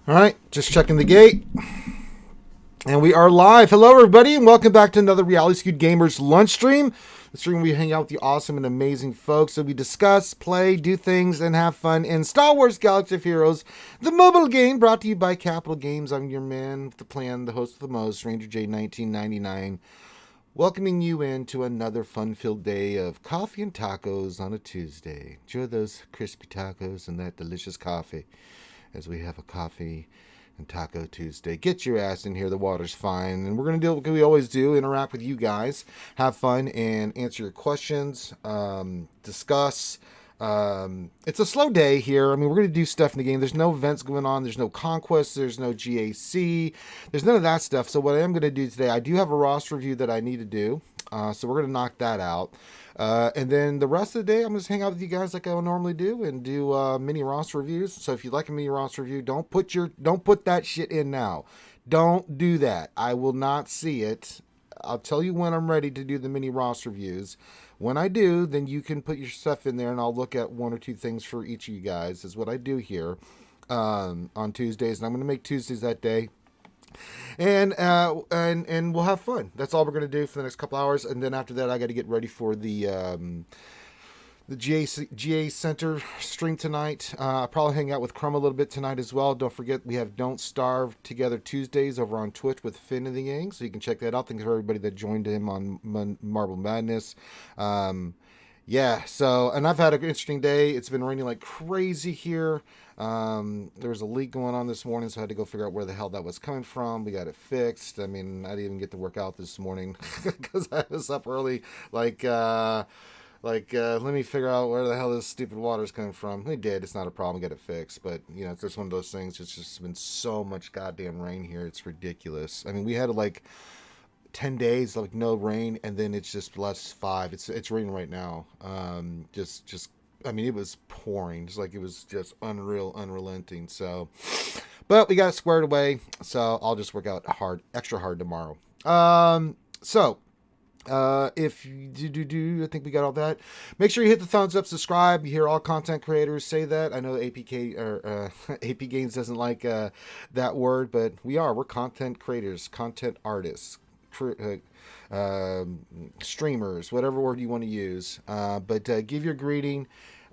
All right, just checking the gate. And we are live. Hello, everybody, and welcome back to another Reality Skewed Gamers lunch stream. The stream we hang out with the awesome and amazing folks. So we discuss, play, do things, and have fun in Star Wars Galaxy of Heroes, the mobile game brought to you by Capital Games. I'm your man with the plan, the host of the most, Ranger J 1999. Welcoming you into another fun-filled day of coffee and tacos on a Tuesday. Enjoy those crispy tacos and that delicious coffee as we have a coffee and Taco Tuesday. Get your ass in here. The water's fine. And we're going to do what we always do, interact with you guys, have fun, and answer your questions, discuss. It's a slow day here. I mean, we're going to do stuff in the game. There's no events going on. There's no conquest. There's no GAC. There's none of that stuff. So what I am going to do today, I do have a roster review that I need to do. So we're going to knock that out. And then the rest of the day, I'm just hang out with you guys like I would normally do and do mini roster reviews. So if you like a mini roster review, don't put that shit in now. Don't do that. I will not see it. I'll tell you when I'm ready to do the mini roster reviews. When I do, then you can put your stuff in there, and I'll look at one or two things for each of you guys. Is what I do here on Tuesdays, and I'm going to make Tuesdays that day. And we'll have fun. That's all we're going to do for the next couple hours. And then after that, I got to get ready for the GA Center stream tonight. I'll probably hang out with Crumb a little bit tonight as well. Don't forget, we have Don't Starve Together Tuesdays over on Twitch with Finn and the Gang. So you can check that out. Thanks for everybody that joined him on Marble Madness. Yeah, so, and I've had an interesting day. It's been raining like crazy here. There was a leak going on this morning, so I had to go figure out where the hell that was coming from. We got it fixed. I mean, I didn't even get to work out this morning because I was up early. Let me figure out where the hell this stupid water is coming from. We did. It's not a problem. Get it fixed. But, you know, it's just one of those things. It's just been so much goddamn rain here. It's ridiculous. I mean, we had like 10 days like no rain, and then it's just +5. It's raining right now. I mean, it was pouring. It's like it was just unreal, unrelenting. So, but we got it squared away. So I'll just work out extra hard tomorrow. If you do, I think we got all that. Make sure you hit the thumbs up, subscribe. You hear all content creators say that. I know APK or AP Games doesn't like that word, but we're content creators, content artists, streamers, whatever word you want to use. But give your greeting.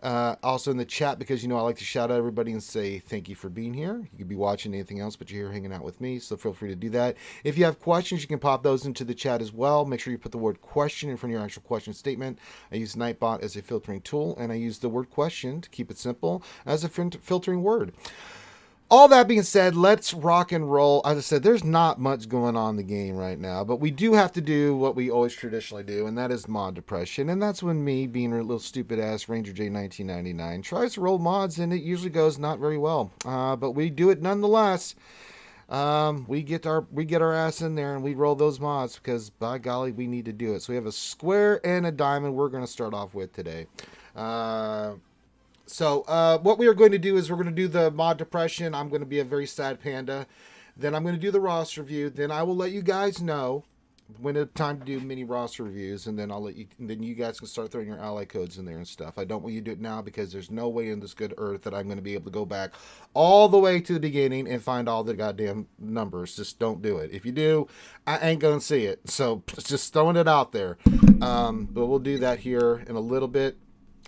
Also in the chat, because, you know, I like to shout out everybody and say thank you for being here. You could be watching anything else, but you're here hanging out with me, so feel free to do that. If you have questions, you can pop those into the chat as well. Make sure you put the word question in front of your actual question statement. I use Nightbot as a filtering tool, and I use the word question to keep it simple as a filtering word. All that being said, let's rock and roll. As I said, there's not much going on in the game right now, but we do have to do what we always traditionally do, and that is mod depression. And that's when me, being a little stupid ass Ranger J 1999, tries to roll mods, and it usually goes not very well. But we do it nonetheless. We get our ass in there and we roll those mods because, by golly, we need to do it. So we have a square and a diamond we're going to start off with today. So what we are going to do is we're going to do the mod depression. I'm going to be a very sad panda. Then I'm going to do the roster review. Then I will let you guys know when it's time to do mini roster reviews, and then then you guys can start throwing your ally codes in there and stuff. I don't want you to do it now because there's no way in this good earth that I'm going to be able to go back all the way to the beginning and find all the goddamn numbers. Just don't do it. If you do, I ain't going to see it. So just throwing it out there. But we'll do that here in a little bit.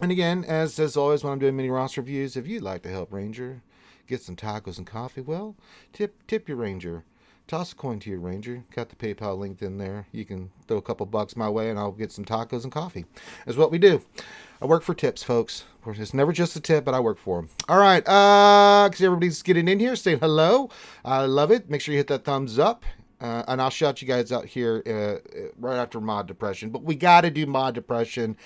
And again, as always, when I'm doing mini roster reviews, if you'd like to help Ranger get some tacos and coffee, well, tip your Ranger. Toss a coin to your Ranger. Got the PayPal linked in there. You can throw a couple bucks my way, and I'll get some tacos and coffee. That's what we do. I work for tips, folks. It's never just a tip, but I work for them. All right. Because everybody's getting in here, saying hello. I love it. Make sure you hit that thumbs up. And I'll shout you guys out here right after mod depression. But we got to do mod depression.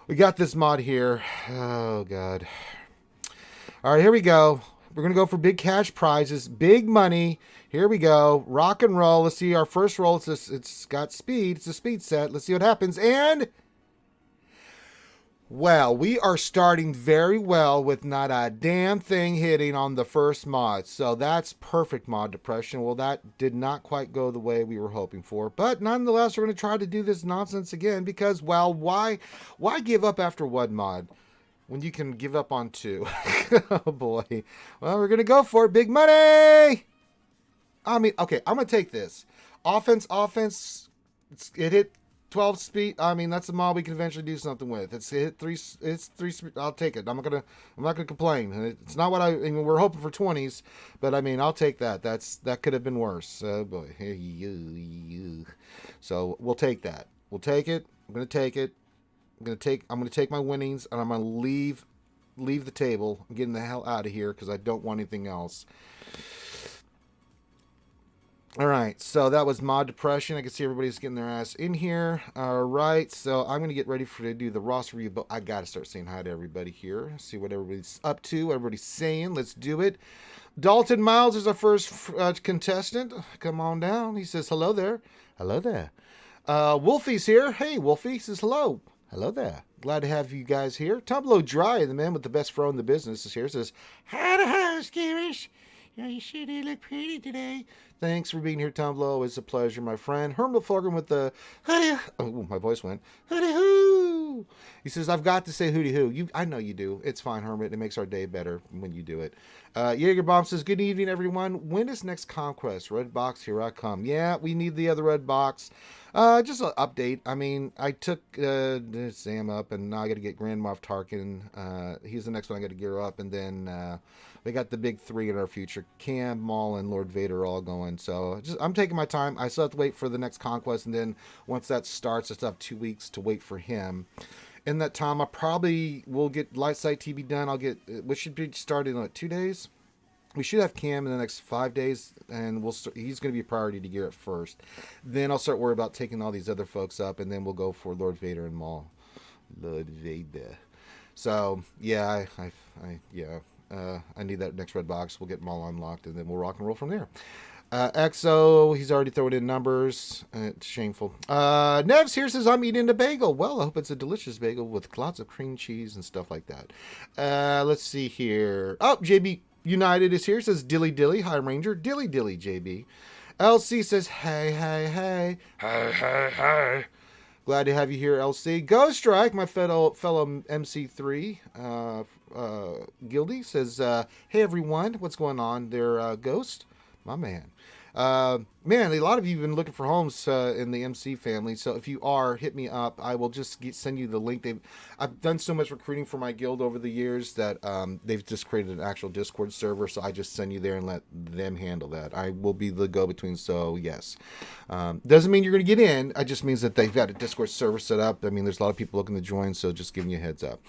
We got this mod here. Oh, God. All right, here we go. We're going to go for big cash prizes, big money. Here we go. Rock and roll. Let's see our first roll. It's got speed. It's a speed set. Let's see what happens. And, well, we are starting very well with not a damn thing hitting on the first mod. So that's perfect mod depression. Well, that did not quite go the way we were hoping for. But nonetheless, we're going to try to do this nonsense again because, well, why give up after one mod? when you can give up on 2. Oh, boy. Well, we're going to go for it. Big money! I mean, okay, I'm going to take this. Offense. It hit 12 speed. I mean, that's a mod we can eventually do something with. It hit 3. It's 3 speed. I'll take it. I'm not gonna complain. It's not what I mean, we're hoping for 20s, but I mean, I'll take that. That could have been worse. Oh boy. So we'll take that. We'll take it. I'm gonna take it. I'm gonna take my winnings, and I'm gonna leave the table. I'm getting the hell out of here because I don't want anything else. All right, so that was Mod Depression. I can see everybody's getting their ass in here. All right, so I'm going to get ready to do the roster review, but I got to start saying hi to everybody here. See what everybody's up to, what everybody's saying. Let's do it. Dalton Miles is our first contestant. Come on down. He says, hello there. Hello there. Wolfie's here. Hey, Wolfie says, hello. Hello there. Glad to have you guys here. Tumblr Dry, the man with the best fro in the business, is here. Says, hi to housekeepers. You sure do look pretty today. Thanks for being here, Tumblr. It's a pleasure, my friend. Hermel Fulgrim with the hooty. Oh, my voice went. Hooty hoo. He says, I've got to say hooty hoo. I know you do. It's fine, Hermit. It makes our day better when you do it. Jaeger Bomb says, good evening, everyone. When is next Conquest? Red box, here I come. Yeah, we need the other red box. Just an update. I mean, I took Sam up, and now I got to get Grand Moff Tarkin. He's the next one I got to gear up, and then we got the big 3 in our future. Cam, Maul, and Lord Vader are all going. So I'm taking my time. I still have to wait for the next Conquest, and then once that starts, I still have 2 weeks to wait for him. In that time, I probably will get Lightside TV done. We should be starting in 2 days. We should have Cam in the next 5 days, and he's going to be a priority to gear up first. Then I'll start worrying about taking all these other folks up, and then we'll go for Lord Vader and Maul. Lord Vader. So yeah, I need that next red box. We'll get Maul unlocked, and then we'll rock and roll from there. XO, he's already throwing in numbers. It's shameful. Nevs here says, I'm eating a bagel. Well, I hope it's a delicious bagel with lots of cream cheese and stuff like that. Let's see here. Oh, JB United is here. Says, dilly dilly. Hi, Ranger. Dilly dilly, JB. LC says, hey, hey, hey. Hey, hey, hey. Glad to have you here, LC. Ghost Strike, my fellow MC3 guildie, says, hey, everyone. What's going on there, Ghost? My man. Man, a lot of you have been looking for homes in the MC family, so if you are, hit me up. I will just send you the link. I've done so much recruiting for my guild over the years that they've just created an actual Discord server, so I just send you there and let them handle that. I will be the go-between, so yes. Doesn't mean you're going to get in. It just means that they've got a Discord server set up. I mean, there's a lot of people looking to join, so just giving you a heads up.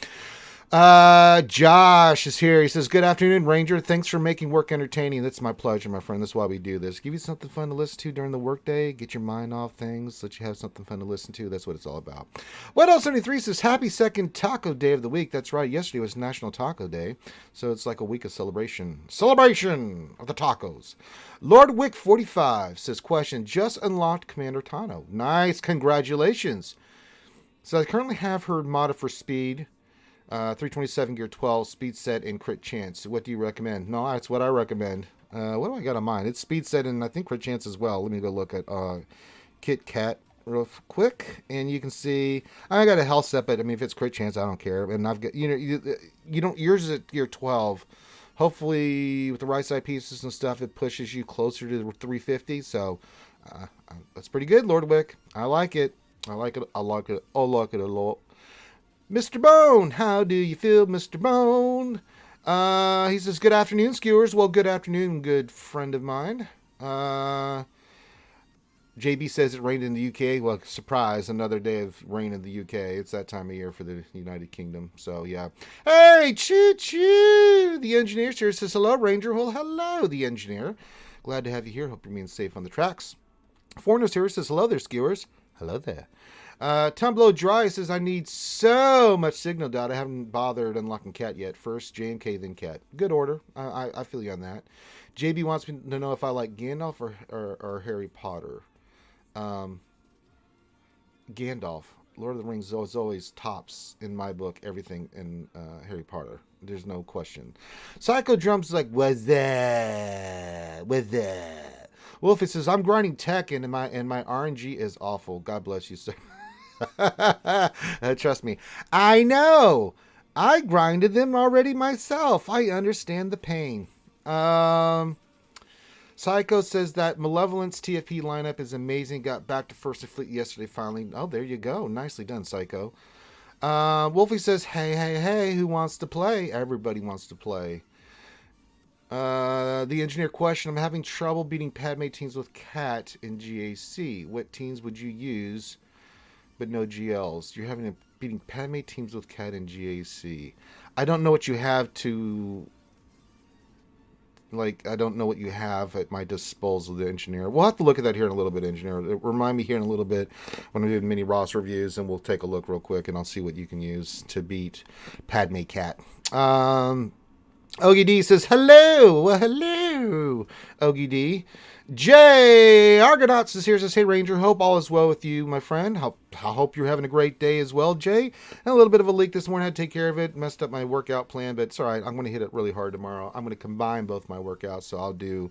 Josh is here. He says, good afternoon, Ranger. Thanks for making work entertaining. That's my pleasure, my friend. That's why we do this. Give you something fun to listen to during the workday. Get your mind off things. Let you have something fun to listen to. That's what it's all about. What else? 73 says, happy second taco day of the week. That's right. Yesterday was National Taco Day. So it's like a week of celebration. Celebration of the tacos. Lord Wick 45 says, question, just unlocked Commander Tano. Nice. Congratulations. So I currently have her modded for speed. 327 gear 12 speed set and crit chance. What do you recommend? No, that's what I recommend. What do I got on mine? It's speed set and I think crit chance as well. Let me go look at Kit Kat real quick, and you can see I got a health set, but I mean if it's crit chance, I don't care. And I've got you don't yours is at gear 12. Hopefully with the right side pieces and stuff, it pushes you closer to 350. So that's pretty good, Lord Wick. I like it. I like it. I like it. I like it a lot. Mr. Bone, how do you feel, Mr. Bone? He says, good afternoon, skewers. Well, good afternoon, good friend of mine. JB says it rained in the UK. Well, surprise, another day of rain in the UK. It's that time of year for the United Kingdom. So, yeah. Hey, choo-choo! The engineer here says, hello, Ranger. Well, hello, the engineer. Glad to have you here. Hope you're being safe on the tracks. Foreigners here says, hello there, skewers. Hello there. Tumblr Dry says, I need so much signal data. I haven't bothered unlocking Cat yet. First JMK, then Cat. Good order. I feel you on that. JB wants me to know if I like Gandalf or Harry Potter. Gandalf. Lord of the Rings is always tops in my book. Everything in Harry Potter. There's no question. Psycho Drums is like, what's that? What's that? Wolfie says, I'm grinding Tekken and my RNG is awful. God bless you, sir. Trust me. I know. I grinded them already myself. I understand the pain. Psycho says that Malevolent's TFP lineup is amazing. Got back to First Fleet yesterday finally. Oh, there you go. Nicely done, Psycho. Wolfie says, hey, who wants to play? Everybody wants to play. The engineer question, I'm having trouble beating Padme teams with Cat in GAC. What teams would you use, but no GLs? You're having beating Padme teams with Cat in GAC. I don't know what you have to... I don't know what you have at my disposal, the engineer. We'll have to look at that here in a little bit, engineer. Remind me here in a little bit when we do mini roster reviews, and we'll take a look real quick, and I'll see what you can use to beat Padme Cat. Ogie D says, hello. Well, hello, Ogie D. Jay Argonauts is here, says, hey, Ranger, hope all is well with you, my friend. I hope you're having a great day as well, Jay. And a little bit of a leak this morning. I had to take care of it. Messed up my workout plan, but it's all right. I'm going to hit it really hard tomorrow. I'm going to combine both my workouts, so I'll do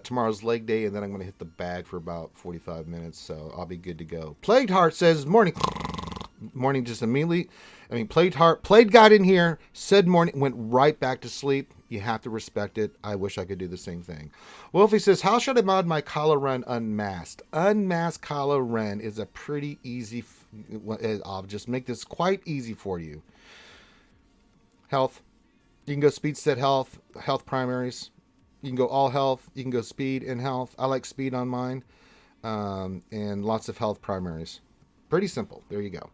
tomorrow's leg day, and then I'm going to hit the bag for about 45 minutes, so I'll be good to go. Plagued Heart says, morning just immediately. Plagued got in here, said morning, went right back to sleep. You have to respect it. I wish I could do the same thing. Wolfie says, how should I mod my Kylo Ren unmasked? Unmasked Kylo Ren is a pretty easy... I'll just make this quite easy for you. Health. You can go speed, set, health primaries. You can go all health. You can go speed and health. I like speed on mine. And lots of health primaries. Pretty simple. There you go.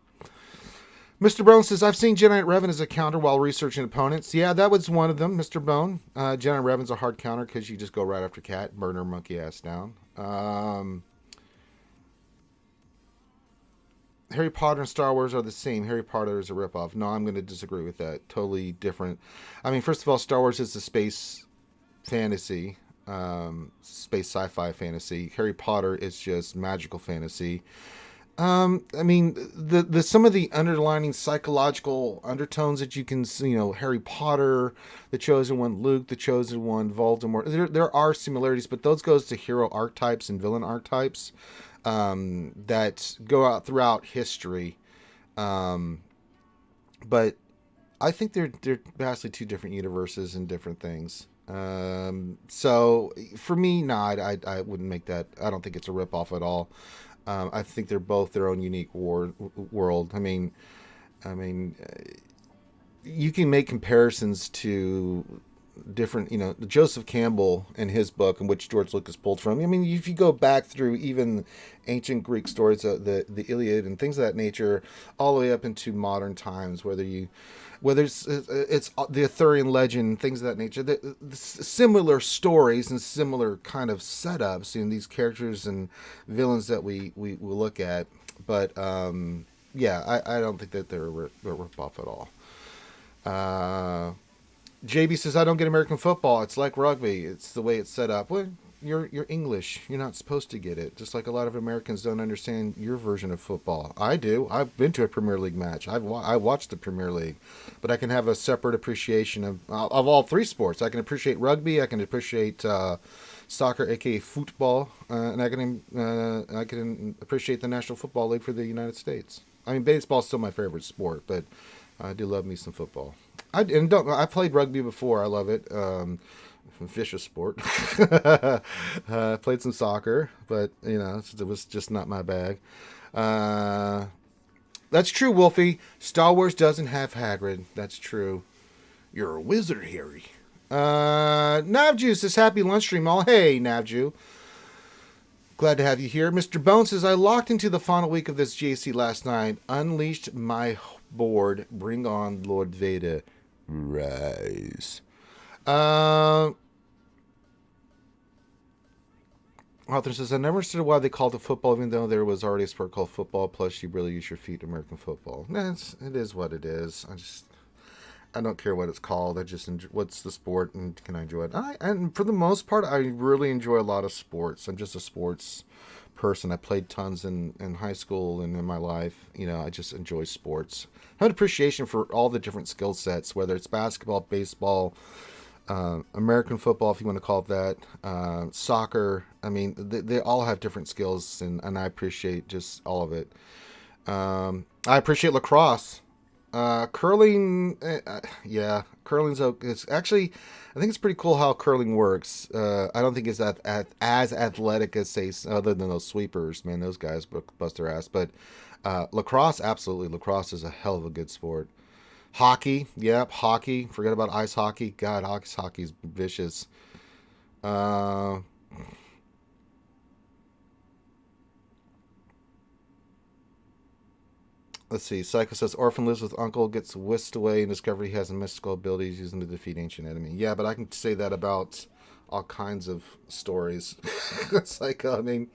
Mr. Bone says, I've seen Jedi Revan as a counter while researching opponents. Yeah, that was one of them, Mr. Bone. Jedi Revan's a hard counter because you just go right after Cat, burn her monkey ass down. Harry Potter and Star Wars are the same. Harry Potter is a ripoff. No, I'm going to disagree with that. Totally different. First of all, Star Wars is a space fantasy, space sci-fi fantasy. Harry Potter is just magical fantasy. The some of the underlining psychological undertones that you can see, Harry Potter, the Chosen One, Luke, the Chosen One, Voldemort, there are similarities, but those goes to hero archetypes and villain archetypes, that go out throughout history. But I think they're vastly two different universes and different things. So for me, I wouldn't make that. I don't think it's a ripoff at all. I think they're both their own unique world. You can make comparisons to different, Joseph Campbell and his book, in which George Lucas pulled from. If you go back through even ancient Greek stories, the Iliad and things of that nature, all the way up into modern times, whether it's the Arthurian legend, things of that nature, the similar stories and similar kind of setups in these characters and villains that we will look at. But I don't think that they're a rip-off at all. JB says, I don't get American football. It's like rugby. It's the way it's set up. Well, you're English. You're not supposed to get it. Just like a lot of Americans don't understand your version of football. I do. I've been to a Premier League match. I watched the Premier League. But I can have a separate appreciation of all three sports. I can appreciate rugby. I can appreciate soccer, aka football. And I can appreciate the National Football League for the United States. Baseball is still my favorite sport, but I do love me some football. I played rugby before. I love it. Vicious sport. Played some soccer, but it was just not my bag. That's true, Wolfie. Star Wars doesn't have Hagrid. That's true. You're a wizard, Harry. Navju says, happy lunch stream all. Hey, Navju. Glad to have you here. Mr. Bone says, I locked into the final week of this GAC last night. Unleashed my board. Bring on Lord Vader. Rise. Author says, I never understood why they called it football, even though there was already a sport called football, plus you really use your feet in American football. It is what it is. I don't care what it's called. I just enjoy what's the sport, and can I enjoy it? And for the most part, I really enjoy a lot of sports. I'm just a sports person. I played tons in high school and in my life. I just enjoy sports. I have an appreciation for all the different skill sets, whether it's basketball, baseball, American football, if you want to call it that, soccer. They all have different skills, and I appreciate just all of it. I appreciate lacrosse. Curling, yeah, curling's okay. It's actually, I think it's pretty cool how curling works. I don't think it's as athletic as, say, other than those sweepers. Man, those guys bust their ass. But lacrosse, absolutely, lacrosse is a hell of a good sport. Hockey, yep, hockey. Forget about ice hockey. God, hockey's vicious. Uh, Let's see. Psycho says Orphan lives with uncle, gets whisked away, and discovered he has mystical abilities using to defeat ancient enemy. Yeah, but I can say that about all kinds of stories. Psycho. I mean,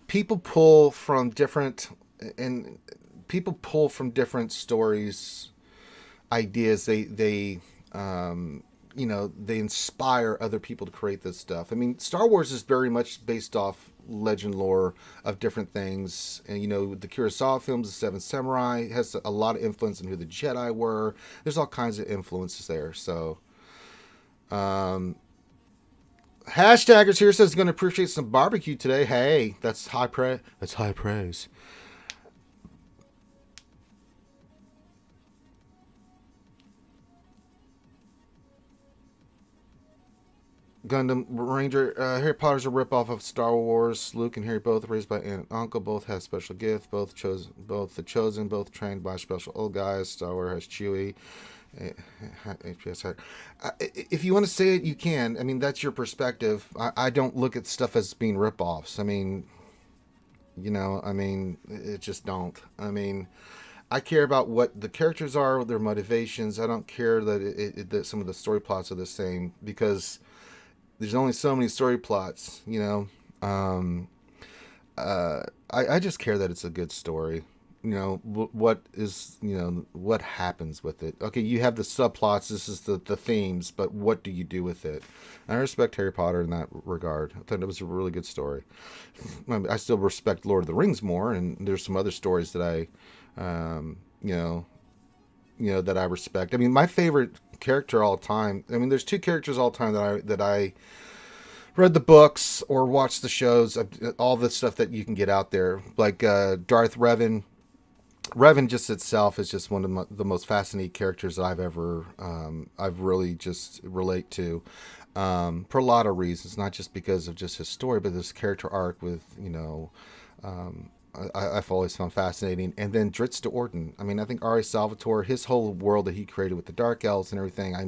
people pull from different and people pull from different stories, ideas. They inspire other people to create this stuff. I mean, Star Wars is very much based off legend lore of different things. And, the Kurosawa films, The Seven Samurai, has a lot of influence on who the Jedi were. There's all kinds of influences there. So, Hashtagger's here says going to appreciate some barbecue today. Hey, that's high praise. That's high praise. Gundam Ranger, Harry Potter's a ripoff of Star Wars. Luke and Harry both raised by aunt and uncle, both have special gift, both the chosen, both trained by special old guys. Star Wars has Chewie. If you want to say it, you can. I mean, that's your perspective. I don't look at stuff as being ripoffs. I mean, it just don't. I mean, I care about what the characters are, their motivations. I don't care that some of the story plots are the same, because there's only so many story plots, I just care that it's a good story. What happens with it. Okay, you have the subplots, this is the themes, but what do you do with it? And I respect Harry Potter in that regard. I thought it was a really good story. I still respect Lord of the Rings more, and there's some other stories that that I respect. I mean, my favorite character all time, there's two characters all time that I read the books or watched the shows, all the stuff that you can get out there, like Darth Revan. Revan just itself is just one of the most fascinating characters that I've really just relate to, for a lot of reasons, not just because of just his story, but this character arc with, I've always found fascinating. And then Dritz de Orden. I think R.A. Salvatore, his whole world that he created with the Dark Elves and everything. I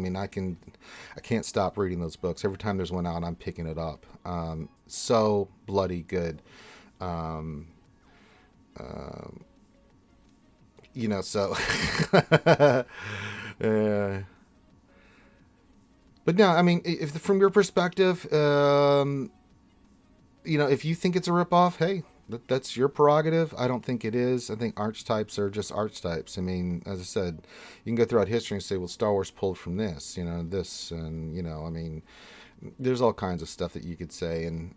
can't stop reading those books. Every time there's one out, I'm picking it up. So bloody good. So. But no, if from your perspective, if you think it's a ripoff, hey, that's your prerogative. I don't think it is. I think archetypes are just archetypes. As I said, you can go throughout history and say, well, Star Wars pulled from this, this, and, there's all kinds of stuff that you could say. And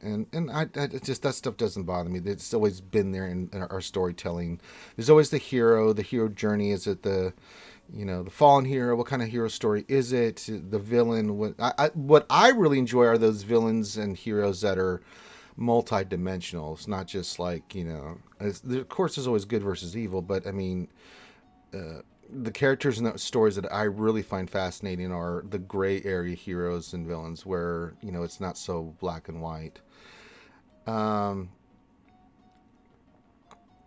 I just, that stuff doesn't bother me. It's always been there in our storytelling. There's always the hero journey. Is it the fallen hero? What kind of hero story is it? The villain? What I really enjoy are those villains and heroes that are multi-dimensional. It's not just like, of course there's always good versus evil, but the characters and the stories that I really find fascinating are the gray area heroes and villains where, it's not so black and white. But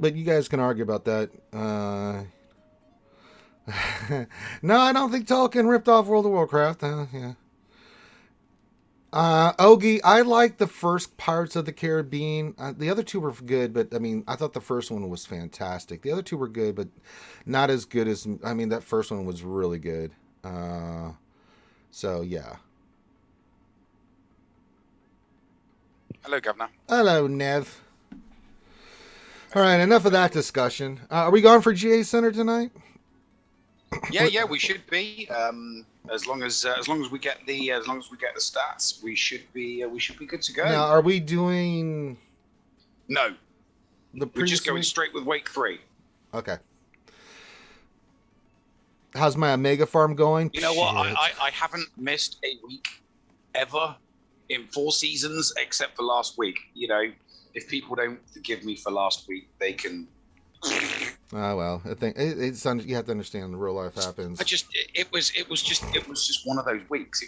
you guys can argue about that. No, I don't think Tolkien ripped off World of Warcraft. Yeah. Ogie, I like the first Pirates of the Caribbean. The other two were good, but I thought the first one was fantastic. The other two were good, but not as good as, that first one was really good. So yeah. Hello, Governor. Hello, Nev. All right, enough of that discussion. Are we going for GA Center tonight? Yeah, we should be. As long as we get the stats, we should be good to go. Now, are we doing? No, we're just going straight with Wake 3. Okay. How's my Omega farm going? You know what? I haven't missed a week ever in 4 seasons except for last week. if people don't forgive me for last week, they can. Oh well, I think it's you have to understand the real life happens. It was just one of those weeks.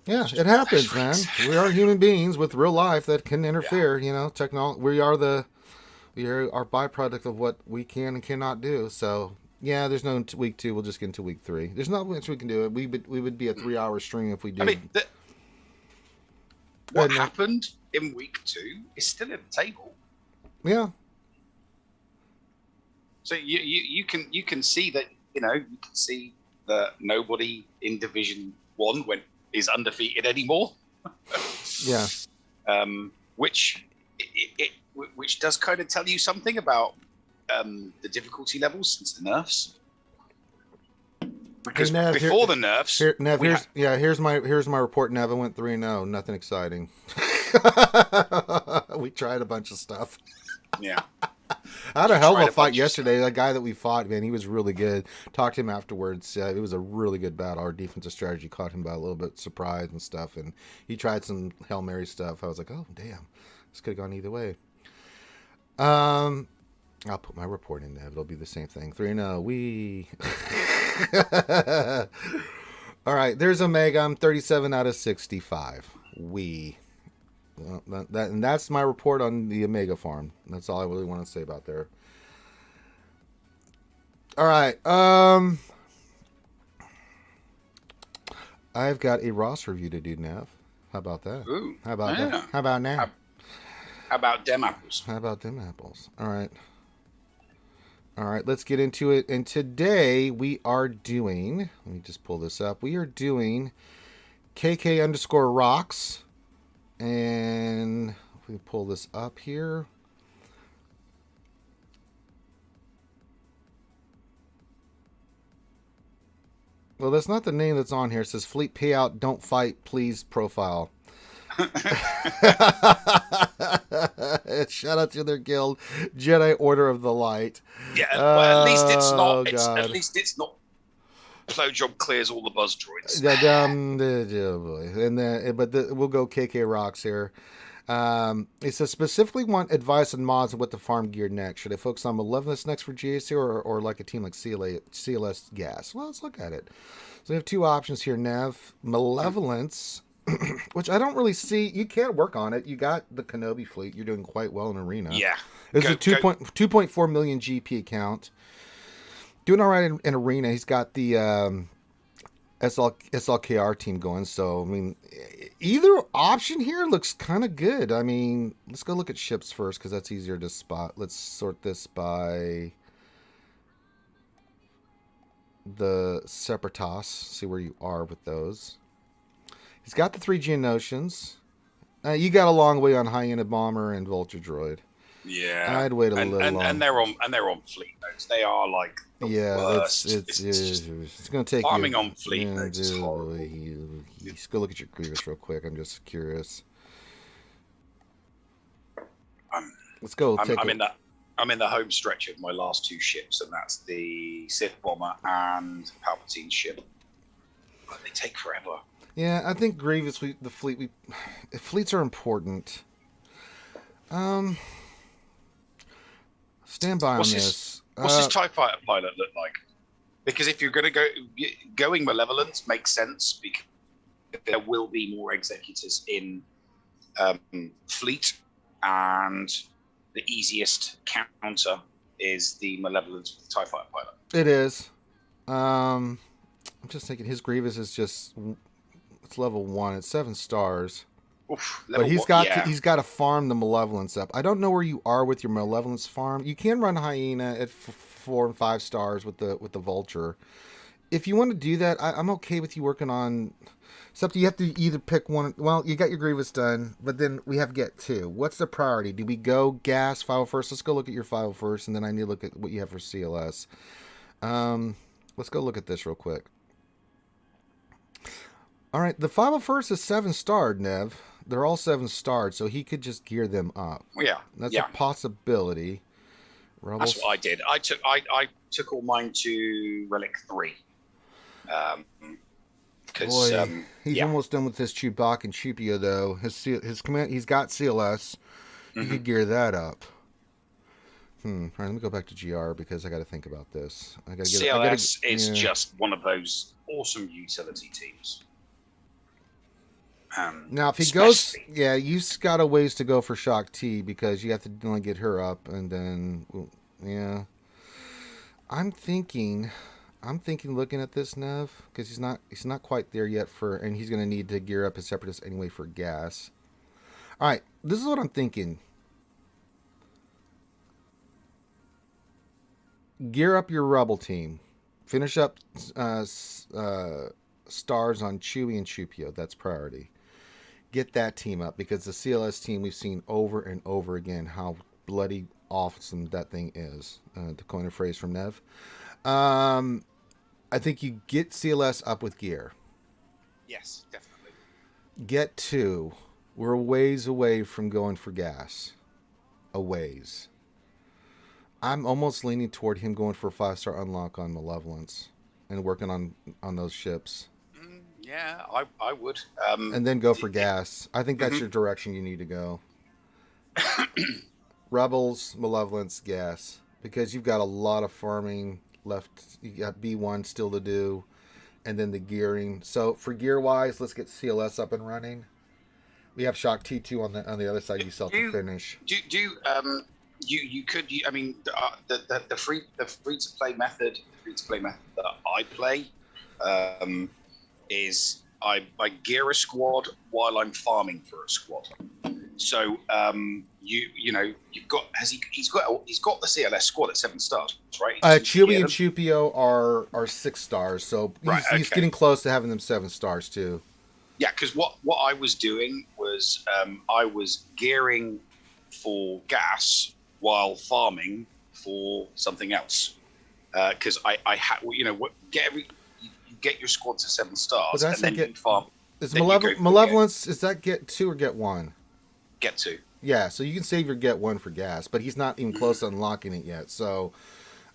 Yeah, it happens, man. We are human beings with real life that can interfere. You know, technology. We are our byproduct of what we can and cannot do. So yeah, there's no week 2. We'll just get into week 3. There's not much we can do. We would be a 3-hour stream if we did. I mean, what happened in week 2 is still at the table. Yeah. So you can see that, you can see that nobody in Division 1 is undefeated anymore. Yeah. Which does kind of tell you something about the difficulty levels since the nerfs. Because Nev, before the nerfs, here's my report. Nev, I went 3-0. Nothing exciting. We tried a bunch of stuff. Yeah. I had a hell of a fight yesterday. That guy that we fought, man, he was really good. Talked to him afterwards. It was a really good battle. Our defensive strategy caught him by a little bit surprise and stuff, and he tried some Hail Mary stuff. I was like, oh, damn. This could have gone either way. I'll put my report in there. It'll be the same thing. 3-0. We. All right. There's Omega. I'm 37 out of 65. We. And that's my report on the Omega farm. That's all I really want to say about there. All right. I've got a roster review to do, Nav. How about that? Ooh, How about that? How about now? How about them apples? How about them apples? All right. All right, let's get into it. And today we are doing, let me just pull this up. We are doing KK_rocks. And if we pull this up here. Well, that's not the name that's on here. It says Fleet Payout, Don't Fight, Please profile. Shout out to their guild, Jedi Order of the Light. Yeah, well, at least it's not. At least it's not. Blowjob clears all the buzz droids. We'll go KK Rocks here. It says specifically want advice and mods on what to farm gear next. Should I focus on Malevolence next for GAC or like a team like CLS Gas? Well, let's look at it. So we have 2 options here, Nev. Malevolence. Which I don't really see. You can't work on it. You got the Kenobi fleet. You're doing quite well in Arena. Yeah. It's a 2.4 million GP account. Doing all right in Arena. He's got the SLKR team going. So, I mean, either option here looks kind of good. I mean, let's go look at ships first because that's easier to spot. Let's sort this by the Separatists. See where you are with those. He's got the 3 Geonosians. You got a long way on Hyena Bomber and Vulture Droid. Yeah, I'd wait a little longer. And they're on fleet nodes. They are like the worst. It's going to take farming on fleet nodes is horrible. Let's go look at your Grievous real quick. I'm just curious. Let's go. I'm in the home stretch of my last 2 ships, and that's the Sith Bomber and Palpatine ship. They take forever. Yeah, I think Grievous, fleets are important. Stand by on this. What's this TIE Fighter pilot look like? Because if you're going to going Malevolence makes sense because there will be more executors in fleet, and the easiest counter is the Malevolence with the TIE Fighter pilot. It is. I'm just thinking his Grievous is just... It's level 1. It's 7 stars. Oof, but he's got to farm the Malevolence up. I don't know where you are with your Malevolence farm. You can run Hyena at 4 and 5 stars with the Vulture. If you want to do that, I'm okay with you working on. Except you have to either pick one. Well, you got your Grievous done, but then we have to get 2. What's the priority? Do we go gas 501st? Let's go look at your 501st, and then I need to look at what you have for CLS. Let's go look at this real quick. All right, the 501st is 7-starred, Nev. They're all 7-starred, so he could just gear them up. Yeah, that's a possibility. Rebels. That's what I did. I took all mine to Relic 3. He's almost done with his Chewbacca and Chewpia though. His command, he's got CLS. You could gear that up. All right, let me go back to GR because I got to think about this. I got to get CLS is just one of those awesome utility teams. Now, if he goes, you've got a ways to go for Shock T because you have to only get her up, and then, yeah. I'm thinking, looking at this Nev because he's not quite there yet and he's going to need to gear up his Separatist anyway for gas. All right, this is what I'm thinking. Gear up your Rebel team. Finish up stars on Chewie and Chupio. That's priority. Get that team up because the CLS team we've seen over and over again how bloody awesome that thing is. To coin a phrase from Nev. I think you get CLS up with gear. Yes, definitely. Get 2. We're a ways away from going for gas. A ways. I'm almost leaning toward him going for a 5-star unlock on Malevolence and working on those ships. Yeah, I would. And then go for gas. I think that's your direction you need to go. Rebels, Malevolence, gas. Because you've got a lot of farming left. You got B1 still to do. And then the gearing. So for gear-wise, let's get CLS up and running. We have Shock T2 on the other side. You still have to finish. You could. I mean, the free to play method that I play is I gear a squad while I'm farming for a squad. So you've got he's got the CLS squad at 7 stars, right? Chewie and Chupio are 6 stars, so he's getting close to having them 7 stars too. Yeah, because what I was doing was I was gearing for gas while farming for something else. Because I had, get your squad to 7 stars and then you farm. Is Malevolence, is that get 2 or get 1? Get 2. Yeah, so you can save your get 1 for gas, but he's not even close to unlocking it yet. So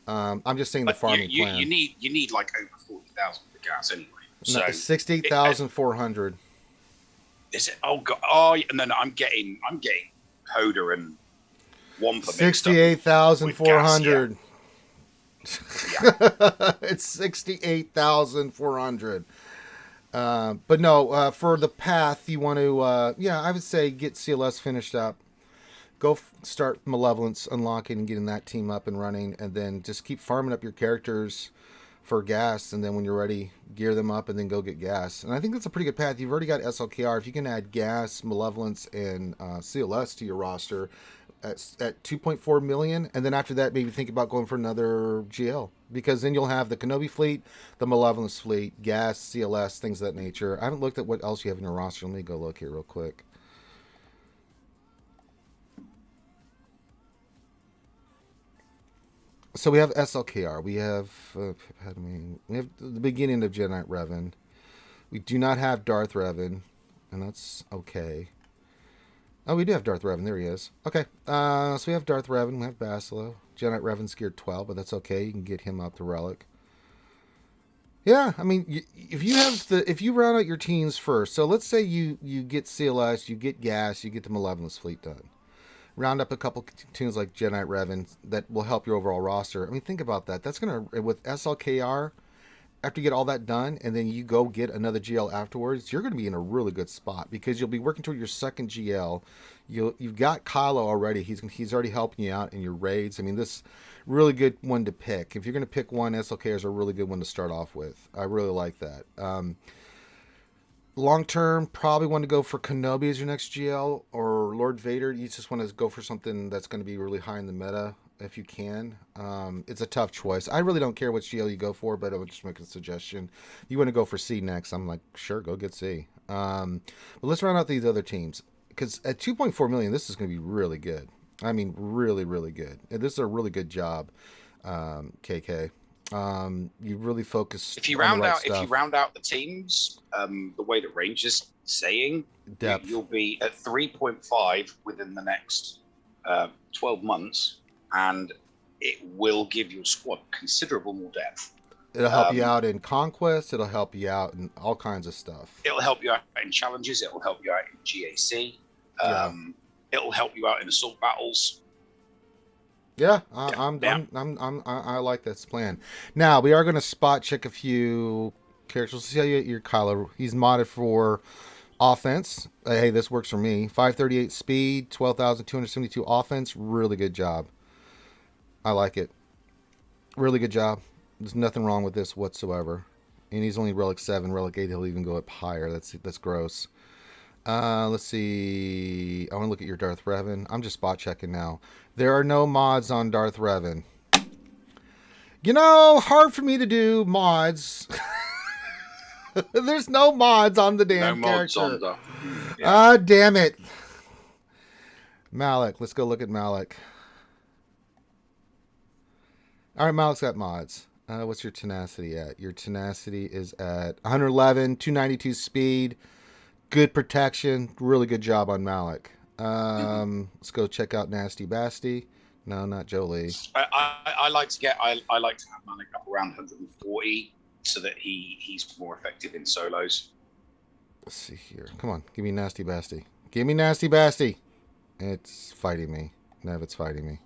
I'm just saying the farming plan. You need like over 40,000 for gas anyway. So 68,400. Is it? Oh god! Oh, and then I'm getting Coda and Wampa. 68,400. Yeah. It's 68,400. But no, for the path you want to, I would say get CLS finished up. Go start Malevolence unlocking and getting that team up and running, and then just keep farming up your characters for gas, and then when you're ready, gear them up and then go get gas. And I think that's a pretty good path. You've already got SLKR. If you can add gas, Malevolence, and CLS to your roster at 2.4 million, and then after that maybe think about going for another GL, because then you'll have the Kenobi fleet, the Malevolence fleet, gas, CLS, things of that nature. I haven't looked at what else you have in your roster. Let me go look here real quick. So we have SLKR. We have the beginning of Jedi Knight Revan. We do not have Darth Revan, and that's okay. Oh, we do have Darth Revan. There he is. Okay. So we have Darth Revan. We have Basilo. Jedi Knight Revan's geared 12, but that's okay. You can get him up to Relic. Yeah, I mean, if you round out your teams first. So let's say you get CLS, you get gas, you get the Malevolence fleet done. Round up a couple tunes like Jedi Knight Revan that will help your overall roster. I mean, think about that. That's going to, with SLKR, after you get all that done and then you go get another GL afterwards, you're going to be in a really good spot because you'll be working toward your second GL. You've got Kylo already. He's already helping you out in your raids. I mean, this really good one to pick. If you're going to pick one, SLKR is a really good one to start off with. I really like that. Long term, probably want to go for Kenobi as your next GL or Lord Vader. You just want to go for something that's going to be really high in the meta if you can. It's a tough choice. I really don't care which GL you go for, but I would just make a suggestion. You want to go for C next. I'm like, sure, go get C. But let's round out these other teams because at 2.4 million, this is going to be really good. I mean, really, really good. And this is a really good job, KK. You really focus. If you round out the teams, the way that Range is saying, you'll be at 3.5 within the next 12 months, and it will give your squad considerable more depth. It'll help you out in Conquest. It'll help you out in all kinds of stuff. It'll help you out in challenges. It'll help you out in GAC. It'll help you out in assault battles. Yeah, I like this plan. Now we are going to spot check a few characters. Let's see how you get your Kylo. He's modded for offense. Hey, this works for me. 538 speed, 12,272 offense. Really good job. I like it. Really good job. There's nothing wrong with this whatsoever. And he's only relic 7, relic 8. He'll even go up higher. That's gross. Let's see. I want to look at your Darth Revan. I'm just spot checking now. There are no mods on Darth Revan. You know, hard for me to do mods. There's no mods on the damn character. On the... Yeah. Damn it. Malik. Let's go look at Malik. All right, Malik's got mods. What's your tenacity at? Your tenacity is at 111, 292 speed. Good protection. Really good job on Malik. Let's go check out Nasty Basti. No, not Jolie. I like to have Malik up around 140 so that he's more effective in solos. Let's see here. Come on, give me Nasty Basti. Give me Nasty Basti. It's fighting me. Nev, it's fighting me.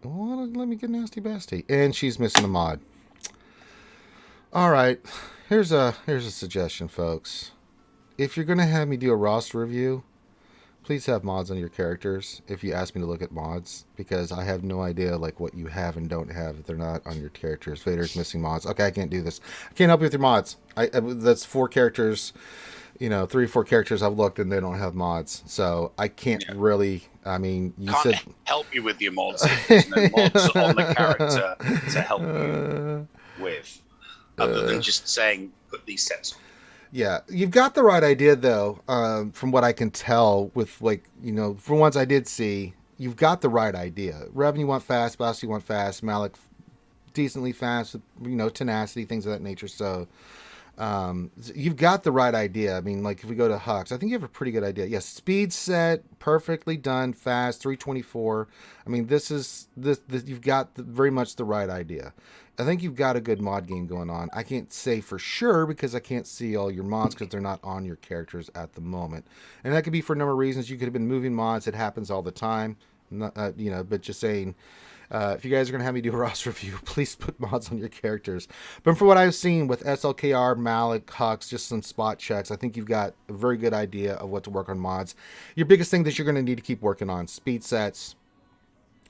Well, let me get Nasty Basti. And she's missing a mod. All right. Here's a suggestion, folks. If you're going to have me do a roster review, please have mods on your characters if you ask me to look at mods, because I have no idea like what you have and don't have if they're not on your characters. Vader's missing mods. Okay, I can't do this. I can't help you with your mods. That's 4 characters, 3 or 4 characters I've looked and they don't have mods. So I can't really, I mean, you can't said... help you with your mods. There's no mods on the character to help you with, other than just saying, put these sets on. Yeah, you've got the right idea, though, from what I can tell with, for ones I did see, you've got the right idea. Revan, you want fast. Basti, you want fast. Malik, decently fast, with, tenacity, things of that nature. So, you've got the right idea. I mean, like, if we go to Hux, I think you have a pretty good idea. Yes, speed set, perfectly done, fast, 324. I mean, this you've got very much the right idea. I think you've got a good mod game going on. I can't say for sure because I can't see all your mods because they're not on your characters at the moment. And that could be for a number of reasons. You could have been moving mods. It happens all the time. Not, but just saying, if you guys are going to have me do a roster review, please put mods on your characters. But from what I've seen with SLKR, Malik, Hux, just some spot checks, I think you've got a very good idea of what to work on mods. Your biggest thing that you're going to need to keep working on, speed sets,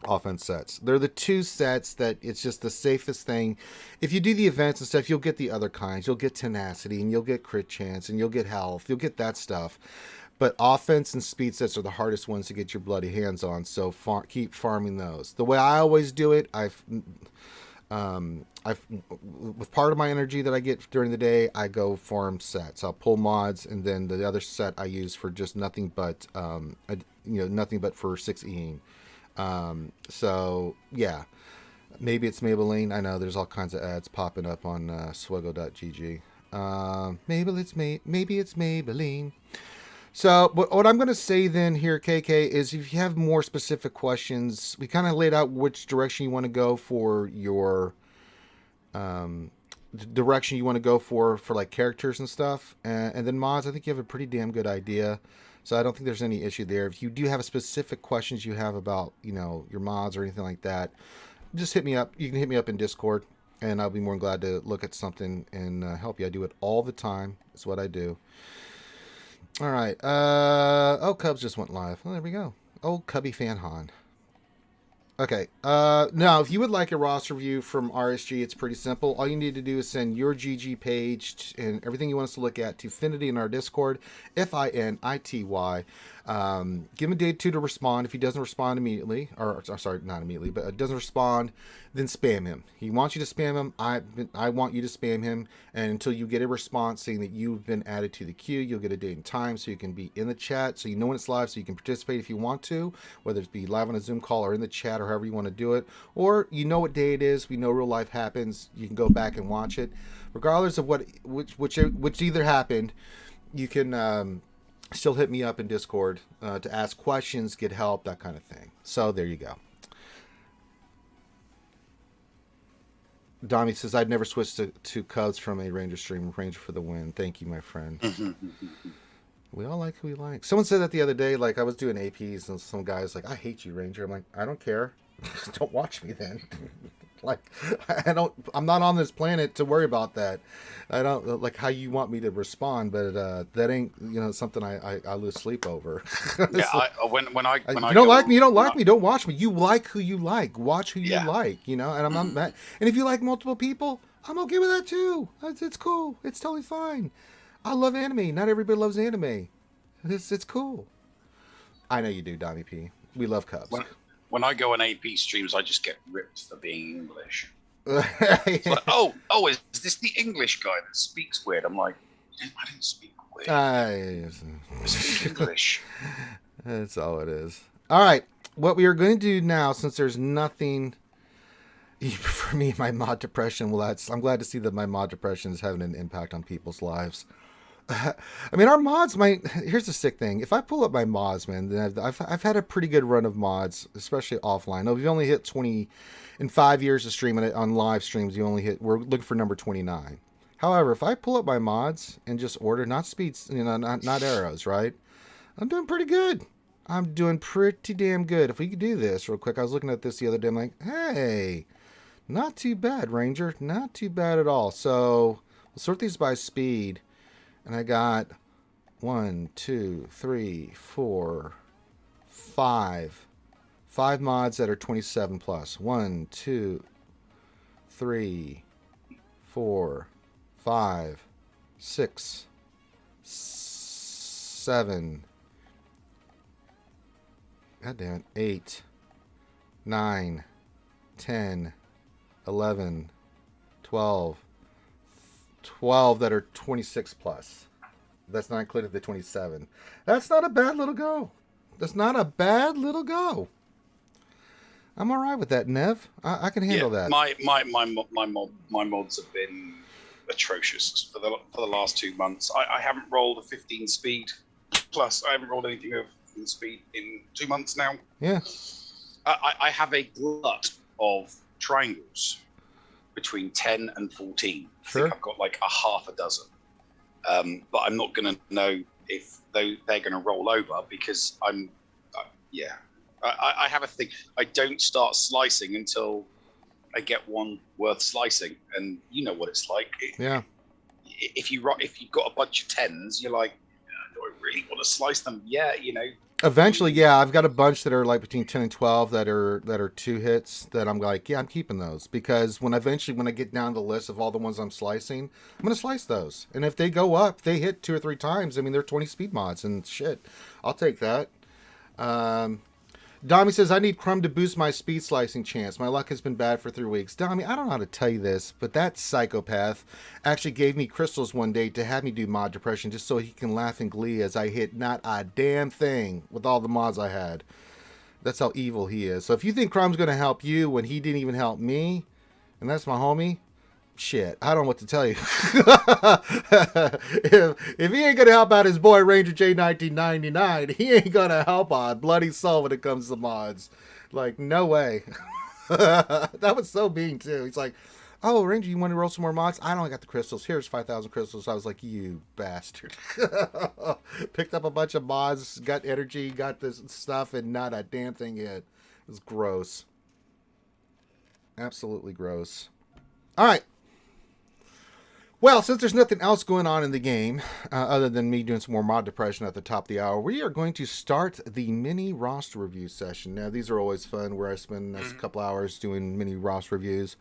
offense sets. They're the 2 sets that it's just the safest thing. If you do the events and stuff, you'll get the other kinds. You'll get tenacity and you'll get crit chance and you'll get health. You'll get that stuff. But offense and speed sets are the hardest ones to get your bloody hands on. So keep farming those. The way I always do it, with part of my energy that I get during the day, I go farm sets. I'll pull mods, and then the other set I use for just nothing but nothing but for 6Eing. So yeah, maybe it's Maybelline. I know there's all kinds of ads popping up on SWGOH.gg. Maybe it's Maybelline. So what I'm going to say then here, KK, is if you have more specific questions, we kind of laid out which direction you want to go for your direction you want to go for like characters and stuff, and then mods. I think you have a pretty damn good idea. So I don't think there's any issue there. If you do have specific questions you have about, your mods or anything like that, just hit me up. You can hit me up in Discord, and I'll be more than glad to look at something and help you. I do it all the time. It's what I do. All right. Cubs just went live. Well, there we go. Old Cubby Fan Han. Okay. Now, if you would like a roster review from RSG, it's pretty simple. All you need to do is send your GG page and everything you want us to look at to Finity in our Discord, Finity. Give him a day or 2 to respond. If he doesn't respond immediately, or sorry, not immediately, but doesn't respond, then spam him. He wants you to spam him. I want you to spam him, and until you get a response saying that you've been added to the queue, you'll get a date and time so you can be in the chat, so you know when it's live, so you can participate if you want to, whether it's be live on a Zoom call or in the chat or however you want to do it, or you know what day it is. We know real life happens. You can go back and watch it, regardless of which either happened. You can still hit me up in Discord to ask questions, get help, that kind of thing. So there you go. Dami says, I'd never switched to Cubs from a Ranger stream. Ranger for the win. Thank you, my friend. We all like who we like. Someone said that the other day, like I was doing APs and some guy was like, I hate you, Ranger. I'm like, I don't care. Don't watch me then. Like, I'm not on this planet to worry about that. I don't like how you want me to respond, but that ain't, something I lose sleep over. Yeah, So, when I you go don't like me, you on, don't like me, don't watch me. You like who you like. Watch who you yeah, like, and I'm not mad. And if you like multiple people, I'm okay with that too. It's cool. It's totally fine. I love anime. Not everybody loves anime. It's cool. I know you do, Donnie P. We love Cubs. When I go on AP streams, I just get ripped for being English. Yeah. It's like, oh, is this the English guy that speaks weird? I'm like, I didn't speak weird. I speak English. That's all it is. All right. What we are going to do now, since there's nothing for me, my mod depression, I'm glad to see that my mod depression is having an impact on people's lives. I mean, our mods here's the sick thing. If I pull up my mods, man, then I've had a pretty good run of mods, especially offline. No, we've only hit 20 in 5 years of streaming on live streams. We're looking for number 29. However, if I pull up my mods and just order, not speeds, not arrows, right? I'm doing pretty good. I'm doing pretty damn good. If we could do this real quick, I was looking at this the other day. I'm like, hey, not too bad, Ranger. Not too bad at all. So we'll sort these by speed. And I got 1, 2, 3, 4, 5. 5 mods that are 27 plus. 1, 2, 3, 4, 5, 6, 7. God damn it. 8, 9, 10, 11, 12. 12 that are 26 plus. That's not included the 27. That's not a bad little go. I'm all right with that, Nev. I can handle that. My mods have been atrocious for the last 2 months. I haven't rolled a 15 speed plus. I haven't rolled anything over 15 speed in 2 months now. Yeah. I have a glut of triangles between 10 and 14. Sure. I think I've got like a half a dozen. But I'm not going to know if they're going to roll over because I have a thing. I don't start slicing until I get one worth slicing. And you know what it's like. Yeah. If you've got a bunch of 10s, you're like, do I really want to slice them? Yeah, Eventually, yeah, I've got a bunch that are like between 10 and 12 that are 2 hits that I'm like, yeah, I'm keeping those because when I get down the list of all the ones I'm slicing, I'm going to slice those. And if they go up, they hit 2 or 3 times. I mean, they're 20 speed mods and shit. I'll take that. Dami says, I need Crumb to boost my speed slicing chance. My luck has been bad for 3 weeks. Dami, I don't know how to tell you this, but that psychopath actually gave me crystals one day to have me do mod depression just so he can laugh in glee as I hit not a damn thing with all the mods I had. That's how evil he is. So if you think Crumb's going to help you when he didn't even help me, and that's my homie, shit, I don't know what to tell you. if he ain't gonna help out his boy Ranger J 1999, he ain't gonna help on bloody soul when it comes to mods. Like, no way. That was so mean too. He's like, oh, Ranger, you want to roll some more mods? I don't got the crystals. Here's 5,000 crystals. I was like, you bastard. Picked up a bunch of mods, got energy, got this stuff, and not a damn thing yet. It was gross. Absolutely gross. All right. Well, since there's nothing else going on in the game, other than me doing some more mod depression at the top of the hour, we are going to start the mini roster review session. Now, these are always fun, where I spend the next couple hours doing mini roster reviews.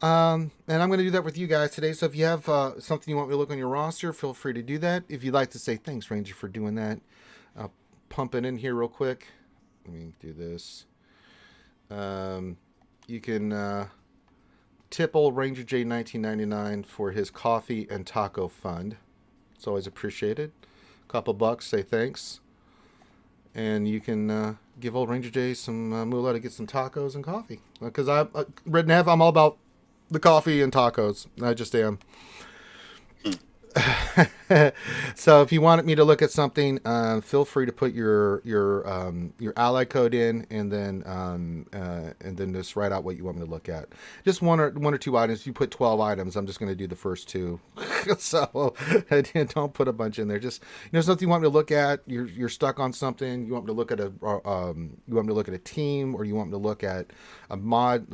And I'm going to do that with you guys today. So if you have something you want me to look on your roster, feel free to do that. If you'd like to say thanks, Ranger, for doing that, pump it in here real quick. Let me do this. You can... tip old Ranger J 1999 for his coffee and taco fund. It's always appreciated. Couple bucks, say thanks. And you can give old Ranger J some moolah to get some tacos and coffee. Because Red Nev, I'm all about the coffee and tacos. I just am. So if you wanted me to look at something, feel free to put your ally code in, and then just write out what you want me to look at. Just one or two items. If you put 12 items, I'm just going to do the first two. So don't put a bunch in there. Just something you want me to look at. You're stuck on something. You want me to look at a team, or you want me to look at a mod.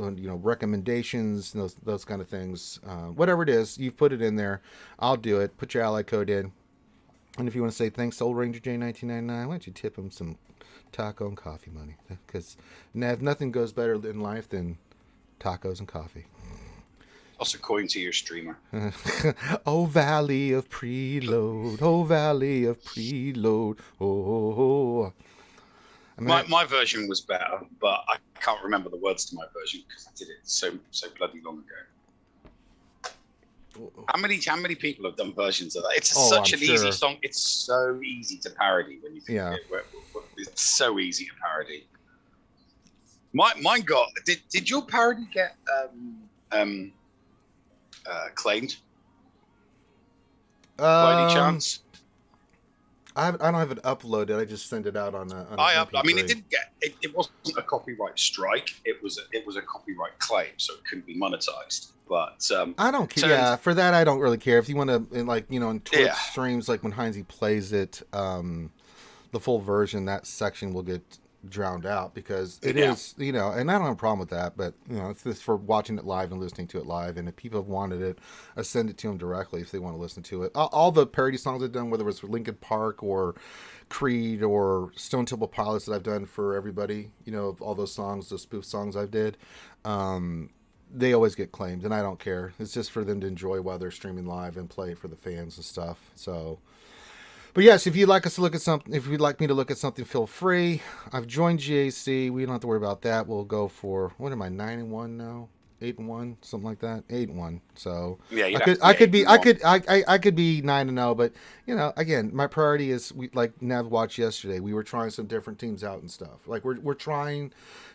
Recommendations, those kind of things. Whatever it is, you put it in there. I'll do it. Put your ally code in. And if you want to say thanks to Old Ranger J 1999, why don't you tip him some taco and coffee money? Because nothing goes better in life than tacos and coffee. Also, according to your streamer. Oh, valley of preload. Oh, valley of preload. Oh. My version was better, but I can't remember the words to my version because I did it so bloody long ago. How many people have done versions of that? It's such an easy song. It's so easy to parody when you think of it. It's so easy to parody. Mine got. Did your parody get claimed? By any chance? I don't have it uploaded. I just send it out on a. I mean, it didn't get. It wasn't a copyright strike. It was a copyright claim, so it couldn't be monetized. But I don't care. Yeah, for that I don't really care. If you want to, in Twitch streams, like when Heinze plays it, the full version, that section will get drowned out because it is, and I don't have a problem with that. But it's just for watching it live and listening to it live. And if people have wanted it, I send it to them directly if they want to listen to it. All the parody songs I've done, whether it was Linkin Park or Creed or Stone Temple Pilots that I've done for everybody, all those songs, those spoof songs I've did. They always get claimed, and I don't care. It's just for them to enjoy while they're streaming live and play for the fans and stuff. So, but yes, if you'd like us to look at something, if you'd like me to look at something, feel free. I've joined GAC. We don't have to worry about that. We'll go for, what am I, 9-1 now? 8-1, something like that. 8-1. So yeah, I could be 9-0, but again, my priority is like Nev watched yesterday. We were trying some different teams out and stuff. Like we're trying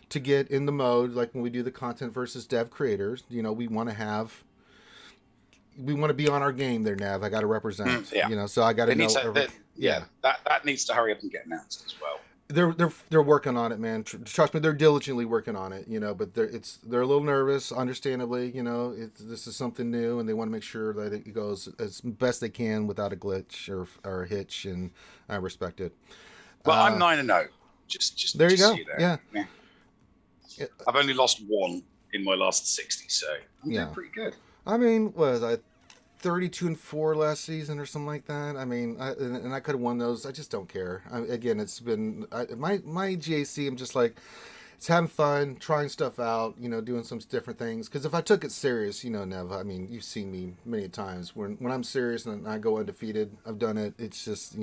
to get in the mode, like when we do the content versus dev creators. We want to be on our game there, Nav. I got to represent. So I got to know. That needs to hurry up and get announced as well. They're working on it, man. Trust me, they're diligently working on it. But they're a little nervous, understandably. This is something new, and they want to make sure that it goes as best they can without a glitch or a hitch, and I respect it. Well, I'm 9-0. Just there you go. Yeah. I've only lost one in my last 60, so I'm doing pretty good. I mean, was I 32-4 last season or something like that? I mean, I could have won those. I just don't care. Again, it's been my GAC. I'm just like, it's having fun, trying stuff out, doing some different things. Because if I took it serious, Nev, I mean, you've seen me many times. When I'm serious and I go undefeated, I've done it. It's just,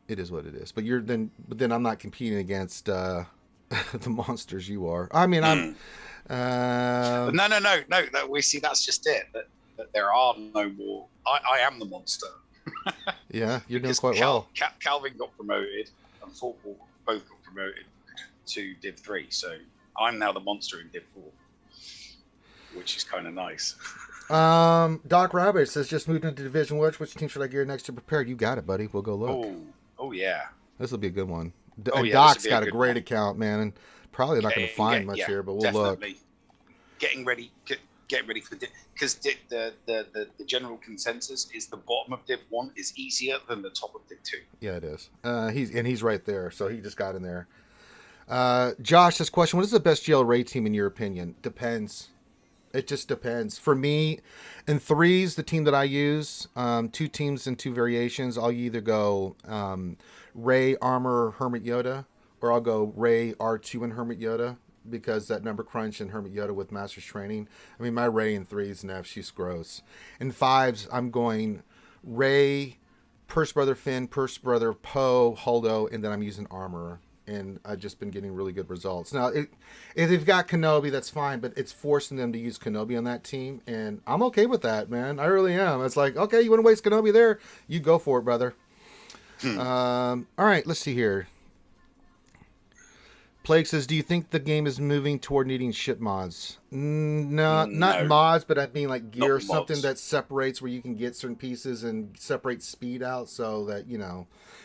it is what it is. But then I'm not competing against the monsters you are. I mean, I'm. No. We see that's just it. That there are no more. I am the monster. Yeah, you're doing quite well. Calvin got promoted, and Fortball both got promoted to Div 3. So I'm now the monster in Div 4, which is kind of nice. Doc Rabbit says just moved into Division Which team should I gear next to prepare? You got it, buddy. We'll go look. Oh yeah. This will be a good one. Doc's got a great account, man, and probably not going to find much here, but we'll definitely look. Getting ready for because the general consensus is the bottom of Div 1 is easier than the top of Div 2. Yeah, it is. He's right there, so he just got in there. Josh, this question: what is the best GL raid team in your opinion? Depends. It just depends. For me, in threes, the team that I use, 2 teams and 2 variations. I'll either go Ray, Armor, Hermit Yoda, or I'll go Ray, R2, and Hermit Yoda, because that number crunch and Hermit Yoda with Master's Training. I mean, my Ray in threes, Nev, she's gross. In fives, I'm going Ray, Purse Brother Finn, Purse Brother Poe, Holdo, and then I'm using Armor. And I've just been getting really good results. Now, if they've got Kenobi, that's fine, but it's forcing them to use Kenobi on that team, and I'm okay with that, man. I really am. It's like, okay, you want to waste Kenobi there? You go for it, brother. All right, let's see here. Plague says, do you think the game is moving toward needing ship mods? No, not No, mods, but I mean like gear, not something mods. that separates where you can get certain pieces and separate speed out so that,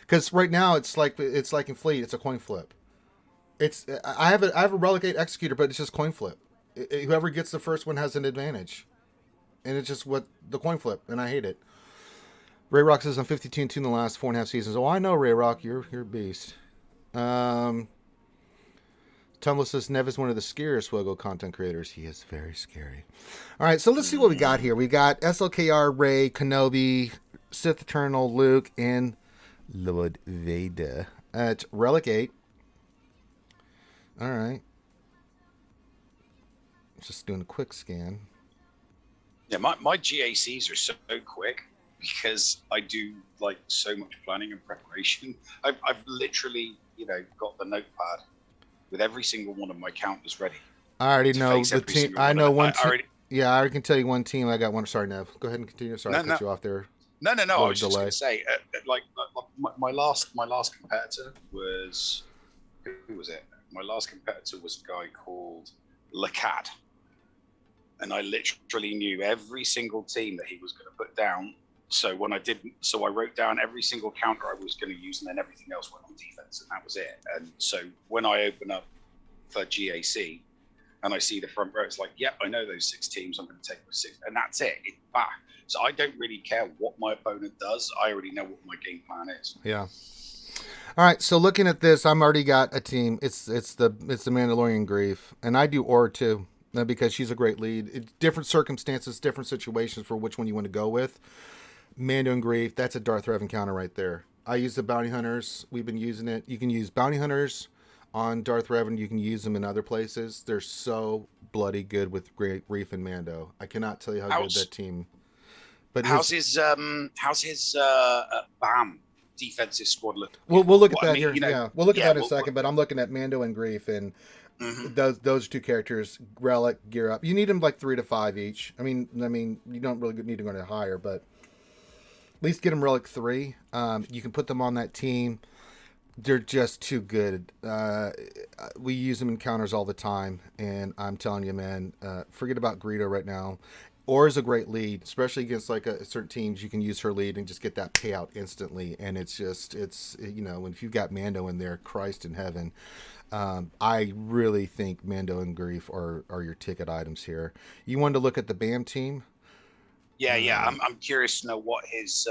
because right now it's like in Fleet, it's a coin flip. I have a Relic 8 Executor, but it's just coin flip. Whoever gets the first one has an advantage. And it's just what the coin flip, and I hate it. Ray Rock says I'm 52 and 2 in the last 4.5 seasons. Oh, I know, Ray Rock, you're a beast. Tumblr says Nev is one of the scariest SWGOH content creators. He is very scary. All right, so let's see what we got here. We got SLKR, Ray, Kenobi, Sith Eternal, Luke, and Lord Vader at Relic 8. All right. Just doing a quick scan. Yeah, my GACs are so quick because I do like so much planning and preparation. I've literally, got the notepad with every single one of my counters ready. I already know the team. I know one team. Yeah, I can tell you one team. I got one. Sorry, Nev. Go ahead and continue. Sorry, I cut you off there. No. I was just going to say, my last competitor was, who was it? My last competitor was a guy called Lacat, and I literally knew every single team that he was going to put down. So I wrote down every single counter I was going to use, and then everything else went on defense, and that was it. And so when I open up for GAC and I see the front row, it's like, yeah, I know those 6 teams. I'm going to take those 6, and that's it. It's back. So I don't really care what my opponent does. I already know what my game plan is. Yeah. All right. So looking at this, I'm already got a team. It's the Mandalorian Grief, and I do Aura too. Because she's a great lead. Different circumstances, different situations for which one you want to go with. Mando and Grief, that's a Darth Revan counter right there. I use the Bounty Hunters. We've been using it. You can use Bounty Hunters on Darth Revan. You can use them in other places. They're so bloody good with Grief and Mando. I cannot tell you how good that team. But how's his BAM defensive squad look? We'll look at that here. We'll look at that in a second. But I'm looking at Mando and Grief and. Mm-hmm. Those 2 characters, Relic, Gear Up. You need them like 3 to 5 each. I mean, you don't really need to go any higher, but at least get them Relic 3. You can put them on that team. They're just too good. We use them in counters all the time, and I'm telling you, man, forget about Greedo right now. Aura's a great lead, especially against like certain teams. You can use her lead and just get that payout instantly, and it's if you've got Mando in there, Christ in heaven. I really think Mando and Grief are your ticket items here. You wanted to look at the BAM team? Yeah. I'm curious to know what his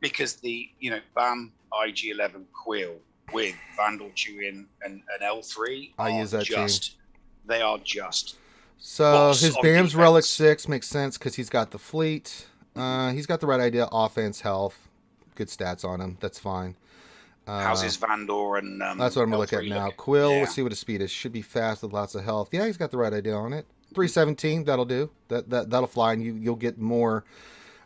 because the BAM IG-11 Quill with Vandal Chewin and L3. I use that team. They are just. So his BAM's Relic 6 makes sense because he's got the fleet. He's got the right idea. Offense, health, good stats on him. That's fine. How's his Vandor and that's what I'm gonna look at now. Quill, let's see what his speed is. Should be fast with lots of health. Yeah, he's got the right idea on it. 317, that'll do. That'll fly, and you'll get more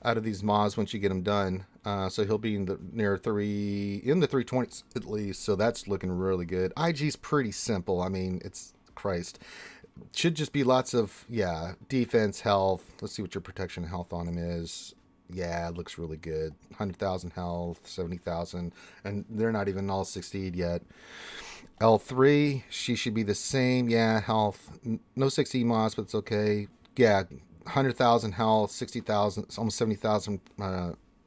out of these mods once you get them done. So he'll be in the 320s at least. So that's looking really good. IG's pretty simple. I mean, it's Christ. Should just be lots of defense, health. Let's see what your protection and health on him is. Yeah, it looks really good. 100,000 health, 70,000, and they're not even all 60'd yet. L3, she should be the same. Yeah, health. No 60 mods, but it's okay. Yeah, 100,000 health, 60,000, almost 70,000,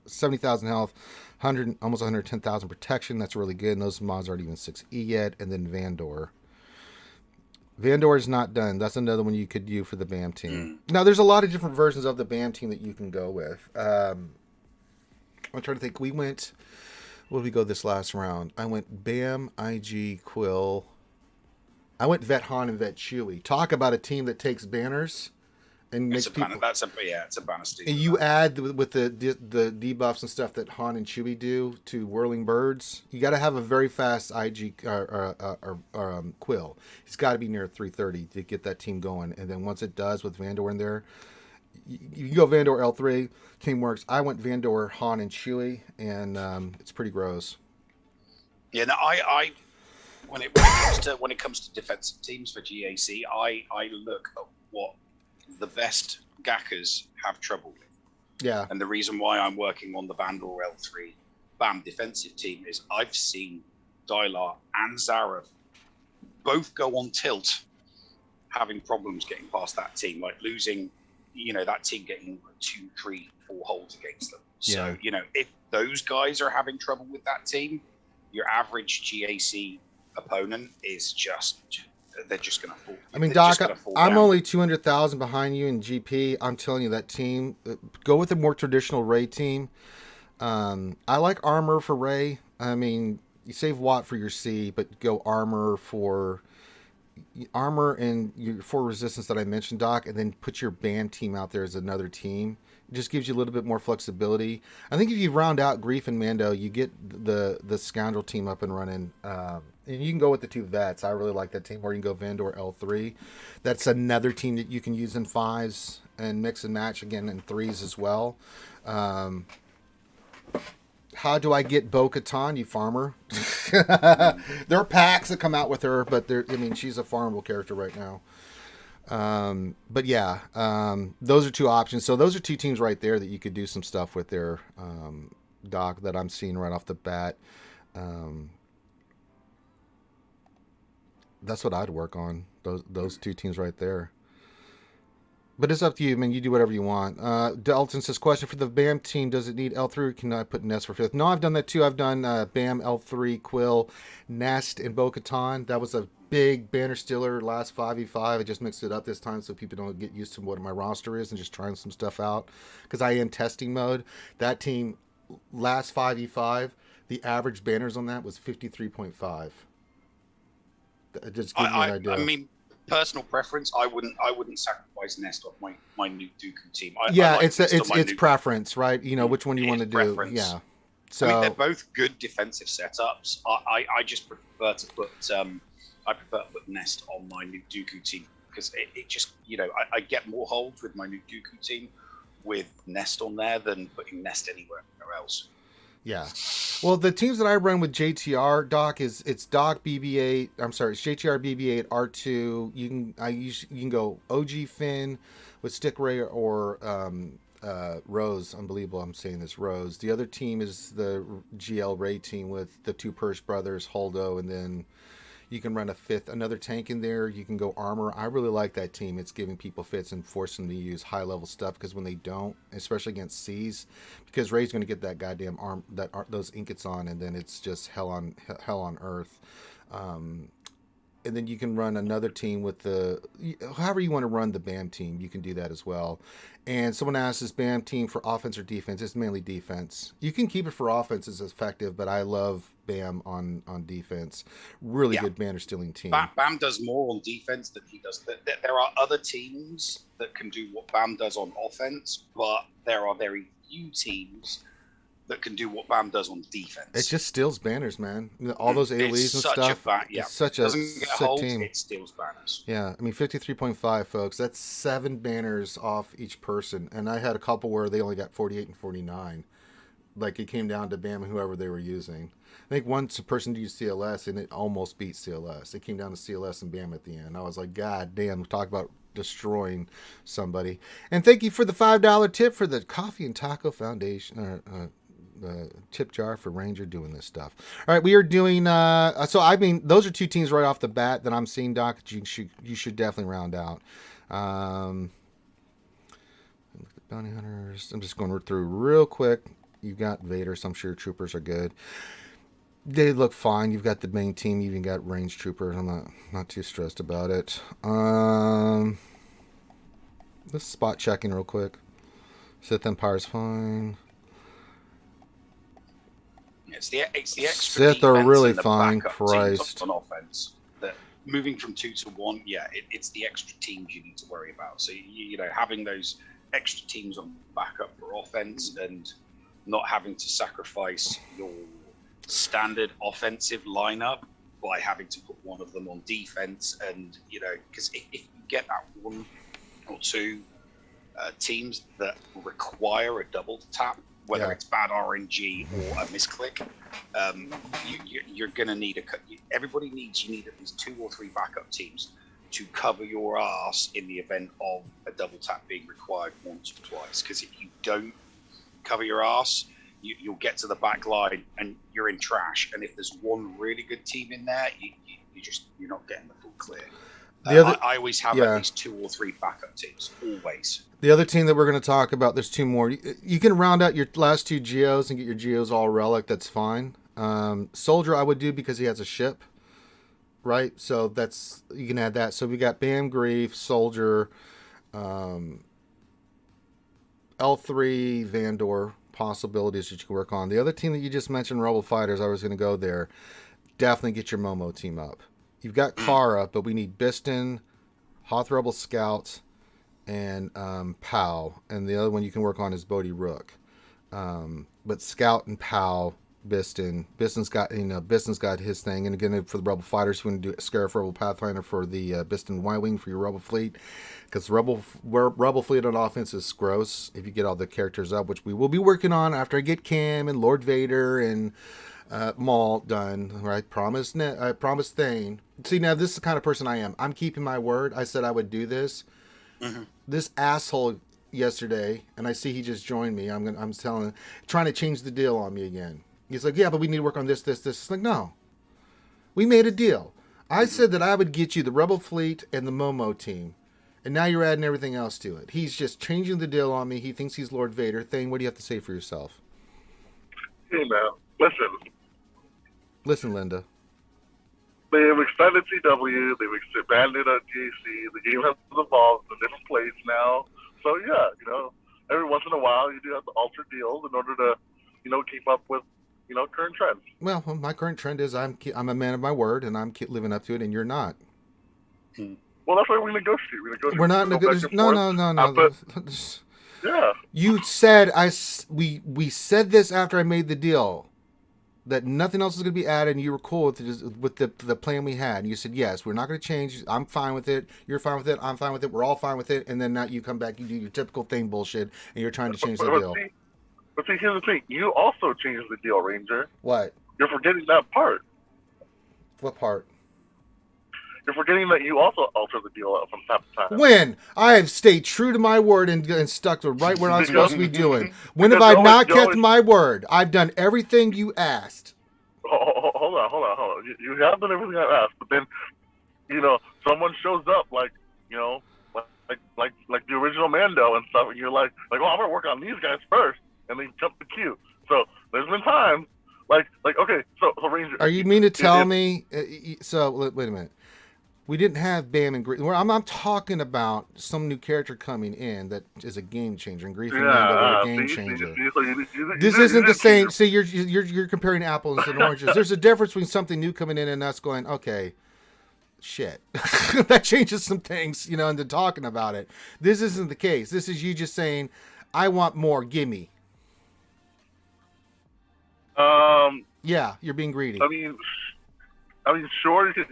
70,000 health, almost 110,000 protection. That's really good. And those mods aren't even 6E yet. And then Vandor. Vandor is not done. That's another one you could do for the BAM team. Now, there's a lot of different versions of the BAM team that you can go with. I'm trying to think. We went... What did we go this last round? I went BAM, IG, Quill. I went Vet Han and Vet Chewie. Talk about a team that takes banners and makes people... It's a banner team. And you add with the debuffs and stuff that Han and Chewie do to Whirling Birds. You got to have a very fast IG Quill. He's got to be near 330 to get that team going. And then once it does with Vandor in there, you go Vandor L3, team works. I went Vandor, Han, and Chewie, and it's pretty gross. Yeah, no, when it comes to defensive teams for GAC, I look at what the best gackers have trouble with. Yeah. And the reason why I'm working on the Vandor L3 BAM defensive team is I've seen Dylar and Zareth both go on tilt, having problems getting past that team, like losing, that team getting 2, 3, 4 holds against them. So, if those guys are having trouble with that team, your average GAC opponent is they're just going to fall. I mean, Doc, I'm only 200,000 behind you in GP. I'm telling you, that team, go with a more traditional Ray team. I like armor for Ray. I mean, you save Watt for your C, but go armor and your 4 resistance that I mentioned, Doc, and then put your band team out there as another team. It just gives you a little bit more flexibility. I think if you round out Grief and Mando, you get the Scoundrel team up and running. And you can go with the 2 vets. I really like that team. Or you can go Vendor L3. That's another team that you can use in 5s and mix and match again in 3s as well. How do I get Bo-Katan, you farmer? There are packs that come out with her, but she's a farmable character right now. But yeah, those are 2 options. So those are 2 teams right there that you could do some stuff with there, Doc, that I'm seeing right off the bat. That's what I'd work on. Those 2 teams right there. But it's up to you. I mean, you do whatever you want. Dalton says, question for the BAM team, does it need L3 or can I put Nest for 5th? No, I've done that too. I've done BAM, L3, Quill, Nest, and Bo-Katan. That was a big banner stealer last 5v5. I just mixed it up this time so people don't get used to what my roster is and just trying some stuff out. Because I am testing mode. That team, last 5v5, the average banners on that was 53.5. Just give you an idea. I mean, personal preference, I wouldn't sacrifice Nest off my new Dooku team. It's preference, right? Which one you want to do. Preference. Yeah. So they're both good defensive setups. I just prefer to put Nest on my new Dooku team because it just I get more holds with my new Dooku team with Nest on there than putting Nest anywhere else. Yeah. Well, the teams that I run with JTR, Doc, it's Doc BB8. I'm sorry, it's JTR BB8 R2. You can go OG Finn with Stick Ray or Rose. Unbelievable, I'm saying this, Rose. The other team is the GL Ray team with the 2 Purse brothers, Holdo, and then you can run another tank in there. You can go armor. I really like that team. It's giving people fits and forcing them to use high level stuff because when they don't, especially against C's, because Ray's going to get that goddamn those ingots on, and then it's just hell on earth. And then you can run another team with however you want to run the BAM team. You can do that as well. And someone asked, is BAM team for offense or defense? It's mainly defense. You can keep it for offense as effective, but I love BAM on defense. Really good banner stealing team. BAM does more on defense than he does. There are other teams that can do what BAM does on offense, but there are very few teams that can do what BAM does on defense. It just steals banners, man. All those AoEs and stuff. It's such a sick team. It steals banners. Yeah, I mean 53.5, folks. That's 7 banners off each person, and I had a couple where they only got 48 and 49. Like it came down to BAM and whoever they were using. I think once a person used CLS and it almost beat CLS. It came down to CLS and BAM at the end. I was like, God damn! Talk about destroying somebody. And thank you for the $5 tip for the Coffee and Taco Foundation. The tip jar for Ranger doing this stuff. All right, we are doing so I mean those are 2 teams right off the bat that I'm seeing, Doc, you should definitely round out. Look at the bounty hunters. I'm just going through real quick. You've got Vader, so I'm sure troopers are good. They look fine. You've got the main team, you even got range troopers. I'm not too stressed about it. Let's spot checking real quick. Sith Empire's fine. It's the extra Sith are really fine. Christ. On offense, that moving from 2 to 1, it's the extra teams you need to worry about. So having those extra teams on backup for offense and not having to sacrifice your standard offensive lineup by having to put one of them on defense, and because if you get that 1 or 2 teams that require a double tap, whether it's bad RNG or a misclick, you're going to need you need at least 2 or 3 backup teams to cover your ass in the event of a double tap being required once or twice. Because if you don't cover your ass, you'll get to the back line and you're in trash. And if there's one really good team in there, you're not getting the full clear. I always have at least 2 or 3 backup teams, always. The other team that we're going to talk about, there's 2 more. You can round out your last 2 geos and get your geos all relic. That's fine. Soldier I would do because he has a ship, right? So you can add that. So we got Bam, Grief, Soldier, L3, Vandor possibilities that you can work on. The other team that you just mentioned, Rebel Fighters, I was going to go there. Definitely get your Momo team up. You've got Kara, but we need Biston, Hoth Rebel Scout, and Pow. And the other one you can work on is Bodhi Rook. But Scout and Pow, Biston's got his thing. And again, for the Rebel Fighters, you want to do Scarif Rebel Pathfinder for the Biston Y-Wing for your Rebel Fleet. Because Rebel Fleet on offense is gross if you get all the characters up, which we will be working on after I get Cam and Lord Vader and Maul done, right? Promise Thane. See, now this is the kind of person I am. I'm keeping my word. I said I would do this. Mm-hmm. This asshole yesterday, and I see he just joined me. I'm trying to change the deal on me again. He's like, yeah, but we need to work on this. It's like, no, we made a deal. I said that I would get you the Rebel Fleet and the Momo team, and now you're adding everything else to it. He's just changing the deal on me. He thinks he's Lord Vader. Thane, what do you have to say for yourself? Hey, man, listen, Linda. They've extended CW. They've expanded on GAC. The game has evolved to a different place now. So yeah, every once in a while you do have to alter deals in order to, keep up with, current trends. Well, my current trend is I'm a man of my word, and I'm living up to it, and you're not. Well, that's why we negotiate. We're not negotiating. No. Yeah. You said we said this after I made the deal, that nothing else is going to be added, and you were cool with the plan we had. And you said, yes, we're not going to change. I'm fine with it. You're fine with it. I'm fine with it. We're all fine with it. And then now you come back, you do your typical thing bullshit, and you're trying to change the deal. But see, here's the thing. You also changed the deal, Ranger. What? You're forgetting that part. What part? You're forgetting that you also alter the deal from time to time. When? I have stayed true to my word and stuck to right where I'm supposed to be doing. When have I not kept my word? I've done everything you asked. Hold on. You have done everything I asked, but then, someone shows up like the original Mando and stuff, and you're like, oh, I'm gonna work on these guys first, and they jump the queue. So there's been times okay, so Ranger. Are you mean to tell me? So wait a minute. We didn't have Bam and Grief. I'm talking about some new character coming in that is a game changer. And Grief and Mando were a game changer. This isn't the same. See, you're comparing apples and oranges. There's a difference between something new coming in and us going, okay, shit. That changes some things, and then talking about it. This isn't the case. This is you just saying, I want more. Gimme. Yeah, you're being greedy. I mean, sure, you can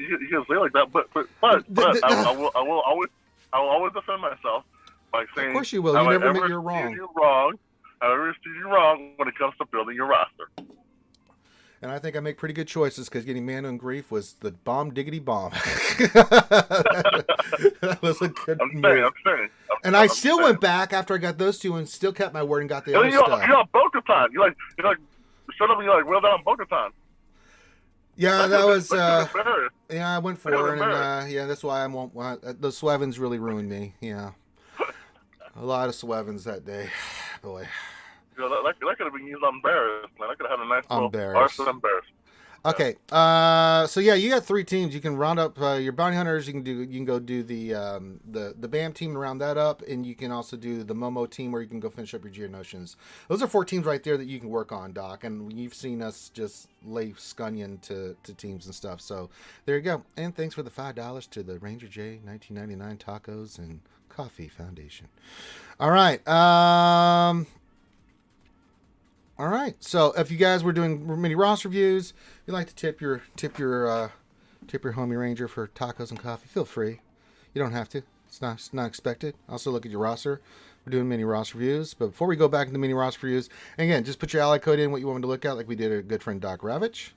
say like that, but I will always defend myself by saying, of course you will. You never admit you're wrong. I never steered you wrong when it comes to building your roster. And I think I make pretty good choices because getting Mando and Grief was the bomb diggity bomb. That was a good move. And I still went back after I got those 2 and still kept my word and got the other stuff. You're on Bo-Katan. You're like, shut up and you're like, well done, Bo-Katan. Yeah, that was, I went for it, and that's why I won't, the Swevens really ruined me, yeah. A lot of Swevens that day, boy. That could have been used on Bears, man. I could have had a nice little arsenal on Bears. Okay, so yeah, you got 3 teams. You can round up your bounty hunters. You can go do the BAM team and round that up, and you can also do the Momo team where you can go finish up your Geonotions. Those are 4 teams right there that you can work on, Doc. And you've seen us just lay scunion to teams and stuff. So there you go. And thanks for the $5 to the Ranger J 1999 Tacos and Coffee Foundation. All right. All right. So if you guys were doing mini roster reviews, you like to tip your homie Ranger for tacos and coffee, feel free. You don't have to. It's not expected. Also look at your roster. We're doing mini roster reviews. But before we go back into mini roster reviews, and again, just put your ally code in what you want me to look at, like we did our good friend Doc Ravitch.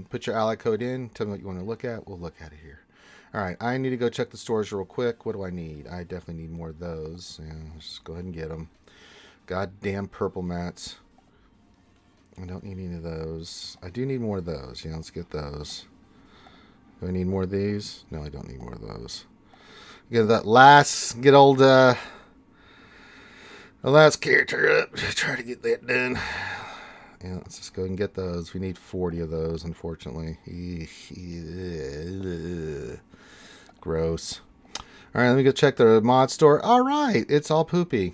Put your ally code in. Tell me what you want to look at. We'll look at it here. All right. I need to go check the stores real quick. What do I need? I definitely need more of those. Yeah, let's go ahead and get them. Goddamn purple mats. I don't need any of those. I do need more of those. Yeah, let's get those. Do I need more of these? No, I don't need more of those. Get that last, get old, the last character up. Try to get that done. Yeah, let's just go and get those. We need 40 of those, unfortunately. Gross. All right, let me go check the mod store. All right, it's all poopy.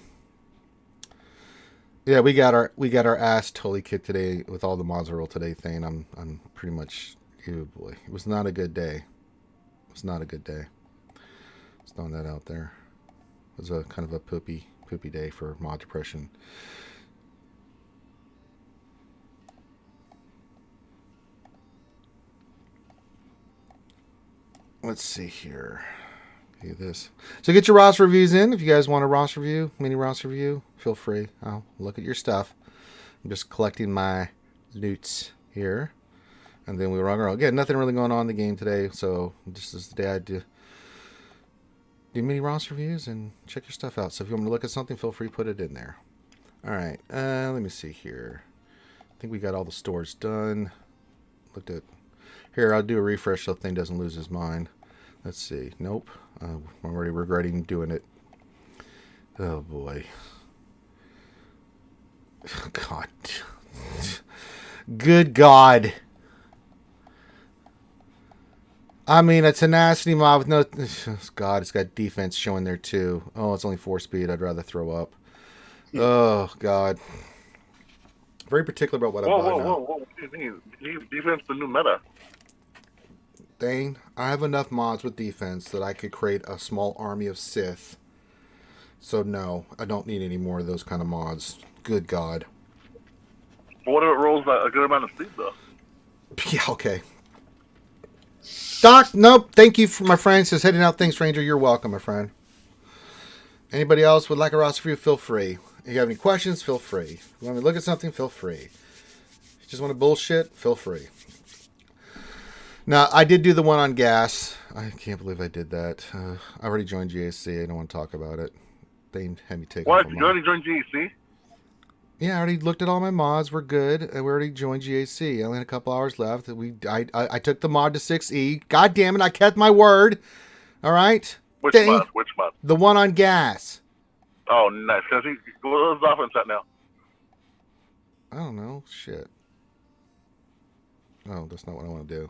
Yeah, we got our ass totally kicked today with all the mods roll today thing. I'm pretty much, oh boy, it was not a good day. It was not a good day. Just throwing that out there. It was a kind of a poopy day for mod depression. Let's see here. Do this. So get your roster reviews in. If you guys want a roster review, mini roster review, feel free. I'll look at your stuff. I'm just collecting my loots here. And then we run around. Again, nothing really going on in the game today. So this is the day I do mini roster reviews and check your stuff out. So if you want me to look at something, feel free to put it in there. All right. Let me see here. I think we got all the stores done. Looked at... Here, I'll do a refresh so the thing doesn't lose his mind. Let's see. Nope. I'm already regretting doing it. Oh, boy. God. Good God. I mean, a tenacity mod with no... God, it's got defense showing there, too. Oh, it's only 4 speed. I'd rather throw up. Oh, God. Very particular about what I buy now. Whoa. What do you mean? Defense the new meta. Dane, I have enough mods with defense that I could create a small army of Sith. So no, I don't need any more of those kind of mods. Good God. But what if it rolls a good amount of speed, though? Yeah, okay. Doc, nope. Thank you for my friend. Says heading out. Thanks, Ranger. You're welcome, my friend. Anybody else would like a roster review? Feel free. If you have any questions, feel free. If you want me to look at something, feel free. If you just want to bullshit, feel free. Now, I did do the one on gas. I can't believe I did that. I already joined GAC. I don't want to talk about it. They had me take What? You already joined GAC? Yeah, I already looked at all my mods. We're good. We already joined GAC. I only had a couple hours left. I took the mod to 6E. God damn it, I kept my word. All right? Which mod? Which mod? The one on gas. Oh, nice. What's his offense at now? I don't know. Shit. Oh, that's not what I want to do.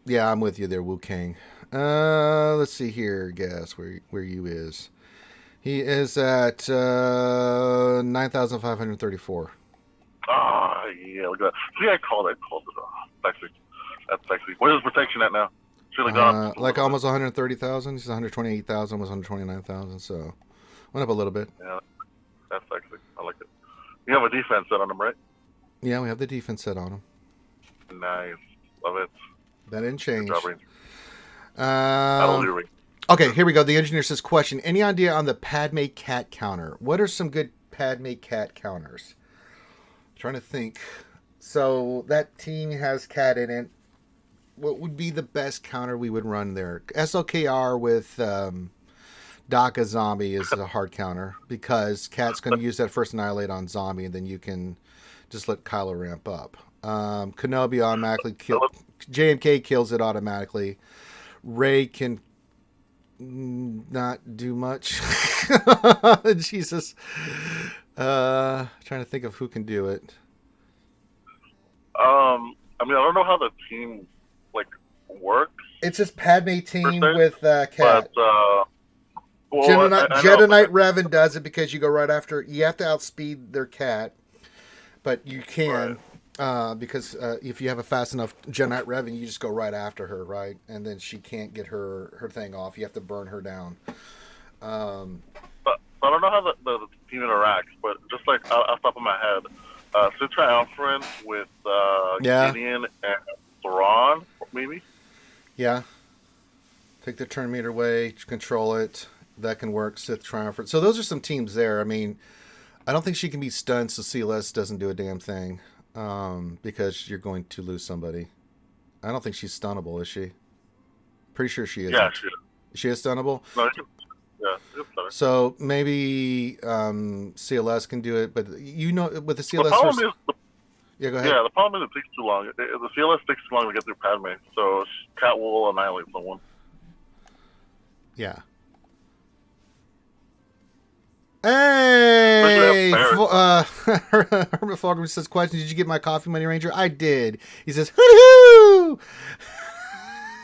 Yeah, I'm with you there, Wu Kang. Let's see here, guess where you is. He is at 9,534. Ah, yeah, look at that. See, I called it. Sexy. That's sexy. Where's his protection at now? Should gone up like almost 130,000. He's 128,000, almost 129,000. So went up a little bit. Yeah, that's sexy. I like it. You have a defense set on him, right? Yeah, we have the defense set on him. Nice. Love it. That didn't change. Good job, okay, here we go. The engineer says, question. Any idea on the Padme cat counter? What are some good Padme cat counters? I'm trying to think. So that team has cat in it. What would be the best counter we would run there? SLKR with Daka Zombie is a hard counter because cat's going to use that first annihilate on zombie and then you can just let Kylo ramp up. Kenobi automatically kill. JMK kills it automatically. Ray can not do much. Jesus. Trying to think of who can do it. I mean, I don't know how the team works. It's just Padme team with Cat. But, Jedi Knight Revan does it because you go right after. You have to outspeed their cat, but you can. Right. Because if you have a fast enough Jedi Knight Revan, you just go right after her, right? And then she can't get her thing off. You have to burn her down. But I don't know how the team interacts, but just off the top of my head, Citra Alfred with Gideon and Thrawn, maybe? Yeah. Take the turn meter away, control it. That can work. Sith Triumphant. So those are some teams there. I mean, I don't think she can be stunned, so CLS doesn't do a damn thing. Because you're going to lose somebody. I don't think she's stunnable, is she? Pretty sure she is. Yeah, she is. She is stunnable? No, she's so maybe CLS can do it, but with the CLS... Yeah, go ahead. Yeah, the problem is it takes too long. The CLS takes too long to get through Padme, so Cat will annihilate someone. Yeah. Hey! Hermit Fogger says, question, did you get my coffee money, Ranger? I did. He says, hoo-hoo!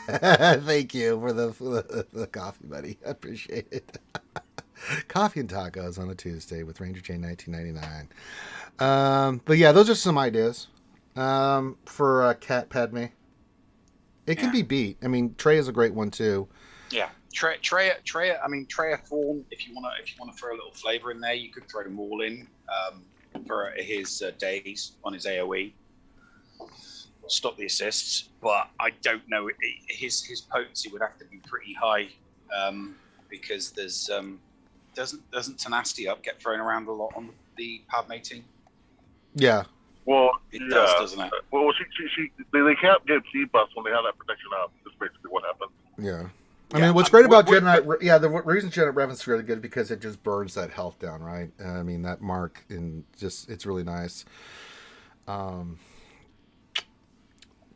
Thank you for the coffee, buddy. I appreciate it. Coffee and tacos on a Tuesday with Ranger J 1999. But yeah, those are some ideas for Cat Padme. It can be beat. I mean, Trey is a great one too. Yeah, Trey. I mean, Trey Thorn. If you want to throw a little flavor in there, you could throw them all in for his days on his AOE. Stop the assists, but I don't know. His potency would have to be pretty high because there's doesn't tenacity up get thrown around a lot on the Padme team. Yeah. Well, it does, doesn't it? Well, they can't get debuffs when they have that protection out. That's basically what happens. Yeah. I mean, what's great about Jedi Knight, the reason Jedi Knight Revan's really good is because it just burns that health down, right? I mean, that mark, it's really nice.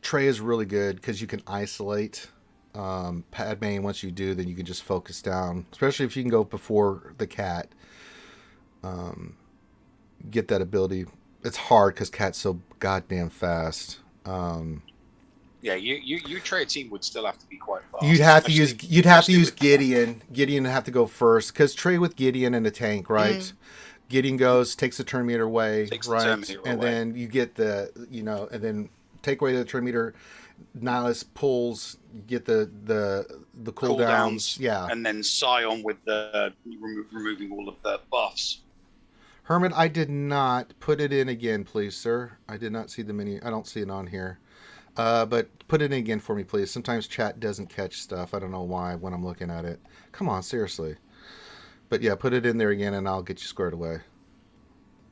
Trey is really good because you can isolate Padme, and once you do, then you can just focus down, especially if you can go before the Cat. Get that ability. It's hard because Cat's so goddamn fast. Yeah, you Trey team would still have to be quite fast. You'd have to use Gideon. Gideon would have to go first because Trey with Gideon and a tank, right? Mm. Gideon goes, takes the turn meter away, then you get and then take away the turn meter. Nihilus pulls, you get the cooldowns, yeah, and then Scion with the removing all of the buffs. Hermit, I did not put it in again, please, sir. I did not see the menu. I don't see it on here. But put it in again for me, please. Sometimes chat doesn't catch stuff. I don't know why when I'm looking at it. Come on, seriously. But yeah, put it in there again and I'll get you squared away.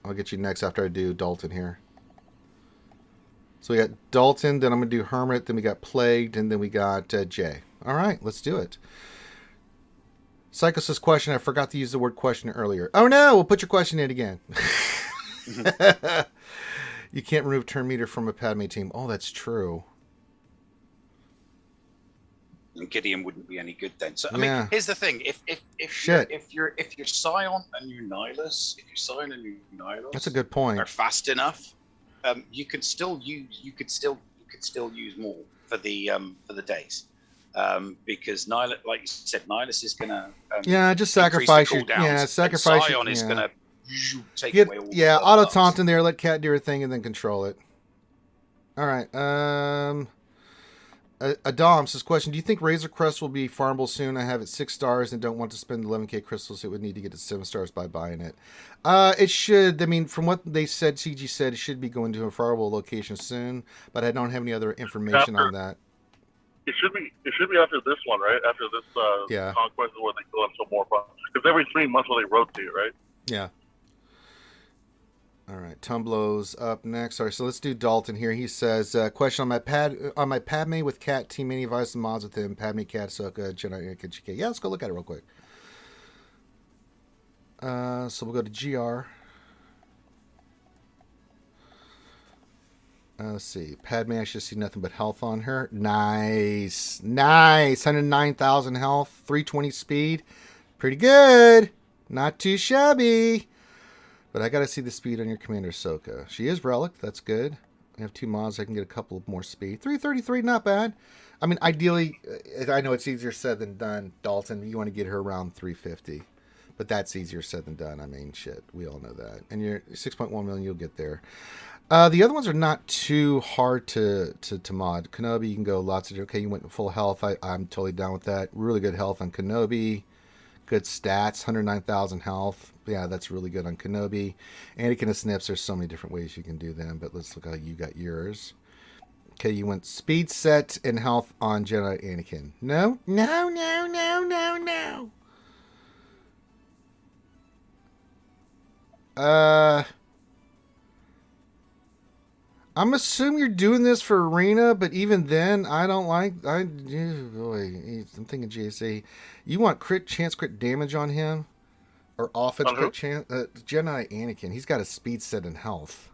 I'll get you next after I do Dalton here. So we got Dalton, then I'm going to do Hermit, then we got Plagued, and then we got Jay. All right, let's do it. Psycho says question. I forgot to use the word question earlier. Oh no, we'll put your question in again. You can't remove turn meter from a Padme team. Oh, that's true. And Gideon wouldn't be any good then. So I mean, here's the thing: if you're Scion and you're Nihilus, that's a good point. Are fast enough, you could still use more for the days. Because Nihilus, like you said, Nihilus is gonna just sacrifice your sacrifice. Scion is gonna take away all auto taunt in there, let Cat do her thing, and then control it. All right. Adam says question: do you think Razor Crest will be farmable soon? I have it 6 stars and don't want to spend 11k crystals. It would need to get to 7 stars by buying it. It should. I mean, from what they said, CG said it should be going to a farmable location soon, but I don't have any other information on that. It should be after this one, right? After this conquest is where they go into more fun. Because every 3 months where they rotate, right? Yeah. All right, Tumblo's up next. All right, so let's do Dalton here. He says, question on my Padme with Cat team, any advice and mods with him? Padme, Cat, Ahsoka, Jedi, GK. Yeah, let's go look at it real quick. So we'll go to GR. Let's see. Padme, I should see nothing but health on her. Nice. 109,000 health, 320 speed. Pretty good. Not too shabby. But I got to see the speed on your Commander Ahsoka. She is Relic. That's good. I have 2 mods. I can get a couple of more speed. 333, not bad. I mean, ideally, I know it's easier said than done. Dalton, you want to get her around 350. But that's easier said than done. I mean, shit. We all know that. And you're 6.1 million, you'll get there. The other ones are not too hard to mod. Kenobi, you can go lots of... Okay, you went full health. I'm totally down with that. Really good health on Kenobi. Good stats. 109,000 health. Yeah, that's really good on Kenobi. Anakin and Snips, there's so many different ways you can do them. But let's look how you got yours. Okay, you went speed set and health on Jedi Anakin. No. I'm assuming you're doing this for Arena, but even then, I don't like... I'm thinking GSA. You want crit damage on him? Or offense crit chance? Jedi Anakin. He's got a speed set and health.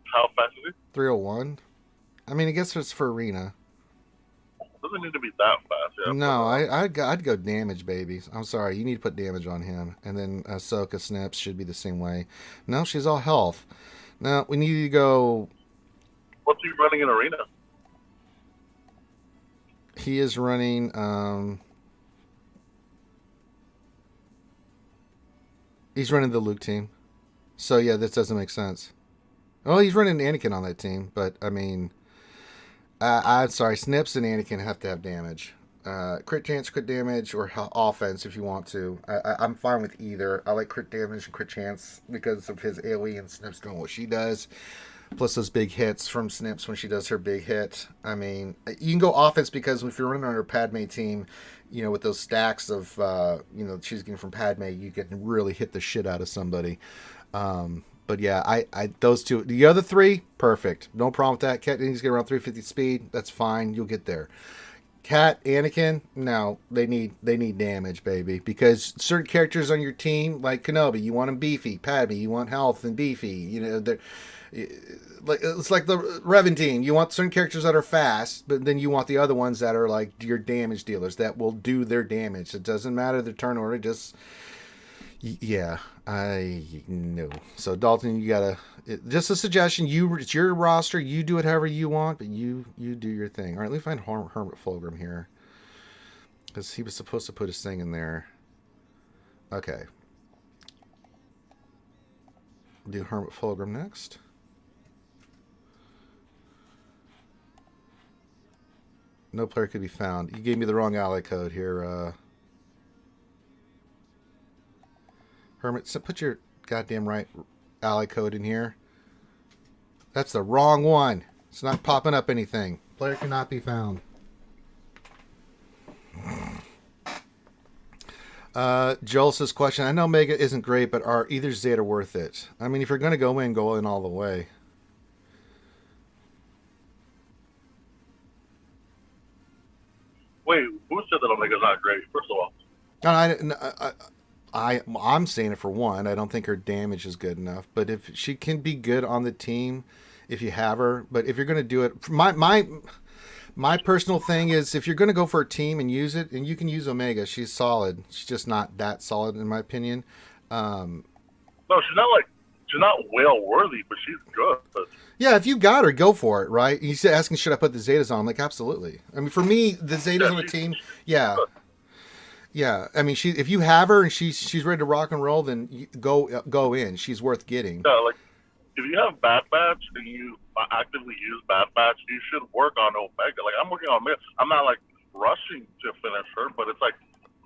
How fast is he? 350? 301. I mean, I guess it's for arena. Doesn't need to be that fast. Yeah, No, I'd go damage, baby. I'm sorry, you need to put damage on him, and then Ahsoka Snips should be the same way. No, she's all health. Now we need to go. What's he running in arena? He is running. He's running the Luke team. So yeah, this doesn't make sense. Oh, he's running Anakin on that team, but I mean, I'm sorry, Snips and Anakin have to have damage. Crit chance, crit damage, or offense if you want to. I'm fine with either. I like crit damage and crit chance because of his AoE and Snips doing what she does. Plus those big hits from Snips when she does her big hit. I mean, you can go offense because if you're running on her Padme team, you know, with those stacks of, she's getting from Padme, you can really hit the shit out of somebody. But yeah, I those two, the other three, perfect. No problem with that. Cat needs to get around 350 speed. That's fine. You'll get there. Cat, Anakin, no, they need damage, baby. Because certain characters on your team, like Kenobi, you want them beefy. Padme, you want health and beefy. You know, they're it's like the Revan team. You want certain characters that are fast, but then you want the other ones that are like your damage dealers that will do their damage. It doesn't matter the turn order. Just I know. So Dalton, you gotta. Just a suggestion. It's your roster. You do it however you want, but you do your thing. All right, let me find Hermit Fulgrim here, because he was supposed to put his thing in there. Okay. Do Hermit Fulgrim next. No player could be found. You gave me the wrong ally code here. Hermit, so put your goddamn right ally code in here. That's the wrong one. It's not popping up anything. Player cannot be found. Joel says, question, I know Mega isn't great, but are either Zeta worth it? I mean, if you're going to go in all the way. Wait, who said that Omega's not great, first of all? I'm saying it for one. I don't think her damage is good enough. But if she can be good on the team, if you have her. But if you're going to do it, my personal thing is if you're going to go for a team and use it, and you can use Omega, she's solid. She's just not that solid in my opinion. No, she's not whale worthy, but she's good. Yeah, if you got her, go for it, right? You said asking should I put the Zetas on? I'm like, absolutely. I mean, for me, the Zetas on the team, yeah. Good. Yeah, I mean, if you have her and she's ready to rock and roll, then you go in. She's worth getting. Yeah, like if you have Bad Batch and you actively use Bad Batch, you should work on Omega. Like I'm working on Omega. I'm not like rushing to finish her, but it's like,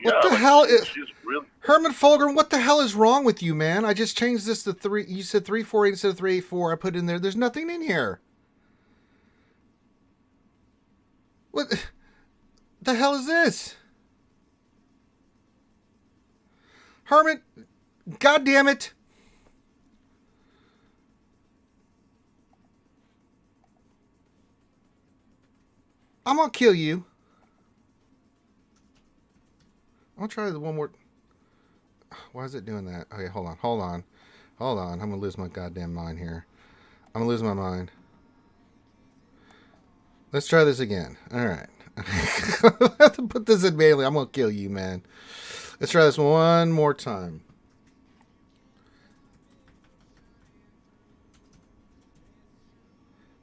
what the hell is she's really Herman Fulgrim? What the hell is wrong with you, man? I just changed this to 3. You said 348 instead of 384. I put in there. There's nothing in here. What the hell is this? Hermit, God damn it. I'm going to kill you. I'll try the one more. Why is it doing that? Okay, hold on. I'm going to lose my goddamn mind here. I'm going to lose my mind. Let's try this again. All right. I have to put this in manually. I'm going to kill you, man. Let's try this one more time.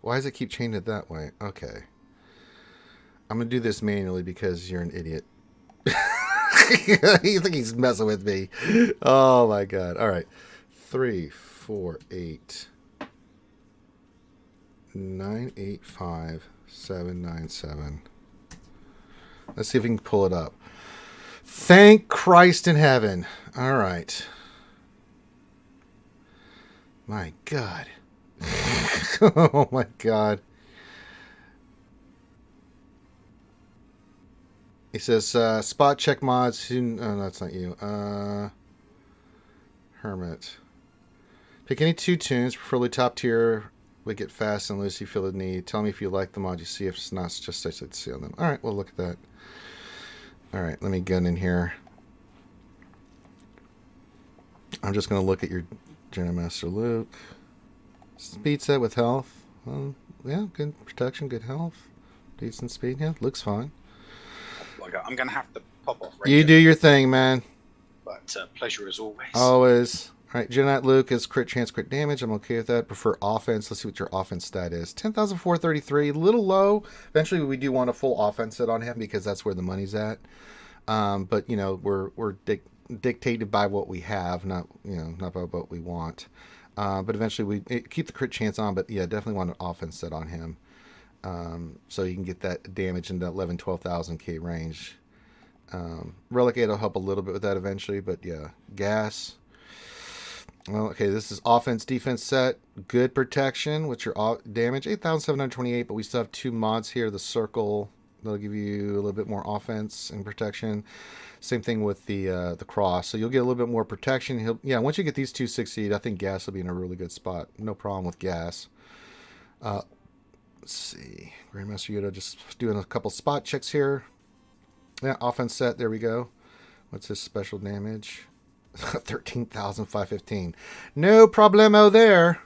Why does it keep changing it that way? Okay. I'm going to do this manually because you're an idiot. You think he's messing with me. Oh, my God. All right. 3, 4, 8, 9, 8, 5, 7, 9, 7. Let's see if we can pull it up. Thank Christ in heaven. All right. My God. Oh, my God. He says, spot check mods. No, that's not you. Hermit. Pick any 2 tunes, preferably top tier. Wicked, fast, and loose. You feel the need. Tell me if you like the mod you see. If it's not, just say to see on them. All right, we'll look at that. All right, let me get in here. I'm just going to look at your Jedi Master Luke. Speed set with health. Well, yeah, good protection, good health, decent speed. Yeah, looks fine. Like, I'm going to have to pop off. You do your thing, man. But pleasure as always. Always. All right, Jedi Luke is crit chance, crit damage. I'm okay with that. Prefer offense. Let's see what your offense stat is. 10,433, a little low. Eventually, we do want a full offense set on him because that's where the money's at. But you know, we're dictated by what we have, not by what we want. But eventually, we keep the crit chance on. But yeah, definitely want an offense set on him, so you can get that damage in the 12,000 K range. Relegate will help a little bit with that eventually, but yeah, gas. Well, okay, this is offense defense set. Good protection. What's your damage? 8,728, but we still have 2 mods here. The circle, that'll give you a little bit more offense and protection. Same thing with the cross. So you'll get a little bit more protection. Once you get these 2 succeed, I think gas will be in a really good spot. No problem with gas. Let's see. Grandmaster Yoda just doing a couple spot checks here. Yeah, offense set. There we go. What's his special damage? 13,515. No problemo there.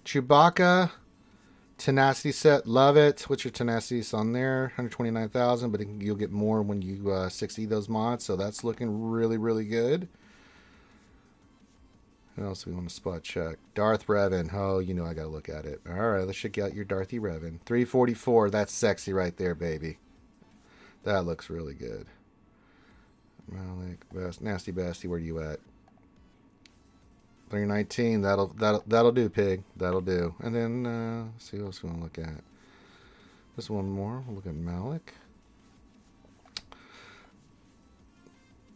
Chewbacca. Tenacity set. Love it. What's your tenacity on there? 129,000, but you'll get more when you 60 those mods. So that's looking really, really good. What else do we want to spot check? Darth Revan. Oh, you know I got to look at it. All right, let's check out your Darthy Revan. 344. That's sexy right there, baby. That looks really good. Malik, Nasty Basti, where are you at? 319. That'll do, pig. That'll do. And then let's see what else we want to look at. Just one more. We'll look at Malik.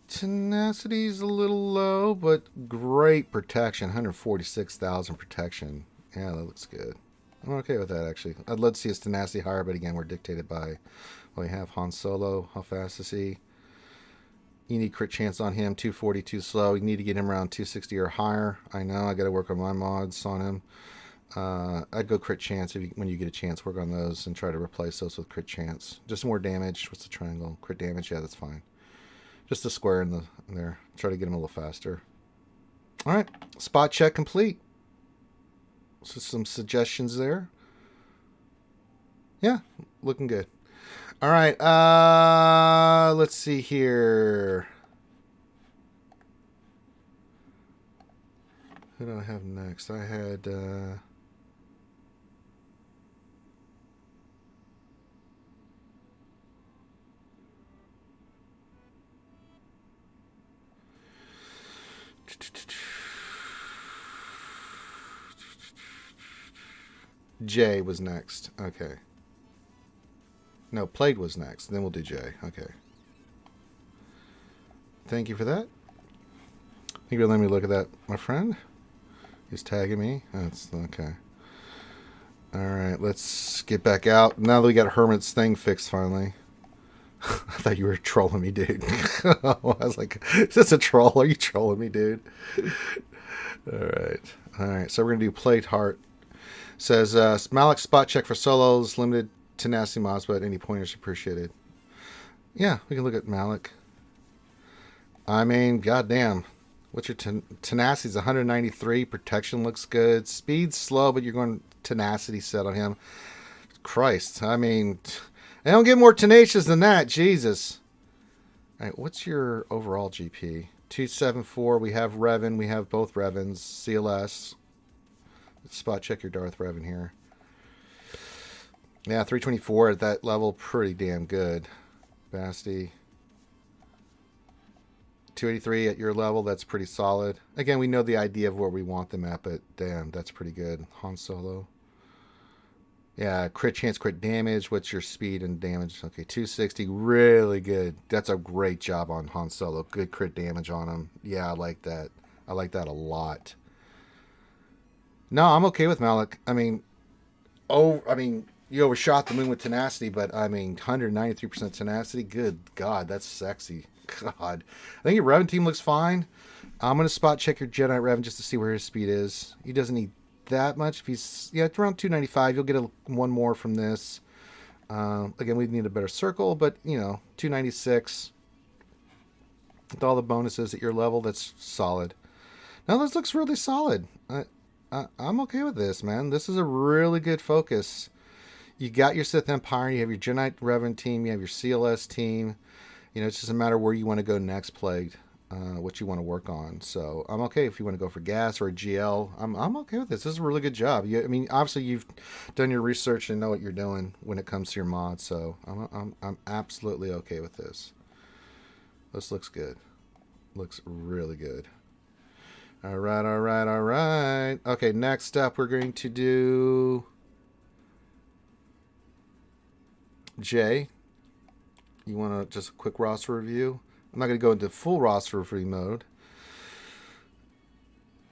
Tenacity's a little low, but great protection. 146,000 protection. Yeah, that looks good. I'm okay with that, actually. I'd love to see his tenacity higher, but again, we're dictated by what we have. Han Solo, how fast is he? You need crit chance on him, 240, too slow. You need to get him around 260 or higher. I know, I got to work on my mods on him. I'd go crit chance when you get a chance. Work on those and try to replace those with crit chance. Just more damage. What's the triangle? Crit damage, yeah, that's fine. Just a square in there. Try to get him a little faster. All right, spot check complete. So some suggestions there. Yeah, looking good. All right, let's see here. Who do I have next? I had Jay was next. Okay. No, Played was next. Then we'll do Jay. Okay. Thank you for that. Thank you for letting me look at that, my friend. He's tagging me. That's okay. All right, let's get back out. Now that we got Hermit's thing fixed finally. I thought you were trolling me, dude. I was like, is this a troll? Are you trolling me, dude? All right. So we're going to do Plate Heart. Says, Malik spot check for solos, limited tenacity mods, but any pointers appreciated. Yeah, we can look at Malik. I mean, goddamn. What's your tenacity? Is 193. Protection looks good. Speed's slow, but you're going tenacity set on him. Christ. I mean, they don't get more tenacious than that. Jesus. All right, what's your overall GP? 274. We have Revan. We have both Revans. CLS. Let's spot check your Darth Revan here. Yeah, 324 at that level. Pretty damn good. Basti. 283 at your level. That's pretty solid. Again, we know the idea of where we want them at, but damn, that's pretty good. Han Solo. Yeah, crit chance, crit damage. What's your speed and damage? Okay, 260. Really good. That's a great job on Han Solo. Good crit damage on him. Yeah, I like that. I like that a lot. No, I'm okay with Malik. I mean, you overshot the moon with tenacity, but I mean, 193% tenacity. Good God, that's sexy. God, I think your Revan team looks fine. I'm gonna spot check your Jedi Revan just to see where his speed is. He doesn't need that much. If he's it's around 295. You'll get one more from this. Again, we need a better circle, but 296 with all the bonuses at your level. That's solid. Now this looks really solid. I'm okay with this, man. This is a really good focus. You got your Sith Empire, you have your Jedi Reverend team, you have your CLS team. You know, it's just a matter of where you want to go next, Plagued, what you want to work on. So I'm okay if you want to go for gas or a GL. I'm okay with this. This is a really good job. I mean, obviously you've done your research and know what you're doing when it comes to your mod. So I'm absolutely okay with this. This looks good. Looks really good. All right, all right, all right. Okay, next up we're going to do Jay. You want to just a quick roster review? I'm not going to go into full roster review mode,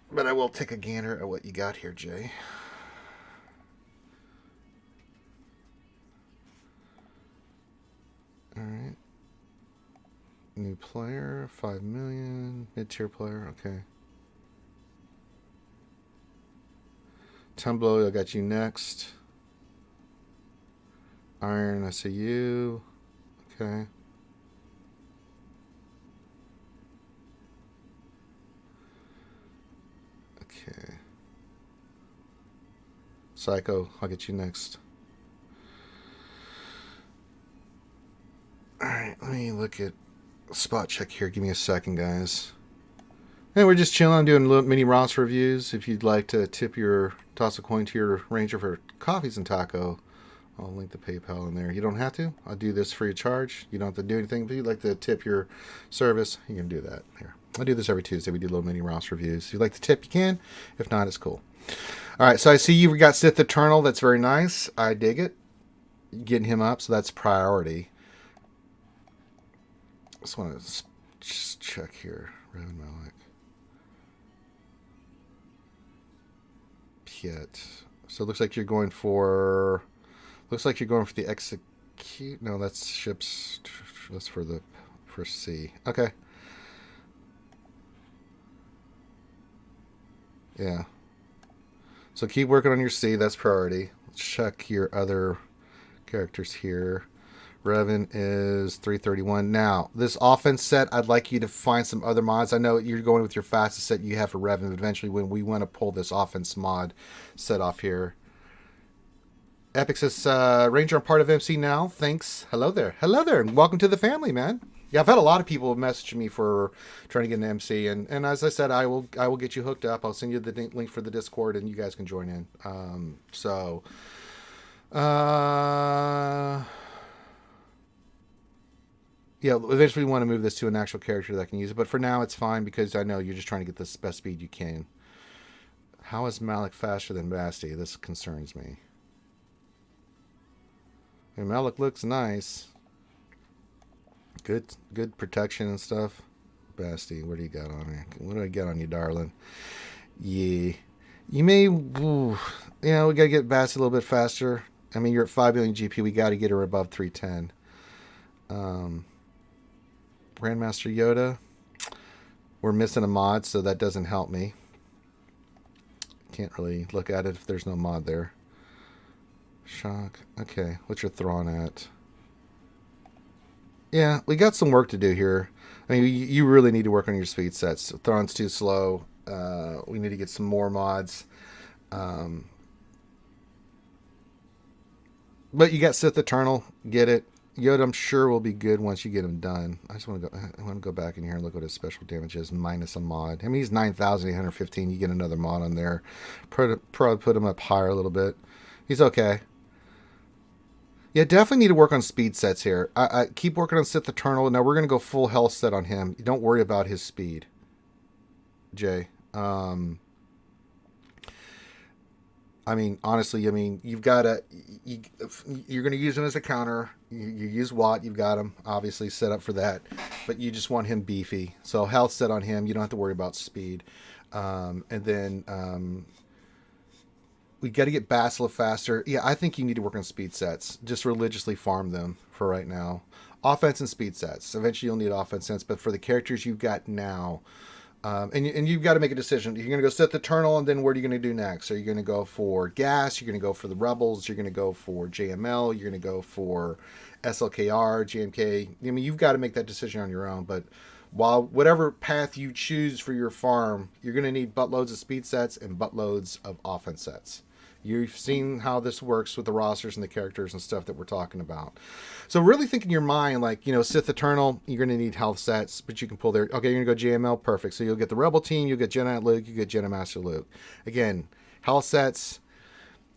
but I will take a gander at what you got here, Jay. All right. New player, 5 million. Mid-tier player, okay. Tumblo, I got you next. Iron, I see you. Okay. Okay. Psycho, I'll get you next. Alright, let me look at spot check here. Give me a second, guys. And we're just chilling, doing little mini roster reviews. If you'd like to toss a coin to your ranger for coffees and taco, I'll link the PayPal in there. You don't have to. I'll do this free of charge. You don't have to do anything. But if you'd like to tip your service, you can do that. Here, I do this every Tuesday. We do little mini roster reviews. If you'd like to tip, you can. If not, it's cool. All right, so I see you've got Sith Eternal. That's very nice. I dig it. Getting him up, so that's priority. Just want to just check here. Raven Malik. Piet. So it looks like you're going for... Looks like you're going for the execute. No, that's ships. That's for C. Okay. Yeah. So keep working on your C. That's priority. Let's check your other characters here. Revan is 331. Now, this offense set, I'd like you to find some other mods. I know you're going with your fastest set you have for Revan, but eventually when we want to pull this offense mod set off here. Epic says, Ranger, I'm part of MC now. Thanks. Hello there. Hello there. And welcome to the family, man. Yeah, I've had a lot of people message me for trying to get an MC. And as I said, I will get you hooked up. I'll send you the link for the Discord and you guys can join in. Yeah, eventually we want to move this to an actual character that can use it. But for now, it's fine because I know you're just trying to get the best speed you can. How is Malik faster than Basti? This concerns me. And Malik looks nice. Good protection and stuff. Basti, what do you got on here? What do I get on you, darling? Yeah. You may... Ooh, we got to get Basti a little bit faster. I mean, you're at 5 billion GP. We got to get her above 310. Grandmaster Yoda. We're missing a mod, so that doesn't help me. Can't really look at it if there's no mod there. Shock. Okay, what's your Thrawn at? Yeah, we got some work to do here. I mean, you really need to work on your speed sets. Thrawn's too slow. We need to get some more mods. But you got Sith Eternal. Get it. Yoda, I'm sure, will be good once you get him done. I want to go back in here and look what his special damage is minus a mod. I mean, he's 9,815. You get another mod on there. Probably put him up higher a little bit. He's okay. Yeah, definitely need to work on speed sets here. I keep working on Sith Eternal. Now we're going to go full health set on him. Don't worry about his speed, Jay. I mean, honestly, you've got to... You're going to use him as a counter. You use Watt. You've got him, obviously, set up for that. But you just want him beefy. So health set on him. You don't have to worry about speed. And then... we got to get Bastila faster. Yeah, I think you need to work on speed sets. Just religiously farm them for right now. Offense and speed sets. Eventually you'll need offense sets, but for the characters you've got now, and you've got to make a decision. You're going to go Sith Eternal, and then what are you going to do next? Are you going to go for Gas? You're going to go for the Rebels? You're going to go for JML? You're going to go for SLKR, JMK? I mean, you've got to make that decision on your own, but while whatever path you choose for your farm, you're going to need buttloads of speed sets and buttloads of offense sets. You've seen how this works with the rosters and the characters and stuff that we're talking about. So really think in your mind, like, Sith Eternal, you're going to need health sets, but you can pull their... Okay, you're going to go JML, perfect. So you'll get the Rebel team, you'll get Jedi Knight Luke, you get Jedi Master Luke. Again, health sets,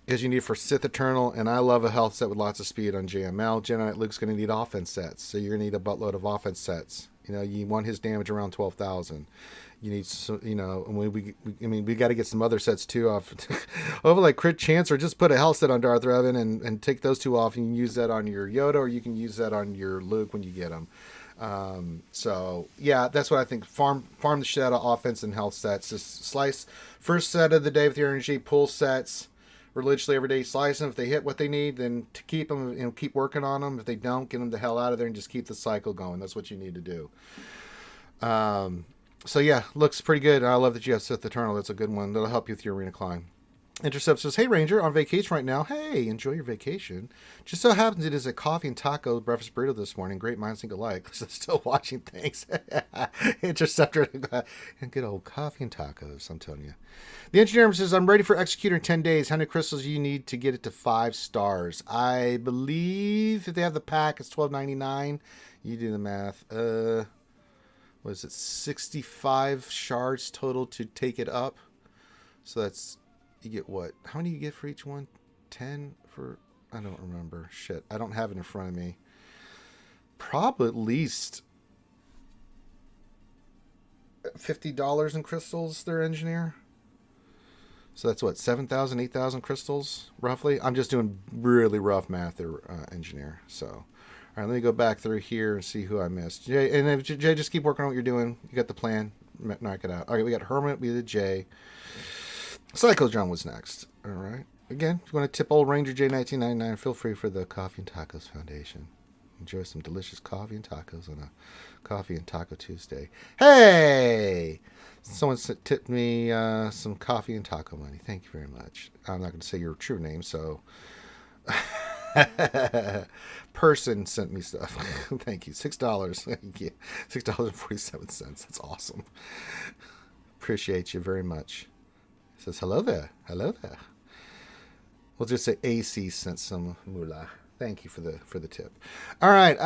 as you need for Sith Eternal, and I love a health set with lots of speed on JML. Jedi Knight Luke's going to need offense sets, so you're going to need a buttload of offense sets. You want his damage around 12,000. You need, we got to get some other sets too off. Over like Crit Chance, or just put a health set on Darth Revan and take those two off, and you can use that on your Yoda, or you can use that on your Luke when you get them. So yeah, that's what I think. Farm the shit out of offense and health sets. Just slice first set of the day with your energy, pull sets religiously every day, slice them. If they hit what they need, then to keep them, keep working on them. If they don't, get them the hell out of there and just keep the cycle going. That's what you need to do. So yeah, looks pretty good. I love that you have Sith Eternal. That's a good one. That'll help you with your arena climb. Intercept says, "Hey Ranger, on vacation right now. Hey, enjoy your vacation. Just so happens it is a coffee and taco breakfast burrito this morning. Great minds think alike." So still watching things. Interceptor and good old coffee and tacos. I'm telling you. The engineer says, "I'm ready for Executor in 10 days. How many crystals do you need to get it to 5 stars? I believe if they have the pack, it's $12.99. You do the math. What is it? 65 shards total to take it up. So that's." You get what? How many do you get for each one? 10 for... I don't remember. Shit. I don't have it in front of me. Probably at least $50 in crystals, their engineer. So that's what? 7,000, 8,000 crystals, roughly? I'm just doing really rough math there, engineer. So, all right, let me go back through here and see who I missed. Jay, and if, Jay, just keep working on what you're doing. You got the plan. Knock it out. All right, we got Hermit. We did Jay. Psycho John was next. All right. Again, if you want to tip old Ranger J1999, feel free for the Coffee and Tacos Foundation. Enjoy some delicious coffee and tacos on a Coffee and Taco Tuesday. Hey! Someone tipped me some coffee and taco money. Thank you very much. I'm not going to say your true name, so... Person sent me stuff. Thank you. $6. Thank you. $6.47. That's awesome. Appreciate you very much. Says, hello there. Hello there. We'll just say AC sent some moolah. Thank you for the tip. All right.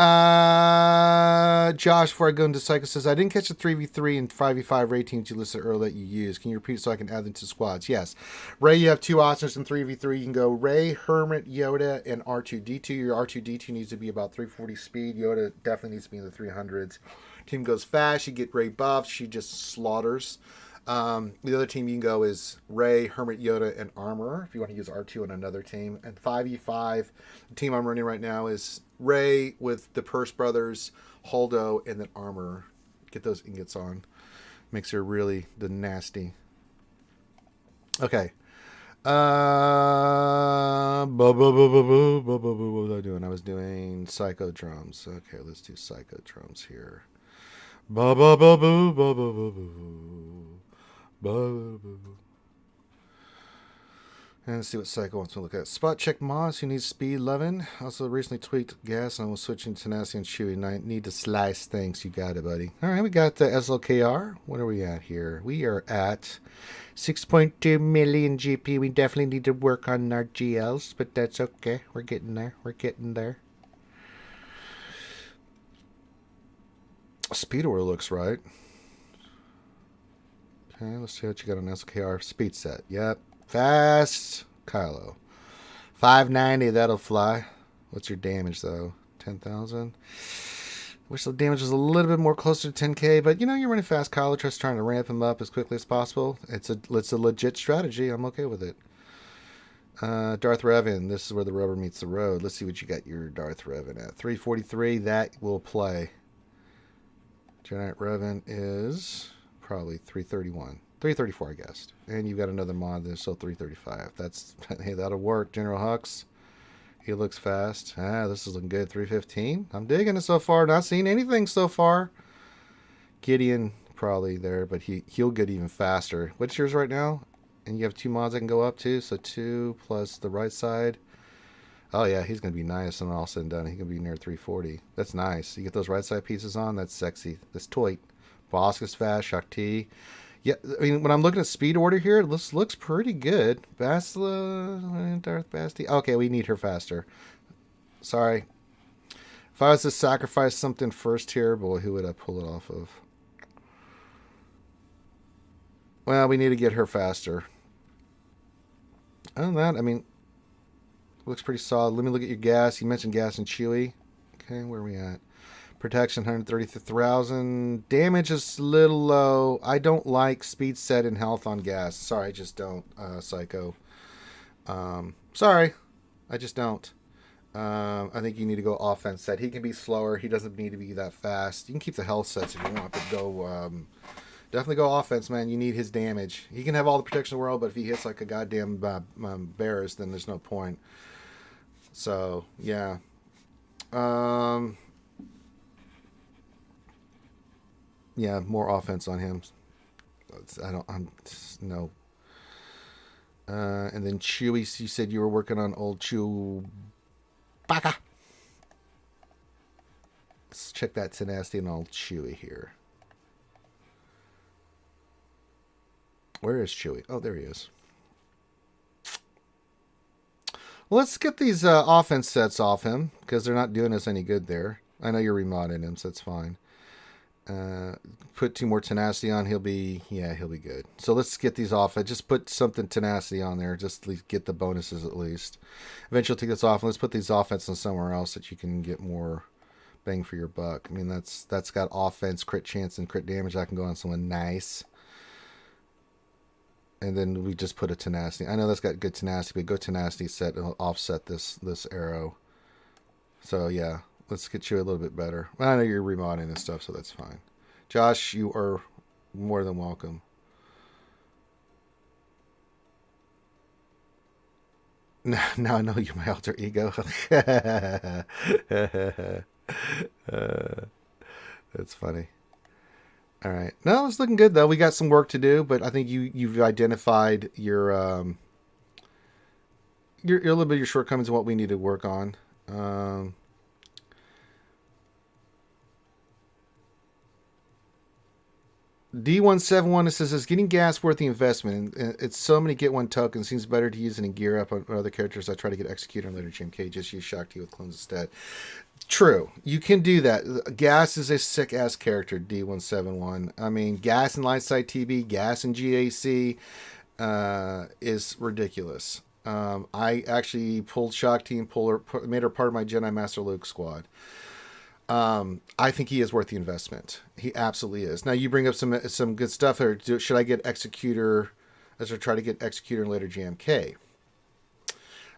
Josh, before I go into Psycho, says, I didn't catch the 3v3 and 5v5 raid teams you listed earlier that you use. Can you repeat so I can add them to squads? Yes. Ray, you have 2 options in 3v3. You can go Ray, Hermit, Yoda, and R2-D2. Your R2-D2 needs to be about 340 speed. Yoda definitely needs to be in the 300s. Team goes fast. You get Ray buffed. She just slaughters. The other team you can go is Ray, Hermit, Yoda, and Armorer if you want to use R2 on another team. And 5v5, the team I'm running right now is Ray with the Purse Brothers, Holdo, and then Armorer. Get those ingots on. Makes her really the nasty. Okay. What was I doing? I was doing Psycho Drums. Okay, let's do Psycho Drums here. And let's see what Psycho wants to look at. Spot check Moss, who needs speed 11. Also recently tweaked gas and was switching to Tenacity and Chewy. And I need to slice things. You got it, buddy. All right, we got the SLKR. What are we at here? We are at 6.2 million GP. We definitely need to work on our GLs, but that's okay. We're getting there. We're getting there. Speed order looks right. Okay, let's see what you got on SKR. Speed set. Yep. Fast. Kylo. 590. That'll fly. What's your damage, though? 10,000. Wish the damage was a little bit more closer to 10K, but you're running fast Kylo. Just trying to ramp him up as quickly as possible. It's a legit strategy. I'm okay with it. Darth Revan. This is where the rubber meets the road. Let's see what you got your Darth Revan at. 343. That will play. Jedi Revan is probably 331. 334, I guess. And you've got another mod that's still 335. Hey, that'll work. General Hux. He looks fast. This is looking good. 315. I'm digging it so far. Not seeing anything so far. Gideon probably there, but he'll get even faster. What's yours right now? And you have 2 mods that can go up to. So 2 plus the right side. Oh, yeah, he's going to be nice and all said and done. He's going to be near 340. That's nice. You get those right side pieces on. That's sexy. That's toy. Bosk is fast. Shakti. Yeah, I mean, when I'm looking at speed order here, it looks pretty good. Basila, Darth Basti. Okay, we need her faster. Sorry. If I was to sacrifice something first here, boy, who would I pull it off of? Well, we need to get her faster. Other than that, I mean, looks pretty solid. Let me look at your gas. You mentioned gas and Chewy. Okay, where are we at? Protection 133,000. Damage is a little low. I don't like speed set and health on gas. Sorry, I just don't, Psycho. Sorry, I just don't. I think you need to go offense set. He can be slower. He doesn't need to be that fast. You can keep the health sets if you want, but go definitely go offense, man. You need his damage. He can have all the protection in the world, but if he hits like a goddamn Bears, then there's no point. So yeah. Yeah, more offense on him. No. And then Chewy, you said you were working on old Chewbacca. Let's check that tenacity and old Chewy here. Where is Chewy? Oh, there he is. Well, let's get these offense sets off him because they're not doing us any good there. I know you're remodding him, so that's fine. Put 2 more tenacity on. He'll be good. So let's get these off. I just put something tenacity on there. Just get the bonuses at least. Eventually take this off. And let's put these offense on somewhere else that you can get more bang for your buck. I mean, that's got offense, crit chance, and crit damage. I can go on someone nice. And then we just put a tenacity. I know that's got good tenacity, but go tenacity set and offset this arrow. So yeah, let's get you a little bit better. I know you're remodding and stuff, so that's fine. Josh, you are more than welcome. Now I know you're my alter ego. That's funny. All right. No, it's looking good though. We got some work to do, but I think you've identified your a little bit of your shortcomings and what we need to work on. D171 says, is getting gas worth the investment? And it's so many get one tokens. Seems better to use it in gear up on other characters. I try to get Executor and later GMK. Just use Shakti with clones instead. True. You can do that. Gas is a sick ass character, D171. I mean, Gas in Lightside TB, Gas in GAC is ridiculous. I actually pulled Shakti and made her part of my Jedi Master Luke squad. I think he is worth the investment. He absolutely is. Now you bring up some good stuff. Or should I get Executor? As I try to get Executor and later GMK.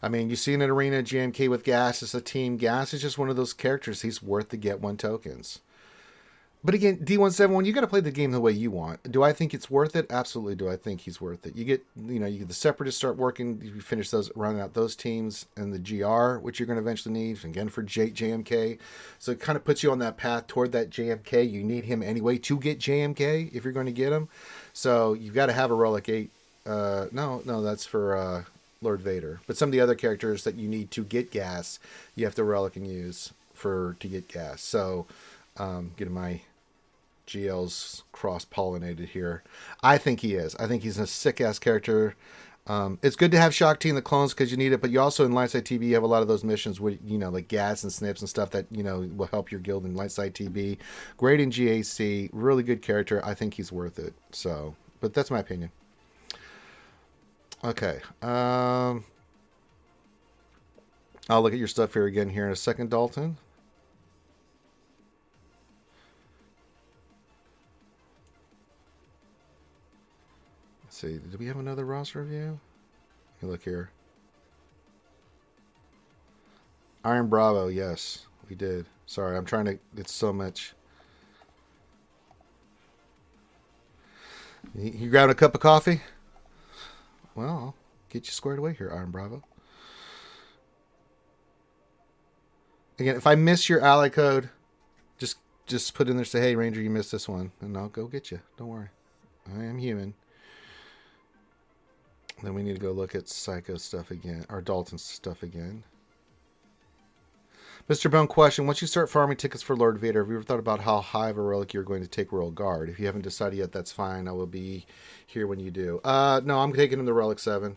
I mean, you see in an arena GMK with Gas as a team. Gas is just one of those characters. He's worth the get one tokens. But again, D171, you got to play the game the way you want. Do I think it's worth it? Absolutely. Do I think he's worth it? You get the Separatists start working. You finish running out those teams and the GR, which you're going to eventually need again for JMK. So it kind of puts you on that path toward that JMK. You need him anyway to get JMK if you're going to get him. So you've got to have a Relic 8. No, that's for Lord Vader. But some of the other characters that you need to get Gas, you have to Relic and use to get Gas. So getting my GL's cross-pollinated here. I think he is. I think he's a sick-ass character. It's good to have Shakti in the clones because you need it, but you also in Lightside TB have a lot of those missions with, like Gas and Snips and stuff that, will help your guild in Lightside TB. Great in GAC. Really good character. I think he's worth it. So, but that's my opinion. Okay. I'll look at your stuff here again here in a second, Dalton. See, did we have another roster review? Let me look here. Iron Bravo, yes, we did. Sorry, I'm trying to. It's so much. You grabbing a cup of coffee? Well, I'll get you squared away here, Iron Bravo. Again, if I miss your ally code, just put in there, say, hey, Ranger, you missed this one, and I'll go get you. Don't worry. I am human. Then we need to go look at Psycho stuff again, or Dalton's stuff again. Mr. Bone question: once you start farming tickets for Lord Vader, have you ever thought about how high of a relic you're going to take Royal Guard? If you haven't decided yet, that's fine. I will be here when you do. No, I'm taking him to Relic 7.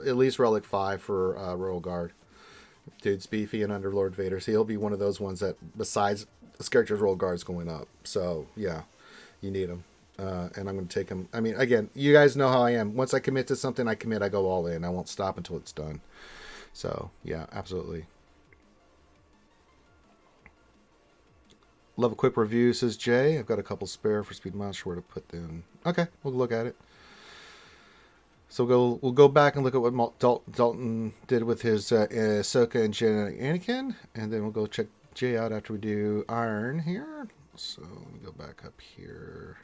At least Relic 5 for Royal Guard. Dude's beefy and under Lord Vader, so he'll be one of those ones that, besides this character's Royal Guard's going up. So, yeah, you need him. And I'm going to take him. I mean, again, you guys know how I am. Once I commit to something, I go all in. I won't stop until it's done. So, yeah, absolutely. Love a quick review, says Jay. I've got a couple spare for Speed Monster. Where to put them? Okay, we'll look at it. So we'll go back and look at what Dalton did with his Ahsoka and Anakin, and then we'll go check Jay out after we do Iron here. So let me go back up here.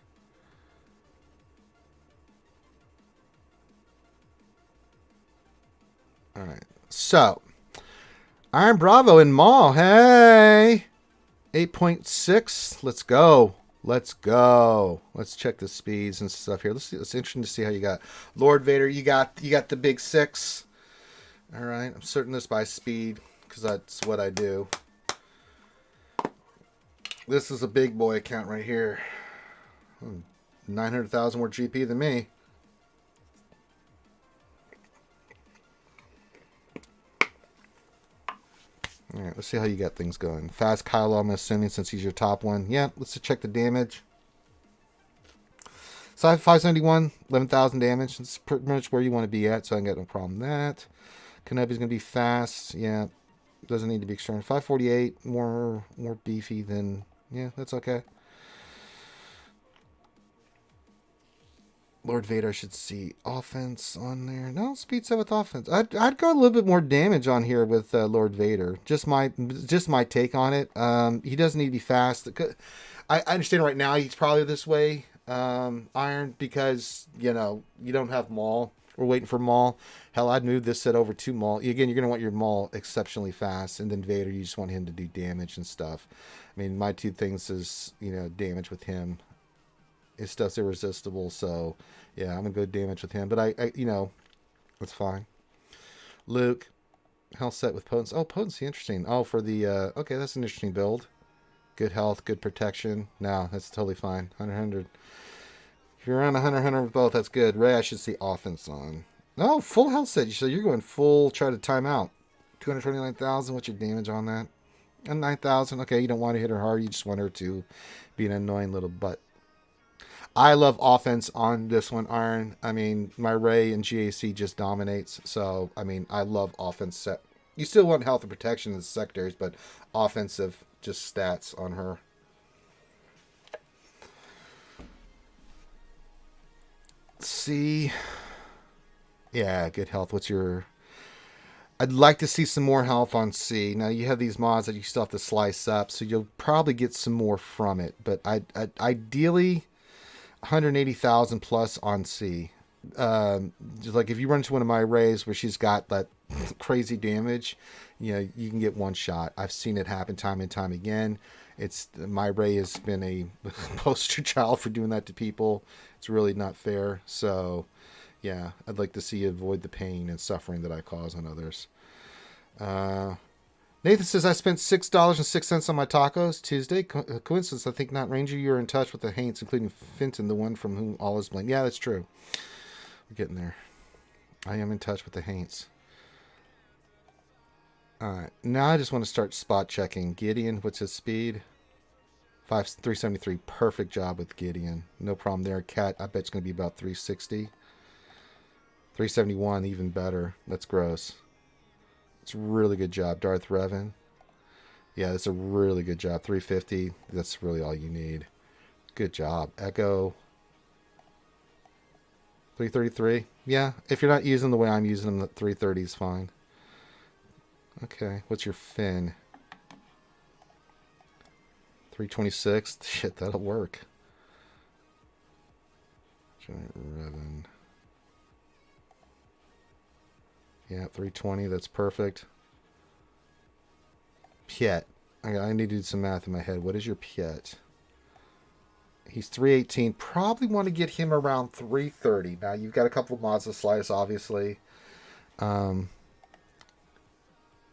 All right. So Iron Bravo and Maul. Hey. 8.6. Let's go. Let's go. Let's check the speeds and stuff here. Let's see. It's interesting to see how you got Lord Vader. You got the big 6. All right. I'm sorting this by speed because that's what I do. This is a big boy account right here. 900,000 more GP than me. All right, let's see how you got things going. Fast Kylo, I'm assuming, since he's your top one. Yeah, let's check the damage. Side 571, 11,000 damage. It's pretty much where you want to be at, so I got no problem with that. Kenobi's going to be fast. Yeah, doesn't need to be external. 548, more beefy than... Yeah, that's okay. Lord Vader, I should see offense on there. No, speed set with offense. I'd go a little bit more damage on here with Lord Vader. Just my take on it. He doesn't need to be fast. I understand right now he's probably this way, Iron, because you don't have Maul. We're waiting for Maul. Hell, I'd move this set over to Maul. Again, you're gonna want your Maul exceptionally fast, and then Vader, you just want him to do damage and stuff. I mean, my two things is damage with him. His stuff's irresistible, so yeah, I'm gonna go damage with him. But I that's fine. Luke, health set with potency. Oh, potency, interesting. Oh, for the okay, that's an interesting build. Good health, good protection. No, that's totally fine. 100. If you're around 100 with both, that's good. Ray, I should see offense on. No, full health set. So you're going full. Try to time out. 229,000. What's your damage on that? And 9,000. Okay, you don't want to hit her hard. You just want her to be an annoying little butt. I love offense on this one, Iron. I mean, my Ray and GAC just dominates. So, I mean, I love offense set. You still want health and protection in the sectaries, but offensive just stats on her. Let's see. Yeah, good health. What's your... I'd like to see some more health on C. Now, you have these mods that you still have to slice up, so you'll probably get some more from it. But ideally... 180,000 plus on C. Just like if you run into one of my Rays where she's got that crazy damage, you can get one shot. I've seen it happen time and time again. My Ray has been a poster child for doing that to people. It's really not fair. So, yeah, I'd like to see you avoid the pain and suffering that I cause on others. Nathan says, I spent $6.06 on my tacos Tuesday. Coincidence, I think not. Ranger, you're in touch with the Haints, including Fenton, the one from whom all is blamed. Yeah, that's true. We're getting there. I am in touch with the Haints. Alright, now I just want to start spot checking. Gideon, what's his speed? 373. Perfect job with Gideon. No problem there. Cat, I bet it's going to be about 360. 371, even better. That's gross. It's a really good job. Darth Revan. Yeah, that's a really good job. 350. That's really all you need. Good job. Echo. 333. Yeah, if you're not using the way I'm using them, the 330 is fine. Okay, what's your fin? 326. Shit, that'll work. Giant Revan. Yeah, 320, that's perfect. Piet. I need to do some math in my head. What is your Piet? He's 318. Probably want to get him around 330. Now, you've got a couple of mods to slice, obviously.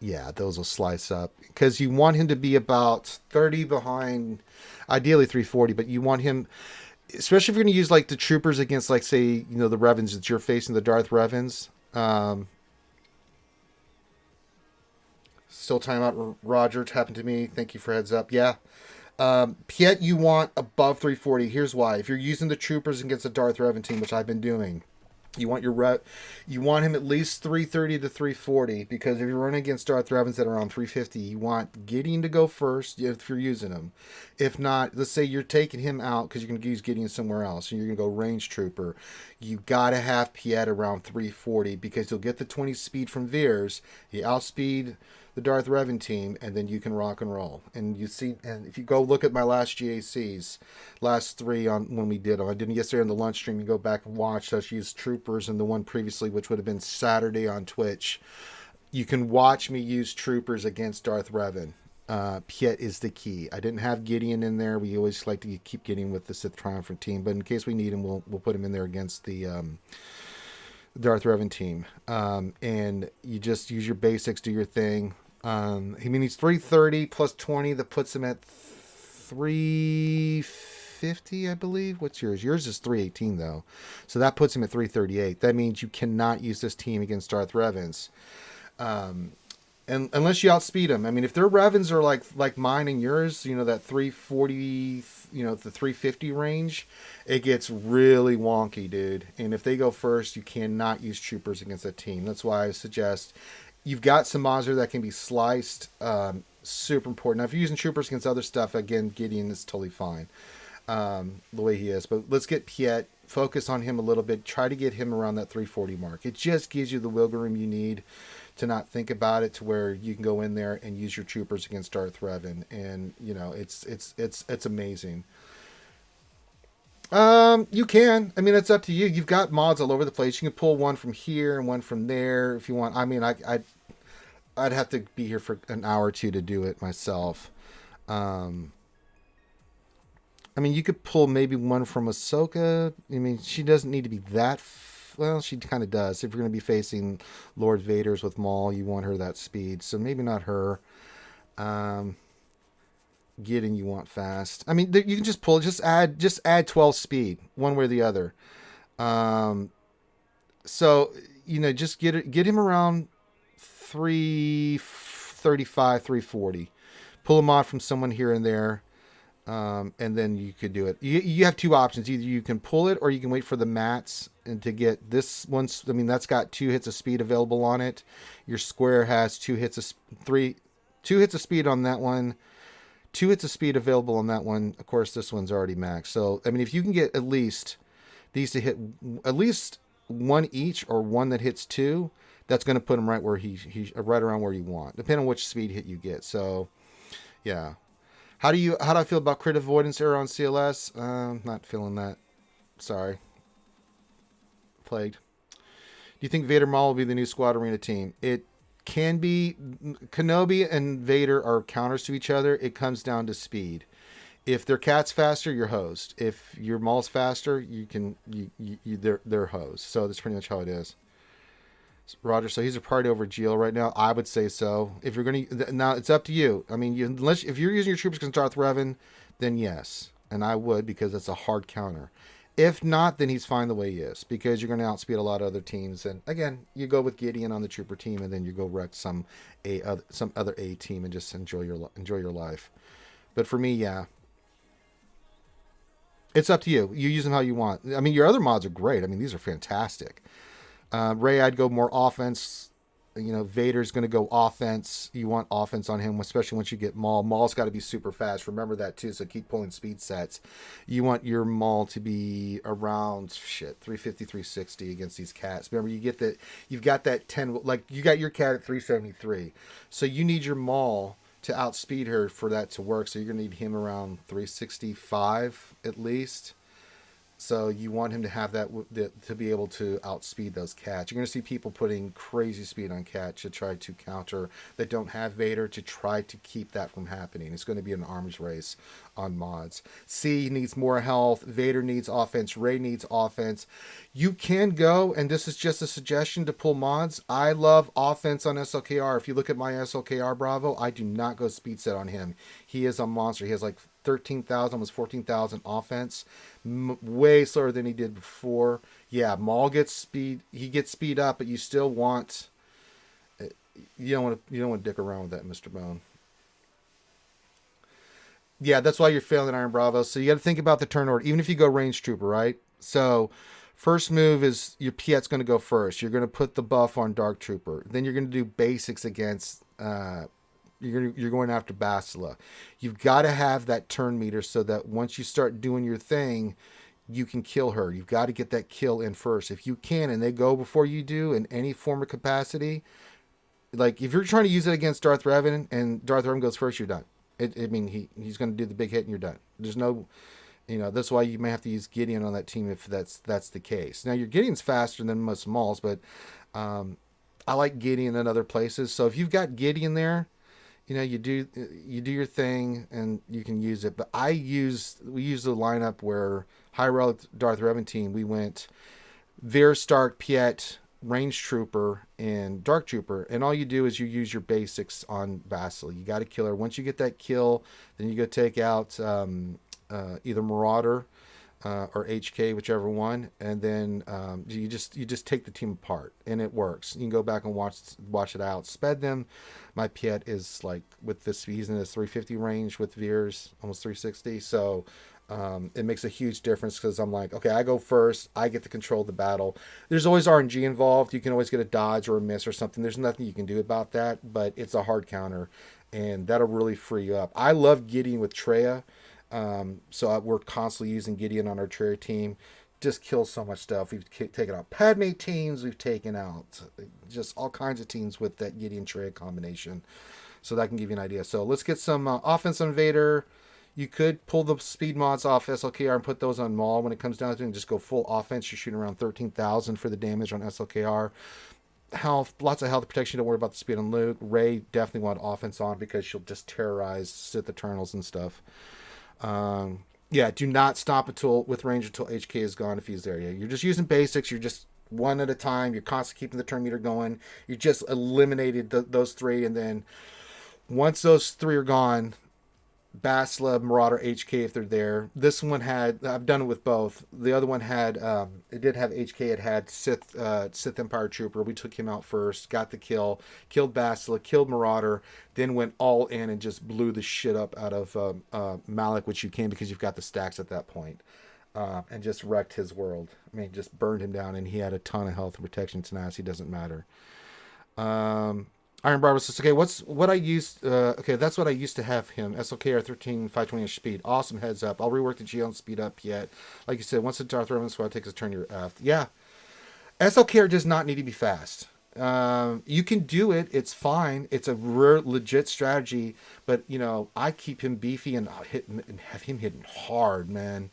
yeah, those will slice up because you want him to be about 30 behind, ideally 340, but you want him, especially if you're going to use like the troopers against, like, say, the Revens that you're facing, the Darth Revens. Still timeout, Roger. It happened to me. Thank you for heads up. Yeah. Piet, you want above 340. Here's why. If you're using the troopers against the Darth Revan team, which I've been doing, you want you want him at least 330 to 340, because if you're running against Darth Revans that are on 350, you want Gideon to go first if you're using him. If not, let's say you're taking him out because you're going to use Gideon somewhere else and you're going to go range trooper, you got to have Piet around 340 because you'll get the 20 speed from Veers. He outspeed the Darth Revan team, and then you can rock and roll. And you see, and if you go look at my last GACs, last three on when we did them, I did them yesterday on the lunch stream. You go back and watch us use troopers, and the one previously, which would have been Saturday on Twitch. You can watch me use troopers against Darth Revan. Piet is the key. I didn't have Gideon in there. We always like to keep Gideon with the Sith Triumphant team, but in case we need him, we'll put him in there against the Darth Revan team. And you just use your basics, do your thing. He needs 330 plus 20. That puts him at 350, I believe. What's yours? Yours is 318 though, so that puts him at 338. That means you cannot use this team against Darth Revans, and unless you outspeed them. I mean, if their Revans are like mine and yours, that 340, the 350 range, it gets really wonky, dude. And if they go first, you cannot use troopers against that team. That's why I suggest. You've got some Mazir that can be sliced. Super important. Now, if you're using troopers against other stuff, again, Gideon is totally fine the way he is. But let's get Piet. Focus on him a little bit. Try to get him around that 340 mark. It just gives you the wiggle room you need to not think about it, to where you can go in there and use your troopers against Darth Revan. And, it's amazing. You can. I mean, it's up to you. You've got mods all over the place. You can pull one from here and one from there if you want. I mean, I'd have to be here for an hour or two to do it myself. I mean, you could pull maybe one from Ahsoka. I mean, she doesn't need to be that. Well, she kind of does. If you're going to be facing Lord Vader's with Maul, you want her that speed. So maybe not her. Gideon you want fast. I mean, you can just add 12 speed one way or the other. So just get him around 335, 340. Pull him off from someone here and there, and then you could do it. You have two options. Either you can pull it, or you can wait for the mats and to get this one. I mean, that's got 2 hits of speed available on it. Your square has 2 hits of speed on that one. 2 hits of speed available on that one. Of course, this one's already maxed. So, I mean, if you can get at least these to hit at least one each, or one that hits 2, that's going to put him right where he's right around where you want, depending on which speed hit you get. So, yeah. How do I feel about crit avoidance error on CLS? Not feeling that. Sorry. Plagued. Do you think Vader Maul will be the new Squad Arena team? It can be. Kenobi and Vader are counters to each other. It comes down to speed. If their cat's faster, you're hosed. If your Maul's faster, they're hosed. So that's pretty much how it is. Roger, so he's a priority over Geo right now. I would say so. If you're now, it's up to you. I mean, if you're using your troopers against Darth Revan, then yes, and I would, because it's a hard counter. If not, then he's fine the way he is, because you're going to outspeed a lot of other teams. And again, you go with Gideon on the trooper team, and then you go wreck some other A team and just enjoy your life. But for me, yeah, it's up to you. You use them how you want. I mean, your other mods are great. I mean, these are fantastic. Rey, I'd go more offense. Vader's going to go offense. You want offense on him, especially once you get Maul. Maul's got to be super fast. Remember that too. So keep pulling speed sets. You want your Maul to be around 350, 360 against these cats. Remember, you've got that 10. Like, you got your cat at 373. So you need your Maul to outspeed her for that to work. So you're going to need him around 365 at least. So you want him to have that to be able to outspeed those cats. You're going to see people putting crazy speed on cats to try to counter that don't have Vader to try to keep that from happening. It's going to be an arms race on mods. C needs more health. Vader needs offense. Rey needs offense. You can go, and this is just a suggestion to pull mods. I love offense on SLKR. If you look at my SLKR Bravo, I do not go speed set on him. He is a monster. He has like 13,000, almost 14,000 offense, way slower than he did before. Yeah, Maul gets speed. He gets speed up, but you still want. You don't want to dick around with that, Mr. Bone. Yeah, that's why you're failing Iron Bravo. So you got to think about the turn order. Even if you go range trooper, right? So first move is your Piet's going to go first. You're going to put the buff on Dark Trooper. Then you're going to do basics against. You're going after Bastila. You've got to have that turn meter so that once you start doing your thing, you can kill her. You've got to get that kill in first. If you can, and they go before you do in any form of capacity, like if you're trying to use it against Darth Revan and Darth Revan goes first, you're done. He's going to do the big hit and you're done. There's no, that's why you may have to use Gideon on that team if that's the case. Now your Gideon's faster than most Mauls, but I like Gideon in other places. So if you've got Gideon there, you do your thing and you can use it. But we used the lineup where High Relic Darth Revan team, we went Veer, Stark, Piet, Range Trooper, and Dark Trooper. And all you do is you use your basics on Bastila. You got to kill her. Once you get that kill, then you go take out either Marauder or HK, whichever one, and then you just take the team apart, and it works. You can go back and watch it out. Sped them. My Piet is like with this, he's in this 350 range with Veers, almost 360. So it makes a huge difference because I'm like, okay, I go first. I get to control the battle. There's always RNG involved. You can always get a dodge or a miss or something. There's nothing you can do about that, but it's a hard counter, and that'll really free you up. I love Gideon with Traya. So we're constantly using Gideon on our Traya team. Just kills so much stuff. We've taken out Padme teams. We've taken out just all kinds of teams with that Gideon Traya combination. So that can give you an idea. So let's get some offense on Vader. You could pull the speed mods off SLKR and put those on Maul when it comes down to it and just go full offense. You're shooting around 13,000 for the damage on SLKR. Health, lots of health protection. Don't worry about the speed on Luke. Rey definitely want offense on because she'll just terrorize Sith Eternals and stuff. Yeah, do not stop with range until HK is gone if he's there. Yeah, you're just using basics. You're just one at a time. You're constantly keeping the turn meter going. You just eliminated those three, and then once those three are gone, Bastila, Marauder, HK if they're there. This one had, I've done it with both. The other one had, it did have HK. It had Sith Empire Trooper. We took him out first, got the kill, killed Bastila, killed Marauder, then went all in and just blew the shit up out of Malik, which you can because you've got the stacks at that point, and just wrecked his world. I mean, just burned him down, and he had a ton of health and protection. Tenacity doesn't matter. Iron Barber says, okay, what I used, okay, that's what I used to have him, SLKR 13, 520-inch speed. Awesome, heads up. I'll rework the GL and speed up yet. Like you said, once the Darth Revan squad takes a turn, you're F. Yeah. SLKR does not need to be fast. You can do it. It's fine. It's a legit strategy, but, I keep him beefy and have him hitting hard, man.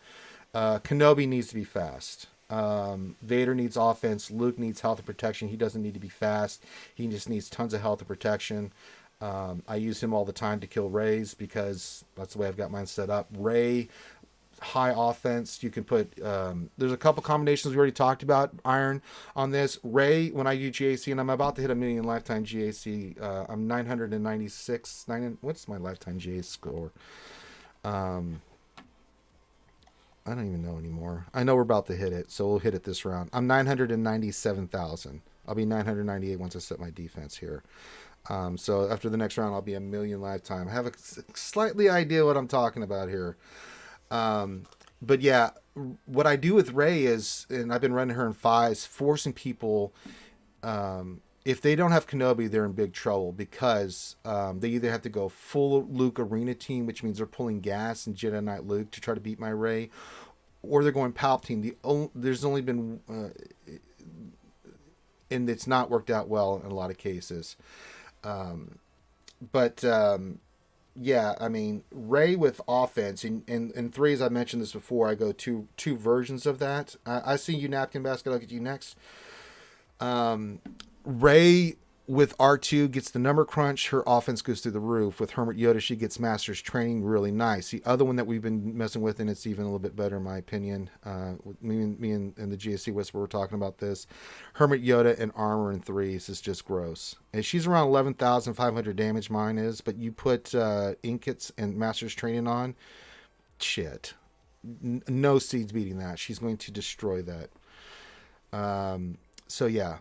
Kenobi needs to be fast. Vader needs offense. Luke needs health and protection. He doesn't need to be fast. He just needs tons of health and protection. I use him all the time to kill Rey's because that's the way I've got mine set up. Rey, high offense. You can put, there's a couple combinations we already talked about, Iron, on this. Rey, when I do GAC, and I'm about to hit 1 million lifetime GAC, I'm 996. What's my lifetime GAC score? I don't even know anymore. I know we're about to hit it, so we'll hit it this round. I'm 997,000. I'll be 998 once I set my defense here. So after the next round, I'll be 1 million lifetime. I have a slightly idea what I'm talking about here. But yeah, what I do with Rey is, and I've been running her in 5s, forcing people, if they don't have Kenobi, they're in big trouble because they either have to go full Luke arena team, which means they're pulling gas and Jedi Knight Luke to try to beat my Rey, or they're going Palpatine. There's only been, and it's not worked out well in a lot of cases. But Yeah, I mean, Ray with offense, in three, as I mentioned this before, I go two versions of that. I see you, Napkin Basket. I'll get you next. Ray with R2 gets the number crunch. Her offense goes through the roof. With Hermit Yoda, she gets Master's Training, really nice. The other one that we've been messing with, and it's even a little bit better in my opinion. Me and the GSC Whisper were talking about this. Hermit Yoda and Armor in threes is just gross. And she's around 11,500 damage, mine is. But you put Inkets and Master's Training on, shit. No seeds beating that. She's going to destroy that. So yeah.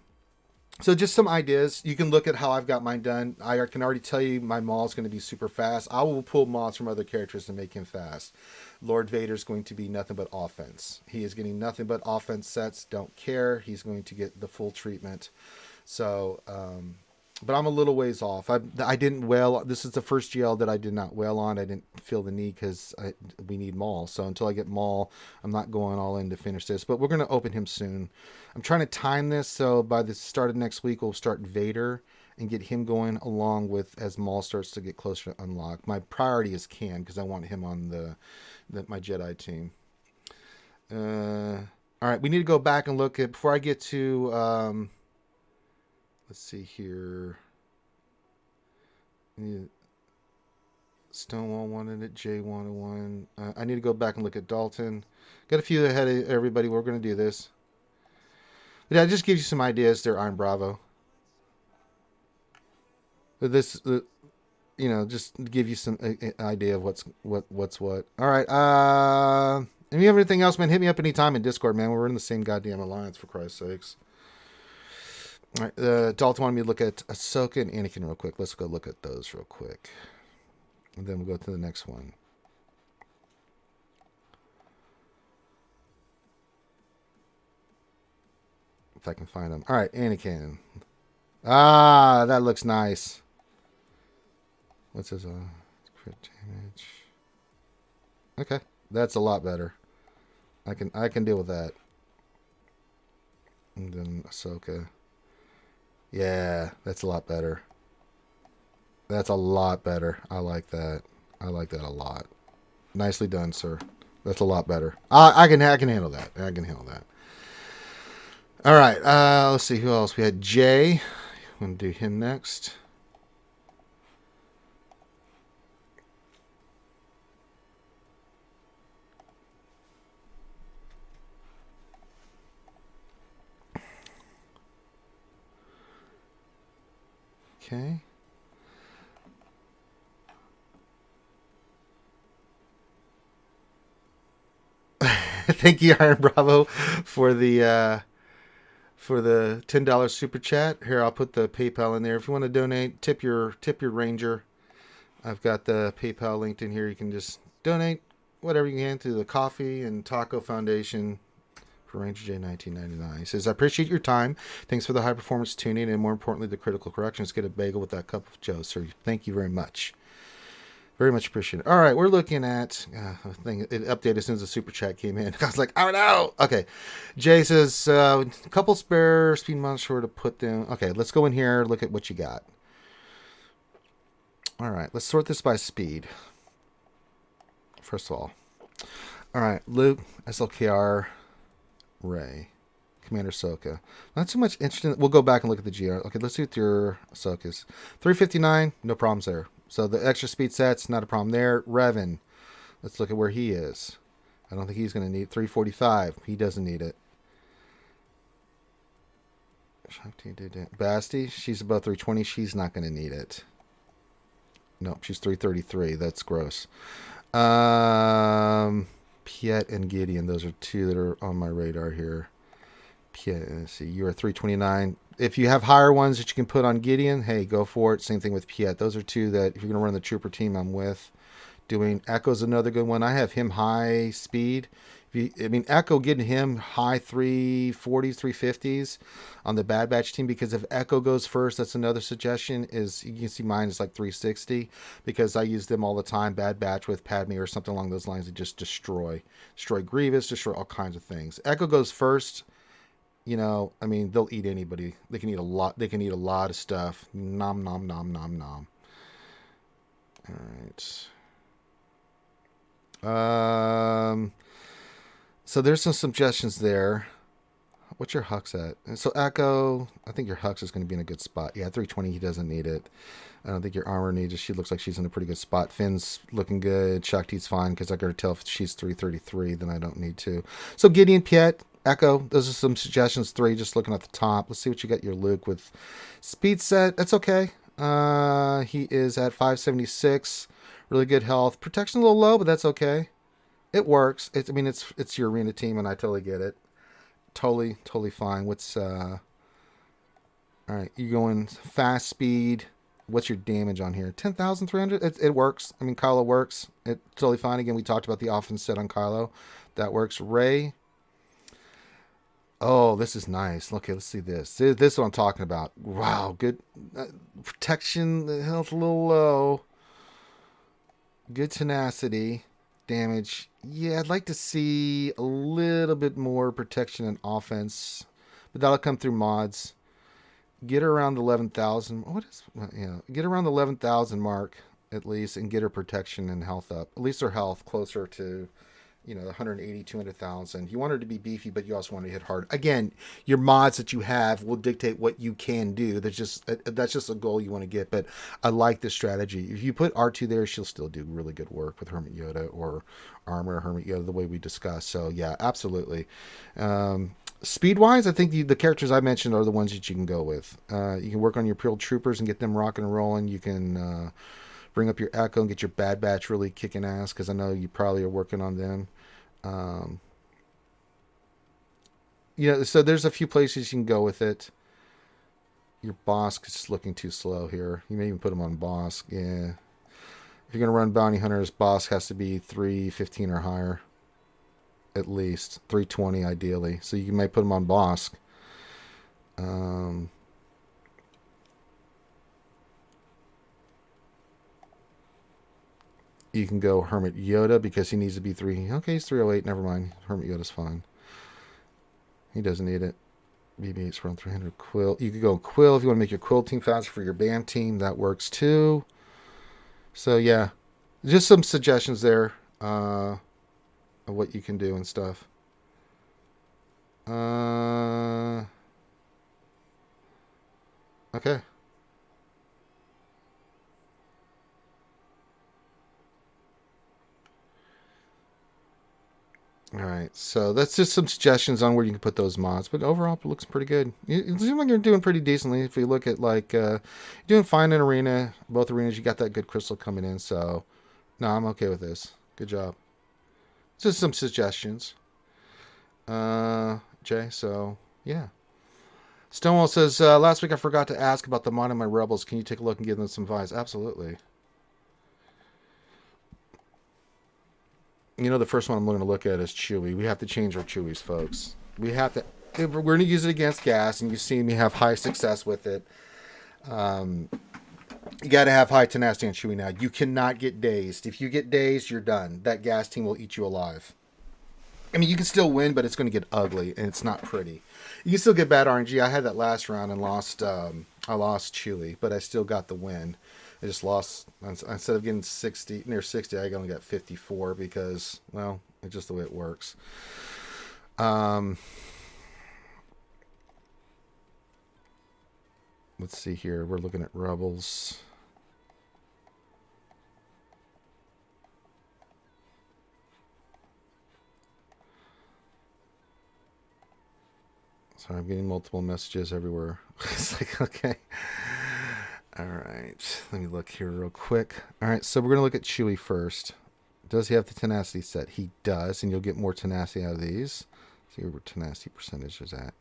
So just some ideas. You can look at how I've got mine done. I can already tell you my Maul is going to be super fast. I will pull Mauls from other characters to make him fast. Lord Vader's going to be nothing but offense. He is getting nothing but offense sets. Don't care. He's going to get the full treatment. So, but I'm a little ways off. I didn't whale. This is the first GL that I did not whale on. I didn't feel the need because we need Maul. So until I get Maul, I'm not going all in to finish this. But we're going to open him soon. I'm trying to time this so by the start of next week we'll start Vader and get him going along with as Maul starts to get closer to unlock. My priority is Cam because I want him on my Jedi team. All right, we need to go back and look at before I get to. Let's see here. Stonewall wanted it. Jay wanted one. I need to go back and look at Dalton. Got a few ahead of everybody. We're going to do this. But yeah, just gives you some ideas there, Iron Bravo. But this, just to give you some idea of what's what. All right. If you have anything else, man, hit me up anytime in Discord, man. We're in the same goddamn alliance, for Christ's sakes. All right, Dalton wanted me to look at Ahsoka and Anakin real quick. Let's go look at those real quick. And then we'll go to the next one. If I can find them. All right, Anakin. Ah, that looks nice. What's his crit damage? Okay, that's a lot better. I can deal with that. And then Ahsoka. Yeah, that's a lot better. That's a lot better. I like that. I like that a lot. Nicely done, sir. That's a lot better. I can handle that. I can handle that. All right. Let's see who else. We had Jay. I'm going to do him next. Okay. Thank you, Iron Bravo, for the $10 super chat. Here, I'll put the PayPal in there. If you want to donate, tip your Ranger. I've got the PayPal linked in here. You can just donate whatever you can to the Coffee and Taco Foundation for Ranger J 1999. He says, I appreciate your time. Thanks for the high performance tuning and more importantly, the critical corrections. Get a bagel with that cup of Joe, sir. Thank you very much. Very much appreciated. All right, we're looking at it updated as soon as the super chat came in. I was like, oh no. Okay. Jay says, a couple spare speed monsters to put them. Okay, let's go in here, look at what you got. All right, let's sort this by speed. First of all. All right, Luke, SLKR, Ray, Commander Ahsoka. Not too much interesting. We'll go back and look at the GR. Okay, let's see what your Ahsoka's. 359, no problems there. So the extra speed sets, not a problem there. Revan, let's look at where he is. I don't think he's going to need 345. He doesn't need it. Basti, she's above 320. She's not going to need it. Nope, she's 333. That's gross. Piet and Gideon, those are two that are on my radar here. Piet, let's see, you are 329. If you have higher ones that you can put on Gideon, hey, go for it. Same thing with Piet. Those are two that if you're going to run the trooper team, I'm with. Doing Echo's another good one. I have him high speed. Echo getting him high 340s, 350s on the Bad Batch team because if Echo goes first, that's another suggestion is you can see mine is like 360 because I use them all the time. Bad Batch with Padme or something along those lines to just destroy Grievous, destroy all kinds of things. Echo goes first. They'll eat anybody. They can eat a lot. They can eat a lot of stuff. Nom, nom, nom, nom, nom. All right. So there's some suggestions there. What's your Hux at? So Echo, I think your Hux is going to be in a good spot. Yeah, 320, he doesn't need it. I don't think your armor needs it. She looks like she's in a pretty good spot. Finn's looking good. Shakti's fine because I got to tell if she's 333, then I don't need to. So Gideon, Piet, Echo, those are some suggestions. 3, just looking at the top. Let's see what you got your Luke with. Speed set, that's okay. He is at 576. Really good health. Protection a little low, but that's okay. It works. It's your arena team, and I totally get it. Totally fine. What's all right? You going fast speed? What's your damage on here? 10,300. It works. I mean, Kylo works. It's totally fine. Again, we talked about the offense set on Kylo. That works. Ray. Oh, this is nice. Okay, let's see this. This is what I'm talking about. Wow, good protection. The health a little low. Good tenacity. Damage. Yeah, I'd like to see a little bit more protection and offense, but that'll come through mods. Get her around the 11,000. Get around the 11,000 mark at least, and get her protection and health up. At least her health closer to, 180, 200,000. You want her to be beefy, but you also want to hit hard. Again, your mods that you have will dictate what you can do. That's just a goal you want to get. But I like this strategy. If you put R2 there, she'll still do really good work with Hermit Yoda or Armor Hermit Yoda, the way we discussed. So yeah, absolutely. Speed wise, I think the characters I mentioned are the ones that you can go with. You can work on your Pure Troopers and get them rocking and rolling. You can bring up your Echo and get your Bad Batch really kicking ass, because I know you probably are working on them. So there's a few places you can go with it. Your Bosk is just looking too slow here. You may even put him on Bosk. Yeah. If you're going to run Bounty Hunters, Bosk has to be 315 or higher. At least 320 ideally. So you may put him on Bosk. You can go Hermit Yoda because he needs to be 3. Okay, he's 308. Never mind. Hermit Yoda's fine. He doesn't need it. BB-8's around 300. Quill. You could go Quill if you want to make your Quill team faster for your BAM team. That works too. So yeah, just some suggestions there of what you can do and stuff. Okay. All right, so that's just some suggestions on where you can put those mods, but overall it looks pretty good. It seems like you're doing pretty decently. If you look at you're doing fine in arena, both arenas, you got that good crystal coming in. So, no, I'm okay with this. Good job. Just some suggestions, Jay. So yeah. Stonewall says last week I forgot to ask about the mod of my rebels. Can you take a look and give them some vibes? Absolutely. The first one I'm going to look at is Chewie. We have to change our Chewies, folks. We have to. We're going to use it against gas, and you've seen me have high success with it. You got to have high tenacity on Chewie now. You cannot get dazed. If you get dazed, you're done. That gas team will eat you alive. I mean, you can still win, but it's going to get ugly, and it's not pretty. You can still get bad RNG. I had that last round and lost. I lost Chewie, but I still got the win. I just lost. Instead of getting near 60, I only got 54 because, well, it's just the way it works. Let's see here. We're looking at Rebels. Sorry, I'm getting multiple messages everywhere. It's like, okay. All right, let me look here real quick. All right, so we're going to look at Chewie first. Does he have the tenacity set? He does, and you'll get more tenacity out of these. See where tenacity percentage is at.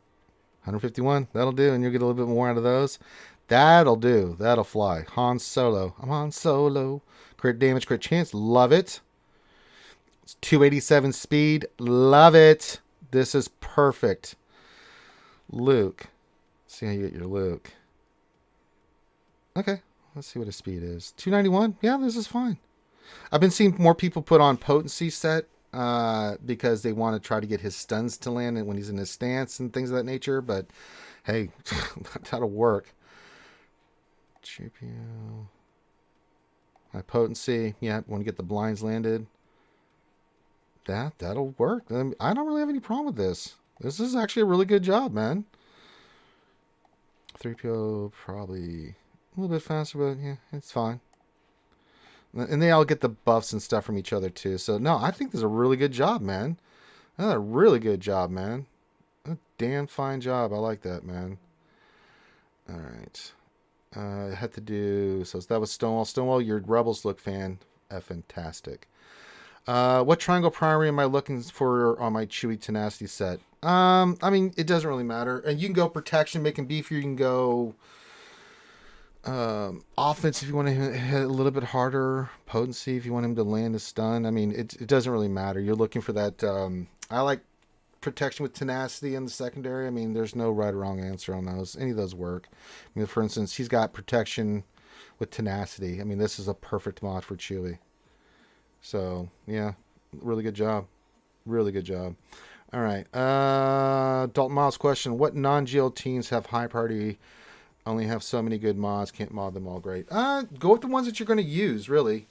151, that'll do, and you'll get a little bit more out of those. That'll do. That'll fly. Han Solo. I'm Han Solo. Crit damage, crit chance. Love it. It's 287 speed. Love it. This is perfect. Luke. See how you get your Luke. Okay, let's see what his speed is. 291. Yeah, this is fine. I've been seeing more people put on potency set because they want to try to get his stuns to land when he's in his stance and things of that nature. But hey, that'll work. GPU. High potency. Yeah, want to get the blinds landed. That'll work. I don't really have any problem with this. This is actually a really good job, man. 3PO probably a little bit faster, but yeah, it's fine. And they all get the buffs and stuff from each other too. So no, I think this is a really good job, man. That's a really good job, man. A damn fine job. I like that, man. All right. I had to do so. That was Stonewall. Stonewall, your rebels look fantastic. What triangle primary am I looking for on my Chewy Tenacity set? I mean, it doesn't really matter. And you can go protection, make him beefier. You can go offense if you want to hit a little bit harder. Potency if you want him to land a stun. I mean, it doesn't really matter. You're looking for that. I like protection with tenacity in the secondary. I mean, there's no right or wrong answer on those. Any of those work. I mean, for instance, he's got protection with tenacity. I mean, this is a perfect mod for Chewy. So, yeah, really good job. Really good job. All right. Dalton Miles question. What non-GL teams have high priority? Only have so many good mods. Can't mod them all great. Go with the ones that you're going to use, really.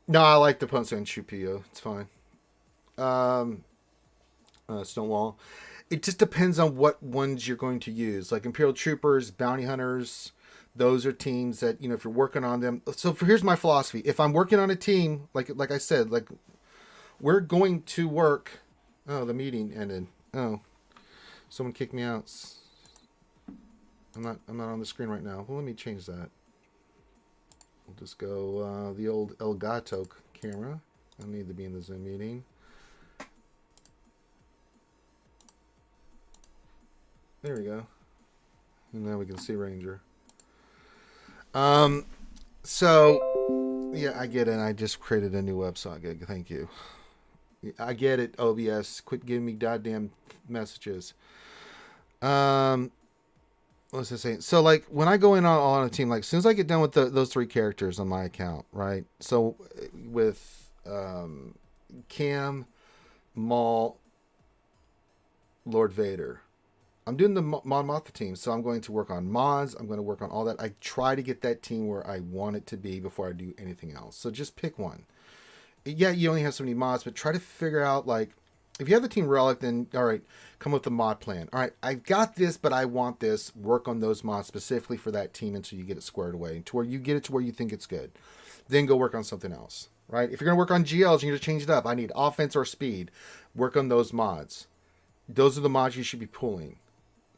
No, I like the Ponce and Chupio. It's fine. Stonewall. It just depends on what ones you're going to use. Like Imperial Troopers, Bounty Hunters, those are teams that, if you're working on them. So here's my philosophy. If I'm working on a team, like I said, like we're going to work. Oh, the meeting ended. Oh, someone kicked me out. I'm not on the screen right now. Well, let me change that. We'll just go the old Elgato camera. I need to be in the Zoom meeting. There we go. And now we can see Ranger. So yeah, I get it. I just created a new website. Thank you. I get it. OBS, quit giving me goddamn messages. What's I saying? So like when I go in on a team, like as soon as I get done with those three characters on my account, right? So with Cam, Maul, Lord Vader, I'm doing the Mon Mothma team, so I'm going to work on mods. I'm going to work on all that. I try to get that team where I want it to be before I do anything else. So just pick one. Yeah, you only have so many mods, but try to figure out, like, if you have the team relic, then, all right, come up with a mod plan. All right, I've got this, but I want this. Work on those mods specifically for that team until you get it squared away, to where you get it to where you think it's good. Then go work on something else, right? If you're going to work on GLs, you're going to change it up. I need offense or speed. Work on those mods. Those are the mods you should be pulling,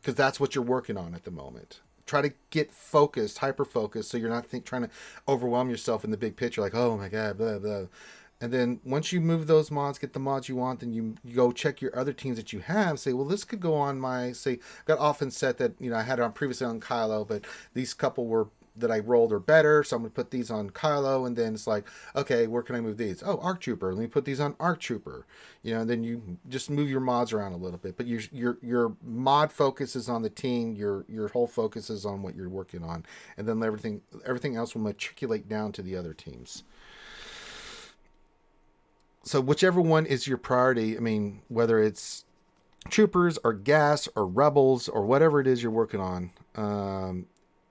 because that's what you're working on at the moment. Try to get focused, hyper-focused, so you're not trying to overwhelm yourself in the big picture, like, oh my god, blah, blah. And then once you move those mods, get the mods you want, then you go check your other teams that you have. Say, well, this could go on my, say, I've got offense set that, I had it on previously on Kylo, but these couple were that I rolled are better, so I'm going to put these on Kylo, and then it's like, okay, where can I move these? Oh, ARC Trooper. Let me put these on ARC Trooper. And then you just move your mods around a little bit. But your mod focus is on the team. Your whole focus is on what you're working on, and then everything else will matriculate down to the other teams. So whichever one is your priority, I mean, whether it's troopers or gas or rebels or whatever it is you're working on,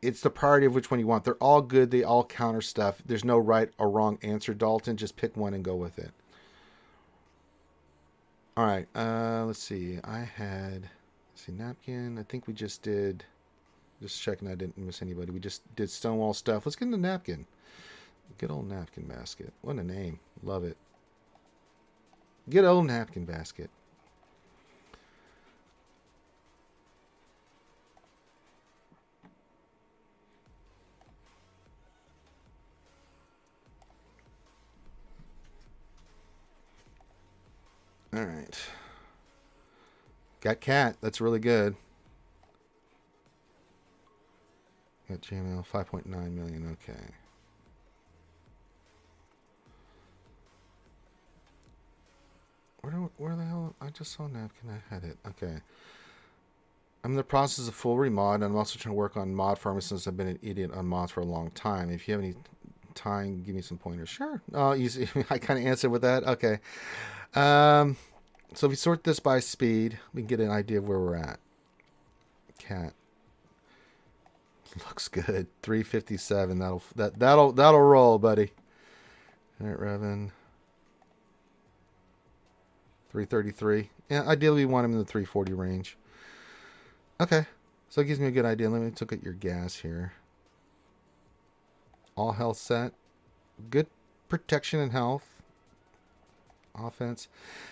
it's the priority of which one you want. They're all good. They all counter stuff. There's no right or wrong answer, Dalton. Just pick one and go with it. All right. Let's see. Napkin. I think we just did. Just checking I didn't miss anybody. We just did Stonewall stuff. Let's get into napkin. Good old napkin basket. What a name. Love it. Good old napkin basket. All right. Got cat. That's really good. Got JML 5.9 million. Okay. Where the hell? I just saw napkin. I had it. Okay. I'm in the process of full remod, and I'm also trying to work on mod farming since I've been an idiot on mods for a long time. If you have any time, give me some pointers. Sure. Oh, easy. I kind of answered with that. Okay. So if we sort this by speed, we can get an idea of where we're at. Cat. Looks good. 357. That'll roll, buddy. All right, Revan. 333. Yeah, ideally we want him in the 340 range. Okay. So it gives me a good idea. Let me look at your gas here. All health set. Good protection and health. Offense.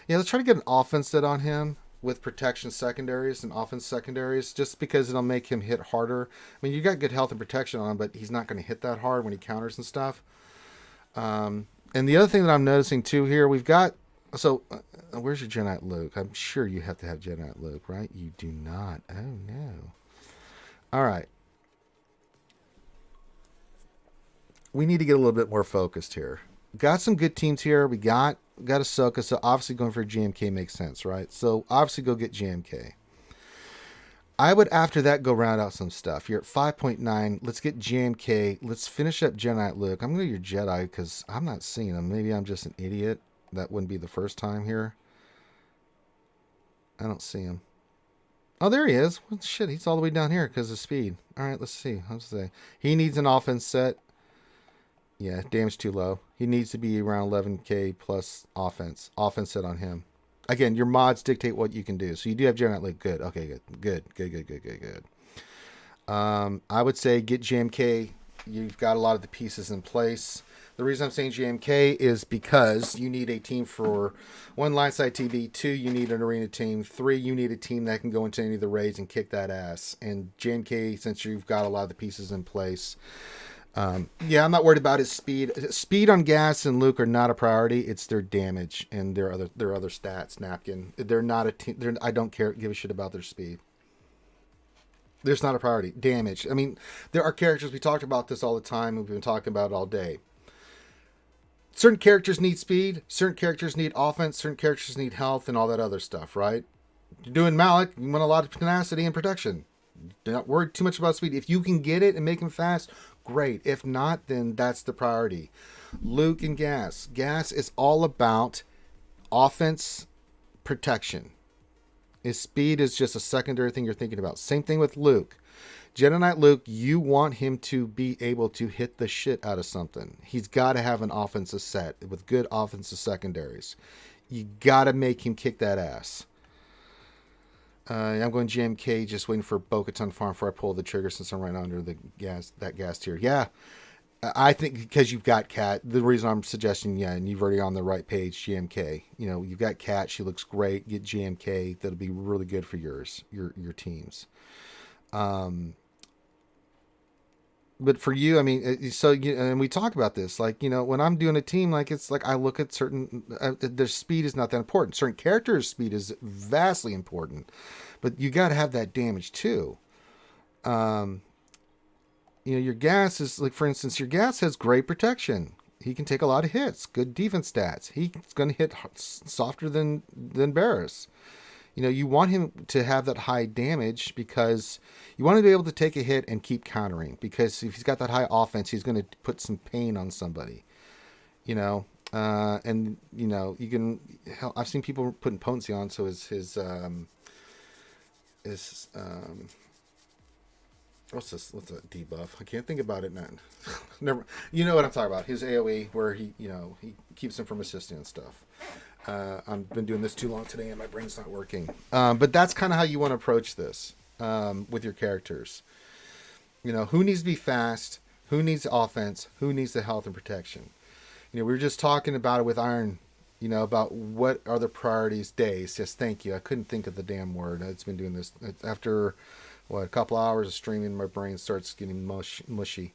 Yeah, let's try to get an offense set on him with protection secondaries and offense secondaries, just because it'll make him hit harder. I mean, you got good health and protection on him, but he's not going to hit that hard when he counters and stuff. And the other thing that I'm noticing too here, we've got, so where's your Jedi Luke? I'm sure you have to have Jedi Luke, right? You do not. Oh no. All right. We need to get a little bit more focused here. Got some good teams here. We got Ahsoka, so obviously going for GMK makes sense, right? So obviously go get GMK. I would, after that, go round out some stuff. You're at 5.9. Let's get GMK. Let's finish up Jedi Luke. I'm going to do your Jedi because I'm not seeing him. Maybe I'm just an idiot. That wouldn't be the first time here. I don't see him. Oh, there he is. Well, shit, he's all the way down here because of speed. All right, let's see. Let's say he needs an offense set. Yeah, damage too low. He needs to be around 11k plus offense. Offense set on him. Again, your mods dictate what you can do. So you do have Jedi Luke. Good. Okay, good. Good. I would say get GMK. You've got a lot of the pieces in place. The reason I'm saying GMK is because you need a team for 1, line side TV, 2, you need an arena team, 3, you need a team that can go into any of the raids and kick that ass. And GMK, since you've got a lot of the pieces in place, yeah, I'm not worried about his speed. Speed on Gas and Luke are not a priority. It's their damage and their other stats. Napkin. They're not a team. I don't give a shit about their speed. There's not a priority. Damage. I mean, there are characters. We talked about this all the time. We've been talking about it all day. Certain characters need speed. Certain characters need offense. Certain characters need health and all that other stuff. Right? You're doing Malik. You want a lot of tenacity and protection. Do not worry too much about speed. If you can get it and make him fast, great. If not, then that's the priority. Luke and Gas. Gas is all about offense protection. His speed is just a secondary thing you're thinking about. Same thing with Luke. Jedi Knight Luke, you want him to be able to hit the shit out of something. He's got to have an offensive set with good offensive secondaries. You got to make him kick that ass. I'm going GMK, just waiting for Bo-Katan Farm before I pull the trigger since I'm right under the gas tier. Yeah, I think because you've got Kat, the reason I'm suggesting, yeah, and you've already on the right page, GMK. You know, you've got Kat, she looks great. Get GMK, that'll be really good for your teams. But for you, I mean, so and we talk about this, like, you know, when I'm doing a team, like, it's like I look at certain, their speed is not that important. Certain characters' speed is vastly important, but you got to have that damage too. You know, your Gas is like, for instance, your Gas has great protection. He can take a lot of hits, good defense stats. He's going to hit softer than Barris. You know, you want him to have that high damage because you want him to be able to take a hit and keep countering. Because if he's got that high offense, he's going to put some pain on somebody. You know, and you know, you can. I've seen people putting potency on, so his what's this? What's a debuff? I can't think about it now. Never. You know what I'm talking about? His AOE, where he keeps him from assisting and stuff. I've been doing this too long today and my brain's not working. But that's kind of how you want to approach this with your characters. You know, who needs to be fast? Who needs offense? Who needs the health and protection? You know, we were just talking about it with Iron, you know, about what are the priorities days. Yes, thank you. I couldn't think of the damn word. It's been doing this. After, a couple hours of streaming, my brain starts getting mushy.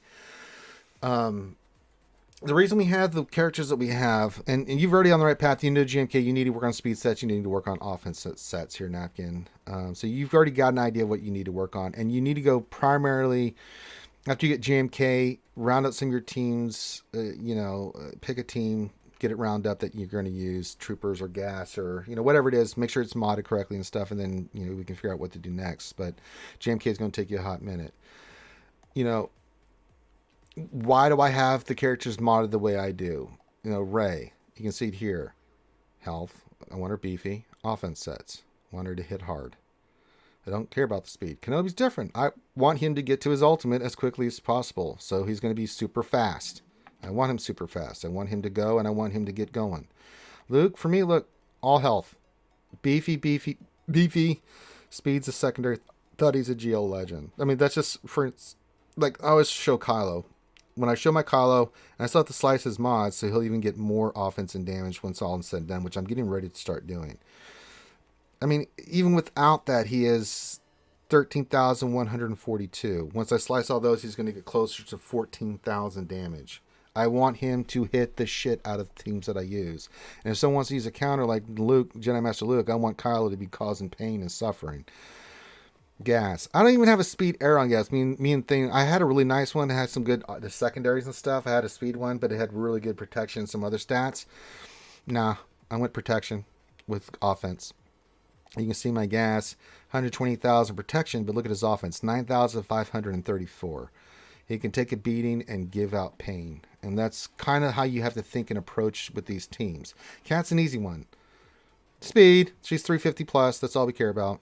The reason we have the characters that we have, and you've already on the right path, you know, GMK, you need to work on speed sets, you need to work on offense sets here, Napkin. So you've already got an idea of what you need to work on, and you need to go primarily, after you get GMK, round up some of your teams, pick a team, get it round up that you're going to use, troopers or Gas or, you know, whatever it is, make sure it's modded correctly and stuff, and then, you know, we can figure out what to do next. But GMK is going to take you a hot minute. You know, why do I have the characters modded the way I do? You know, Rey, you can see it here. Health, I want her beefy. Offense sets, I want her to hit hard. I don't care about the speed. Kenobi's different. I want him to get to his ultimate as quickly as possible. So he's going to be super fast. I want him super fast. I want him to go, and I want him to get going. Luke, for me, look, all health. Beefy. Speed's a secondary. Thought he's a GL legend. I mean, that's just for, like, I always show Kylo. When I show my Kylo, and I still have to slice his mods, so he'll even get more offense and damage when it's all said and done, which I'm getting ready to start doing. I mean, even without that, he is 13,142. Once I slice all those, he's going to get closer to 14,000 damage. I want him to hit the shit out of the teams that I use. And if someone wants to use a counter like Luke, Jedi Master Luke, I want Kylo to be causing pain and suffering. Gas. I don't even have a speed air on gas. Me and Thing, I had a really nice one that had some good the secondaries and stuff. I had a speed one, but it had really good protection and some other stats. Nah, I went protection with offense. You can see my gas, 120,000 protection, but look at his offense, 9,534. He can take a beating and give out pain. And that's kind of how you have to think and approach with these teams. Cat's an easy one. Speed, she's 350 plus, that's all we care about.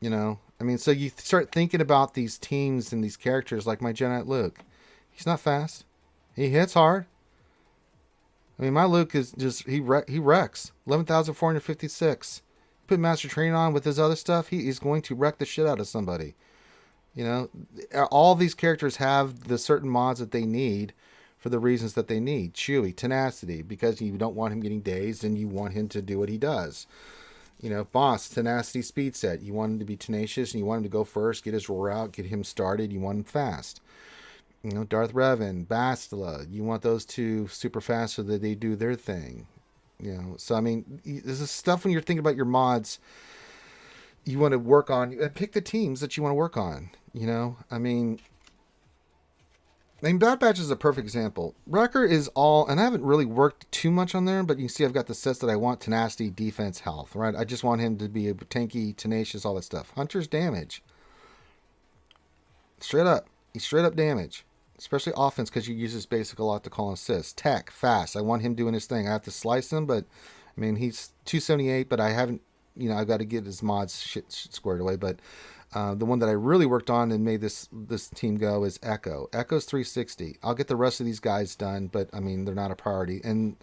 You know, I mean, so you start thinking about these teams and these characters like my Jedi Luke. He's not fast. He hits hard. I mean, my Luke is just, he wrecks. 11,456. Put Master Training on with his other stuff, he is going to wreck the shit out of somebody. You know, all these characters have the certain mods that they need for the reasons that they need. Chewie, tenacity, because you don't want him getting dazed and you want him to do what he does. You know, Boss, tenacity, speed set. You want him to be tenacious and you want him to go first, get his roar out, get him started. You want him fast. You know, Darth Revan, Bastila, you want those two super fast so that they do their thing. You know, so I mean, this is stuff when you're thinking about your mods, you want to work on, pick the teams that you want to work on. You know, I mean, Bad Batch is a perfect example. Wrecker is all, and I haven't really worked too much on there, but you can see I've got the sets that I want: tenacity, defense, health, right? I just want him to be tanky, tenacious, all that stuff. Hunter's damage. Straight up. He's straight up damage. Especially offense, because you use his basic a lot to call and assist. Tech, fast. I want him doing his thing. I have to slice him, but, I mean, he's 278, but I haven't, you know, I've got to get his mods shit squared away, but the one that I really worked on and made this team go is Echo. Echo's 360. I'll get the rest of these guys done, but I mean, they're not a priority. And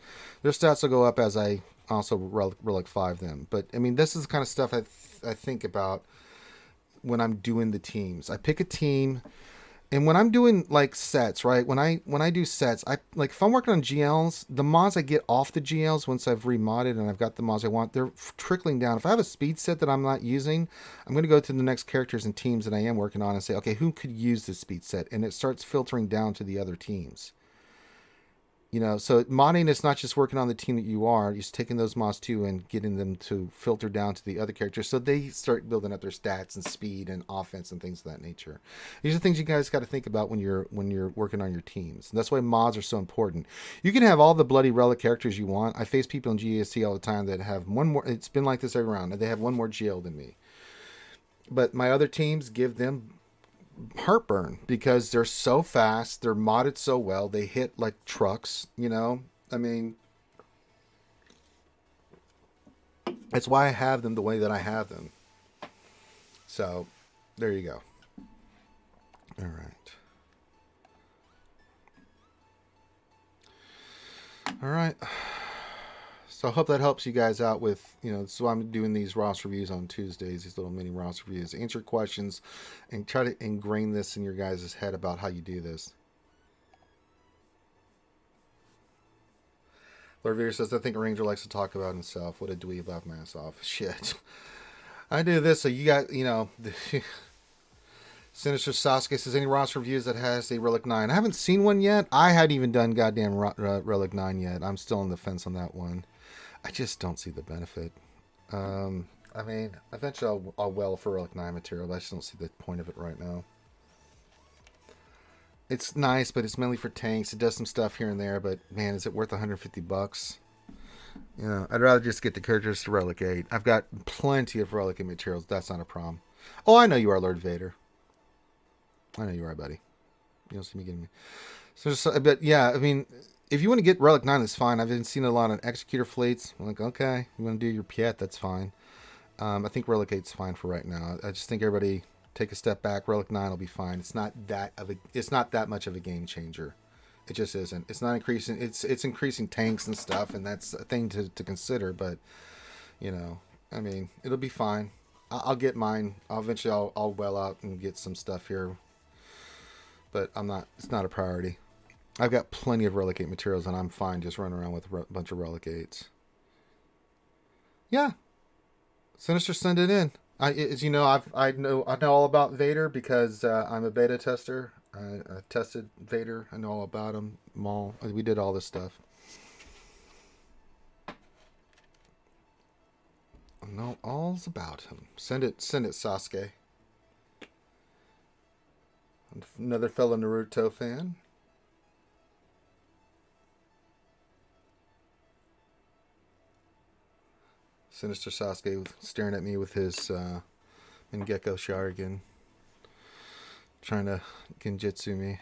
their stats will go up as I also Relic 5 them. But I mean, this is the kind of stuff I think about when I'm doing the teams. I pick a team, and when I'm doing like sets, right? When I do sets, I like if I'm working on GLs, the mods I get off the GLs once I've remodded and I've got the mods I want, they're trickling down. If I have a speed set that I'm not using, I'm going to go to the next characters and teams that I am working on and say, okay, who could use this speed set? And it starts filtering down to the other teams. You know, so modding is not just working on the team that you are, you're just taking those mods too and getting them to filter down to the other characters so they start building up their stats and speed and offense and things of that nature. These are things you guys got to think about when you're working on your teams. And that's why mods are so important. You can have all the bloody relic characters you want. I face people in GSC all the time that have one more, it's been like this every round, and they have one more GL than me. But my other teams give them heartburn because they're so fast, they're modded so well, they hit like trucks, you know. I mean, that's why I have them the way that I have them. So there you go. All right. So I hope that helps you guys out with, you know, so I'm doing these Ross reviews on Tuesdays, these little mini Ross reviews, answer questions and try to ingrain this in your guys' head about how you do this. Lord Veer says, I think a Ranger likes to talk about himself. What a dweeb, laugh my ass off. Shit. I do this so you got, you know, Sinister Sasuke says, any Ross reviews that has a Relic 9? I haven't seen one yet. I hadn't even done goddamn Relic 9 yet. I'm still on the fence on that one. I just don't see the benefit. I mean, eventually I'll well for Relic 9 material, but I just don't see the point of it right now. It's nice, but it's mainly for tanks. It does some stuff here and there, but man, is it worth $150? You know, I'd rather just get the characters to Relic 8. I've got plenty of Relic 8 materials. That's not a problem. Oh, I know you are, Lord Vader. I know you are, buddy. You don't see me getting me. So, but yeah, I mean, if you want to get Relic 9, that's fine. I've been seeing a lot on Executor fleets. I'm like, okay, you want to do your Piet, that's fine. I think Relic 8's fine for right now. I just think everybody take a step back. Relic 9 will be fine. It's not that much of a game changer. It just isn't. It's not increasing. It's increasing tanks and stuff, and that's a thing to consider. But you know, I mean, it'll be fine. I'll get mine. Eventually I'll well out and get some stuff here. But I'm not. It's not a priority. I've got plenty of Relic 8 materials, and I'm fine just running around with a bunch of Relic 8s. Yeah, Sinister, send it in. As you know, I know all about Vader because I'm a beta tester. I tested Vader. I know all about him. Maul. We did all this stuff. I know all's about him. Send it, Sasuke. Another fellow Naruto fan. Sinister Sasuke staring at me with his Mangekyo Sharingan. Trying to genjutsu me.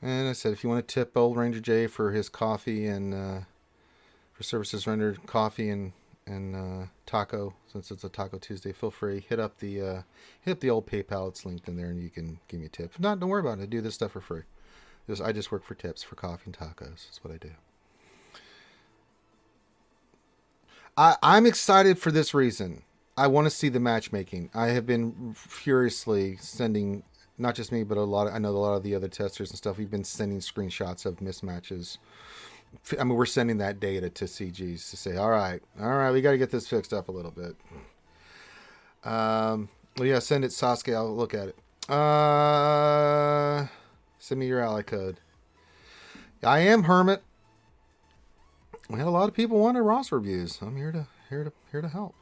And I said, if you want to tip old Ranger J for his coffee and for services rendered, coffee and taco, since it's a Taco Tuesday, feel free. Hit up the old PayPal. It's linked in there, and you can give me a tip. If not, don't worry about it. I do this stuff for free. I just work for tips for coffee and tacos. That's what I do. I'm excited for this reason. I want to see the matchmaking. I have been furiously sending, not just me, but I know a lot of the other testers and stuff. We've been sending screenshots of mismatches. I mean, we're sending that data to CGs to say, all right, we got to get this fixed up a little bit. Well, yeah, send it, Sasuke. I'll look at it. Send me your ally code. I am Hermit. We had a lot of people wanting roster reviews. I'm here to help.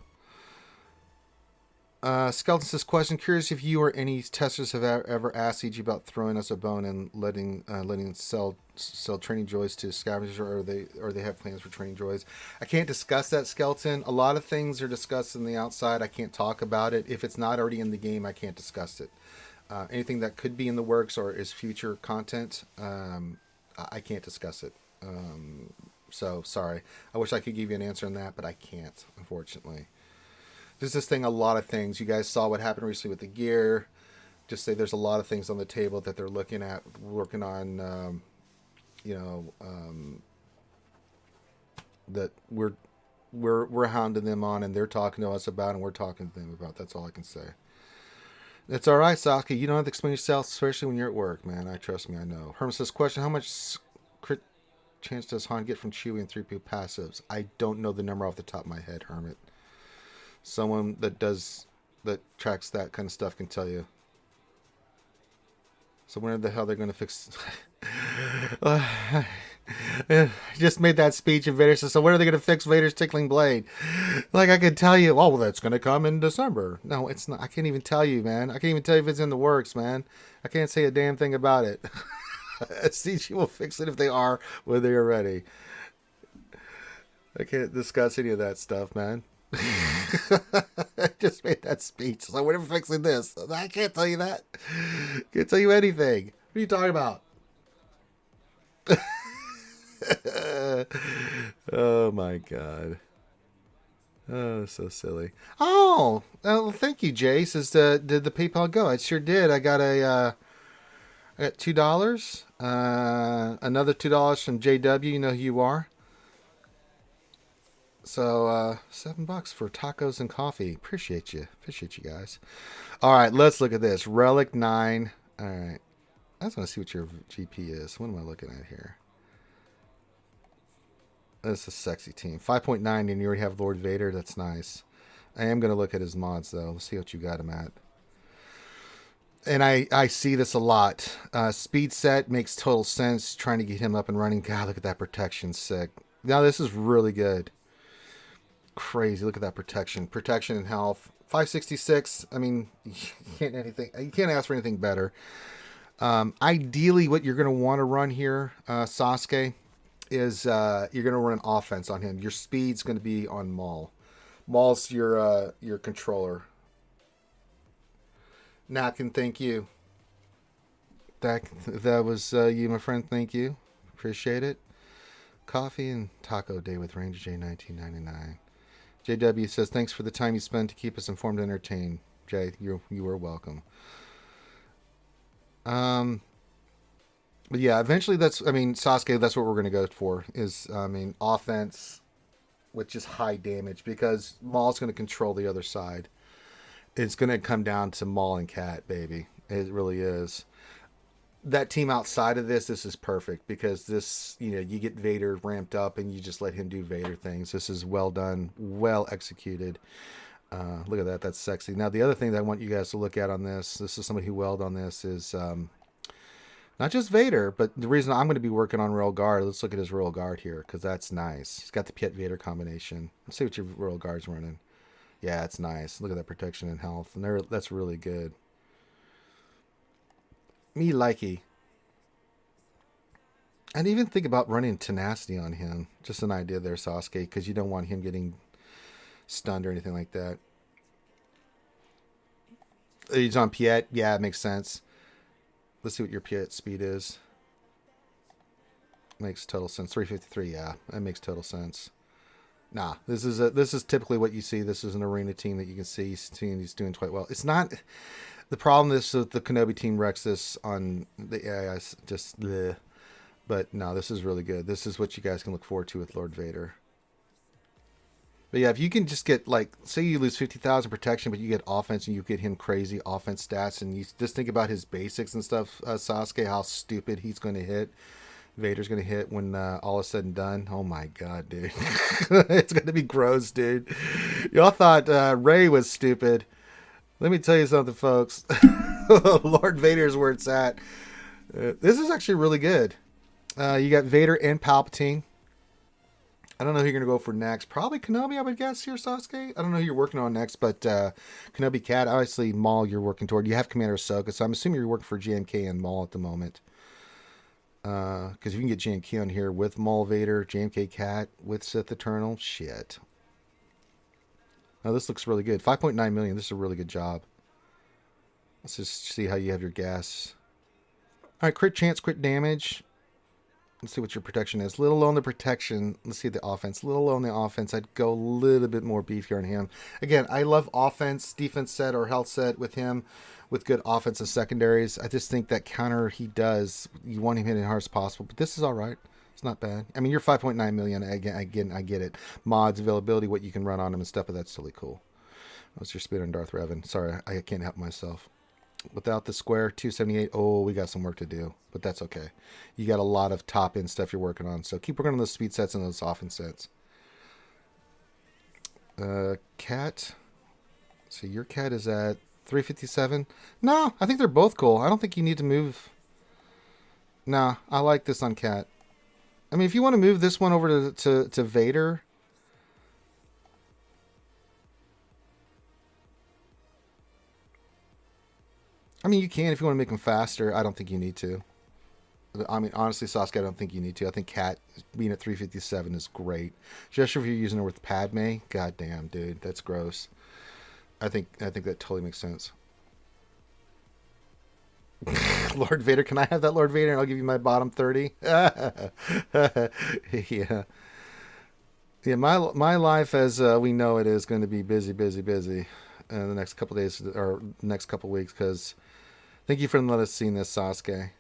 Skeleton says, question, curious if you or any testers have ever asked CG about throwing us a bone and letting sell training joys to scavengers, or they have plans for training joys. I can't discuss that, Skeleton. A lot of things are discussed in the outside. I can't talk about it. If it's not already in the game, I can't discuss it. Anything that could be in the works or is future content, I can't discuss it. So sorry. I wish I could give you an answer on that, but I can't, unfortunately. There's this thing, a lot of things. You guys saw what happened recently with the gear. Just say there's a lot of things on the table that they're looking at, working on, that we're hounding them on, and they're talking to us about, and we're talking to them about. That's all I can say. It's all right, Sasuke. You don't have to explain yourself, especially when you're at work, man. Trust me, I know. Herman says, question, how much crit chance does Han get from Chewie and 3PO passives? I don't know the number off the top of my head, Hermit. Someone that tracks that kind of stuff can tell you. So when the hell they're going to fix... I just made that speech and Vader says, so when are they going to fix Vader's tickling blade? Like, I could tell you, well, that's going to come in December. No, it's not. I can't even tell you, man. I can't even tell you if it's in the works, man. I can't say a damn thing about it. CG will fix it if they are when they are ready. I can't discuss any of that stuff, man. I just made that speech, so we're fixing this. I can't tell you that. Can't tell you anything. What are you talking about? Oh my god. Oh, so silly. Oh, well, thank you, Jay. Says, did the PayPal go? I sure did. I got $2. Another $2 from JW. You know who you are. So, $7 for tacos and coffee. Appreciate you guys. All right, let's look at this. Relic 9. All right. I just want to see what your GP is. What am I looking at here? This is a sexy team. 5.9, and you already have Lord Vader. That's nice. I am going to look at his mods, though. Let's see what you got him at. And I see this a lot. Speed set makes total sense. Trying to get him up and running. God, look at that protection. Sick. Now, this is really good. Crazy. Look at that protection and health. 566. I mean, you can't ask for anything better. Ideally what you're going to want to run here, Sasuke, is you're going to run offense on him. Your speed's going to be on Maul. Maul's your controller. Napkin, thank you. That was you, my friend. Thank you. Appreciate it. Coffee and taco day with Ranger J 1999. JW says, thanks for the time you spend to keep us informed and entertained. Jay, you are welcome. But yeah, eventually Sasuke, that's what we're going to go for is, offense with just high damage because Maul's going to control the other side. It's going to come down to Maul and Cat, baby. It really is. That team outside of this is perfect because this, you get Vader ramped up and you just let him do Vader things. This is well done, well executed. Look at that. That's sexy. Now, the other thing that I want you guys to look at on this is somebody who welled on this is not just Vader, but the reason I'm going to be working on Royal Guard. Let's look at his Royal Guard here because that's nice. He's got the Piet Vader combination. Let's see what your Royal Guard's running. Yeah, it's nice. Look at that protection and health. And that's really good. Me likey. And even think about running tenacity on him. Just an idea there, Sasuke, because you don't want him getting stunned or anything like that. He's on Piet. Yeah, it makes sense. Let's see what your Piet speed is. Makes total sense. 353. Yeah, that makes total sense. Nah, this is typically what you see. This is an arena team that you can see. He's doing quite well. It's not the problem. Is that the Kenobi team wrecks this on the AI. Just bleh. But no, this is really good. This is what you guys can look forward to with Lord Vader. But yeah, if you can just get, like, say you lose 50,000 protection, but you get offense and you get him crazy offense stats, and you just think about his basics and stuff, Sasuke, how stupid he's going to hit. Vader's going to hit when all is said and done. Oh my God, dude. It's going to be gross, dude. Y'all thought Rey was stupid. Let me tell you something, folks. Lord Vader's where it's at. This is actually really good. You got Vader and Palpatine. I don't know who you're going to go for next. Probably Kenobi, I would guess, here, Sasuke. I don't know who you're working on next, but Kenobi, Cat, obviously Maul you're working toward. You have Commander Ahsoka, so I'm assuming you're working for JMK and Maul at the moment. Because if you can get JMK on here with Maul Vader, JMK Cat with Sith Eternal, shit. Now this looks really good. 5.9 million. This is a really good job. Let's just see how you have your gas. All right, crit chance, crit damage. Let's see what your protection is. Little low on the protection. Let's see the offense. Little low on the offense. I'd go a little bit more beefier on him. Again, I love offense, defense set, or health set with him with good offensive secondaries. I just think that counter he does, you want him hitting as hard as possible. But this is all right. It's not bad. I mean, you're 5.9 million. Again, I get it. Mods, availability, what you can run on him and stuff, but that's really cool. What's your speed on Darth Revan? Sorry, I can't help myself. Without the square, 278. Oh, we got some work to do, but that's okay. You got a lot of top-end stuff you're working on, so keep working on those speed sets and those offense sets. Cat. So your Cat is at 357. No, I think they're both cool. I don't think you need to move. Nah, I like this on Cat. I mean, if you want to move this one over to Vader... I mean, you can if you want to make them faster. I don't think you need to. I mean, honestly, Sasuke, I don't think you need to. I think Cat being at 357 is great. Especially if you're using her with Padme. God damn, dude. That's gross. I think that totally makes sense. Lord Vader, can I have that Lord Vader and I'll give you my bottom 30? Yeah. Yeah, my life as we know it is going to be busy in the next couple days or next couple weeks because thank you for letting us see this, Sasuke.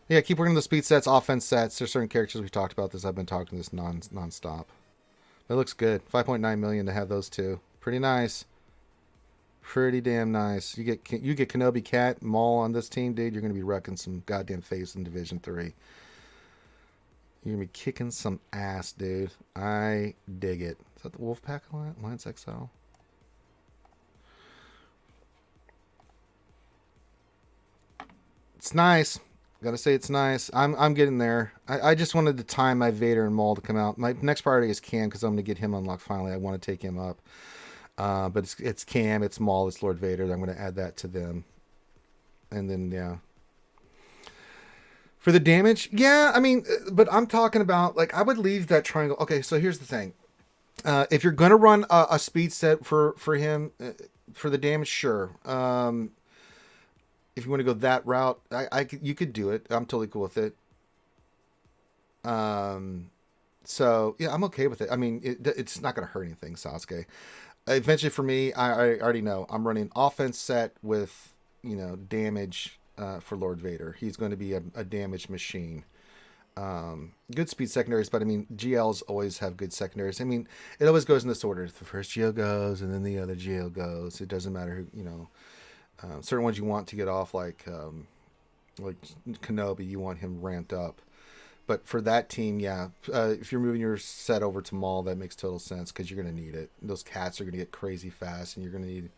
Yeah, keep working the speed sets, offense sets. There's certain characters we talked about this. I've been talking this non-stop. It looks good. 5.9 million to have those two. Pretty nice. Pretty damn nice. You get Kenobi, Cat, Maul on this team, dude. You're gonna be wrecking some goddamn face in Division 3. You're gonna be kicking some ass, dude. I dig it. Is that the Wolfpack Alliance XL? It's nice. Gotta say it's nice. I'm getting there. I just wanted to time my Vader and Maul to come out. My next priority is Cam because I'm gonna get him unlocked finally. I want to take him up. But it's Cam, it's Maul, it's Lord Vader. I'm gonna add that to them. And then yeah. For the damage, yeah, I mean, but I'm talking about, like, I would leave that triangle. Okay, so here's the thing. If you're going to run a speed set for him, for the damage, sure. If you want to go that route, you could do it. I'm totally cool with it. So yeah, I'm okay with it. I mean, it's not going to hurt anything, Sasuke. Eventually, for me, I already know I'm running offense set with damage for Lord Vader. He's going to be a damage machine. Good speed secondaries, but I mean, GLs always have good secondaries. I mean, it always goes in this order. The first GL goes, and then the other GL goes. It doesn't matter who. Certain ones you want to get off, like Kenobi, you want him ramped up. But for that team, yeah, if you're moving your set over to Maul, that makes total sense because you're going to need it. Those cats are going to get crazy fast, and you're going to need.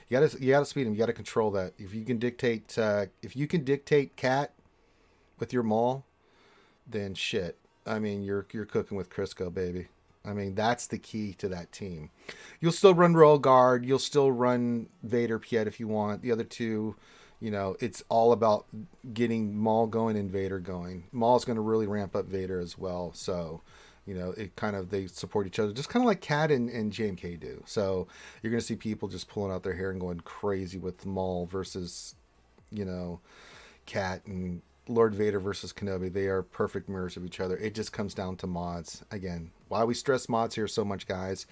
You got to speed them. You got to control that. If you can dictate cat with your Maul, then shit. I mean, you're cooking with Crisco, baby. I mean, that's the key to that team. You'll still run Royal Guard. You'll still run Vader Piet if you want. The other two. It's all about getting Maul going and Vader going. Maul's going to really ramp up Vader as well. So, it kind of, they support each other, just kind of like Cat and JMK do. So you're going to see people just pulling out their hair and going crazy with Maul versus, Cat, and Lord Vader versus Kenobi. They are perfect mirrors of each other. It just comes down to mods. Again, why we stress mods here so much, guys.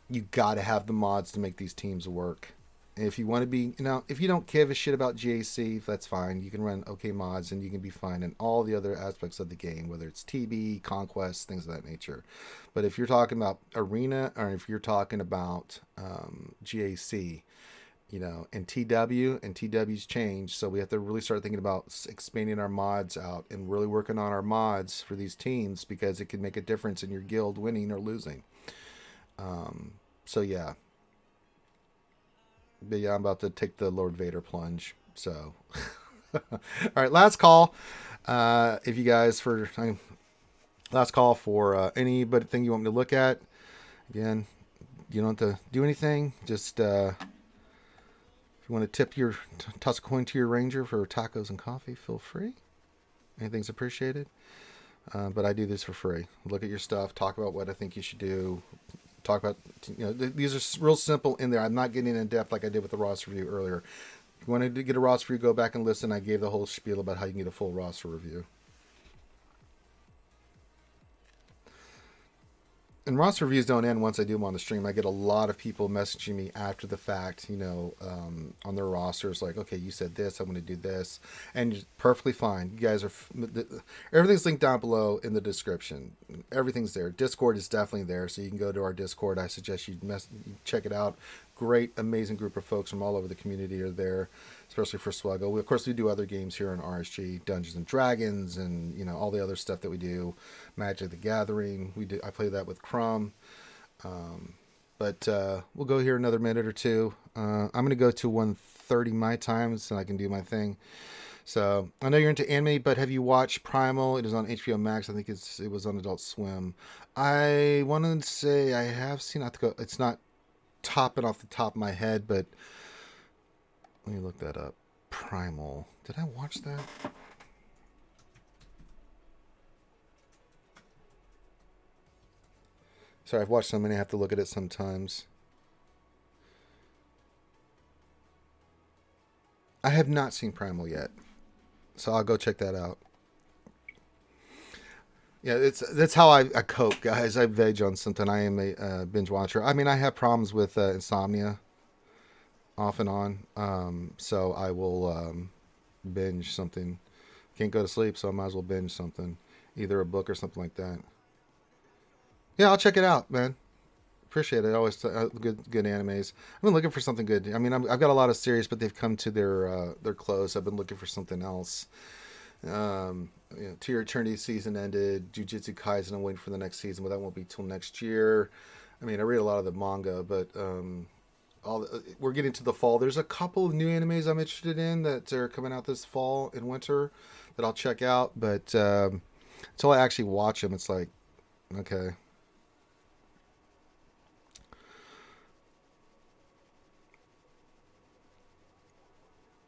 You got to have the mods to make these teams work. If you want to be, if you don't give a shit about GAC, that's fine. You can run okay mods and you can be fine in all the other aspects of the game, whether it's TB, Conquest, things of that nature. But if you're talking about Arena, or if you're talking about GAC, and TW's changed, so we have to really start thinking about expanding our mods out and really working on our mods for these teams, because it can make a difference in your guild winning or losing. So yeah. But yeah, I'm about to take the Lord Vader plunge. So, all right, last call. If you guys last call for anything you want me to look at. Again, you don't have to do anything. Just if you want to toss a coin to your ranger for tacos and coffee, feel free. Anything's appreciated. But I do this for free. Look at your stuff. Talk about what I think you should do. Talk about, these are real simple in there. I'm not getting in depth like I did with the roster review earlier. If you wanted to get a roster review, go back and listen. I gave the whole spiel about how you can get a full roster review. And roster reviews don't end once I do them on the stream. I get a lot of people messaging me after the fact, on their rosters, like, okay, you said this, I'm going to do this, and you're perfectly fine. You guys are, everything's linked down below in the description. Everything's there. Discord is definitely there, so you can go to our Discord. I suggest you check it out. Great, amazing group of folks from all over the community are there, especially for SWGOH. Of course, we do other games here in RSG, Dungeons and Dragons, and all the other stuff that we do. Magic the Gathering. I play that with Crumb. But we'll go here another minute or two. I'm going to go to 1:30 my time, so I can do my thing. So I know you're into anime, but have you watched Primal? It is on HBO Max. I think it was on Adult Swim. I want to say I have seen. It's not topping off the top of my head, but let me look that up. Primal. Did I watch that? Sorry, I've watched so many, I have to look at it sometimes. I have not seen Primal yet, so I'll go check that out. Yeah, that's how I cope, guys. I veg on something. I am a binge watcher. I mean, I have problems with insomnia off and on, so I will binge something. Can't go to sleep, so I might as well binge something, either a book or something like that. Yeah, I'll check it out, man. Appreciate it. Always good animes. I've been looking for something good. I mean, I've got a lot of series, but they've come to their close. I've been looking for something else. To Your Eternity season ended. Jujutsu Kaisen, I'm waiting for the next season, but that won't be till next year. I mean, I read a lot of the manga, but we're getting to the fall. There's a couple of new animes I'm interested in that are coming out this fall and winter that I'll check out, but until I actually watch them, it's like, okay.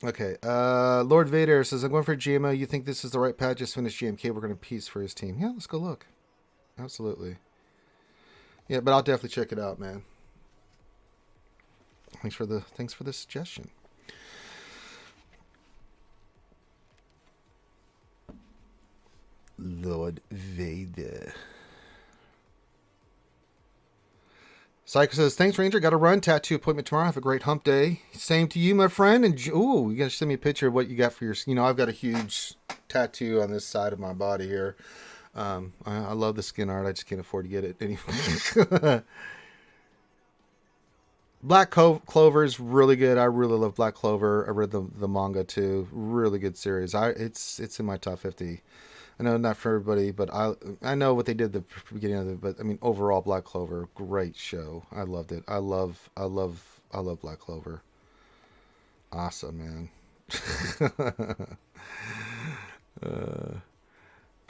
Okay, Lord Vader says, I'm going for GMO. You think this is the right path? Just finished GMK. We're going to peace for his team. Yeah, let's go look. Absolutely. Yeah, but I'll definitely check it out, man. Thanks for the suggestion. Lord Vader. Psycho says, thanks, Ranger. Got to run. Tattoo appointment tomorrow. Have a great hump day. Same to you, my friend. And, ooh, you got to send me a picture of what you got for your... You know, I've got a huge tattoo on this side of my body here. I love the skin art. I just can't afford to get it anyway. Black Clover is really good. I really love Black Clover. I read the manga, too. Really good series. It's in my top 50. I know not for everybody, but I know what they did at the beginning of it. But I mean, overall, Black Clover, great show. I loved it. I love Black Clover. Awesome, man.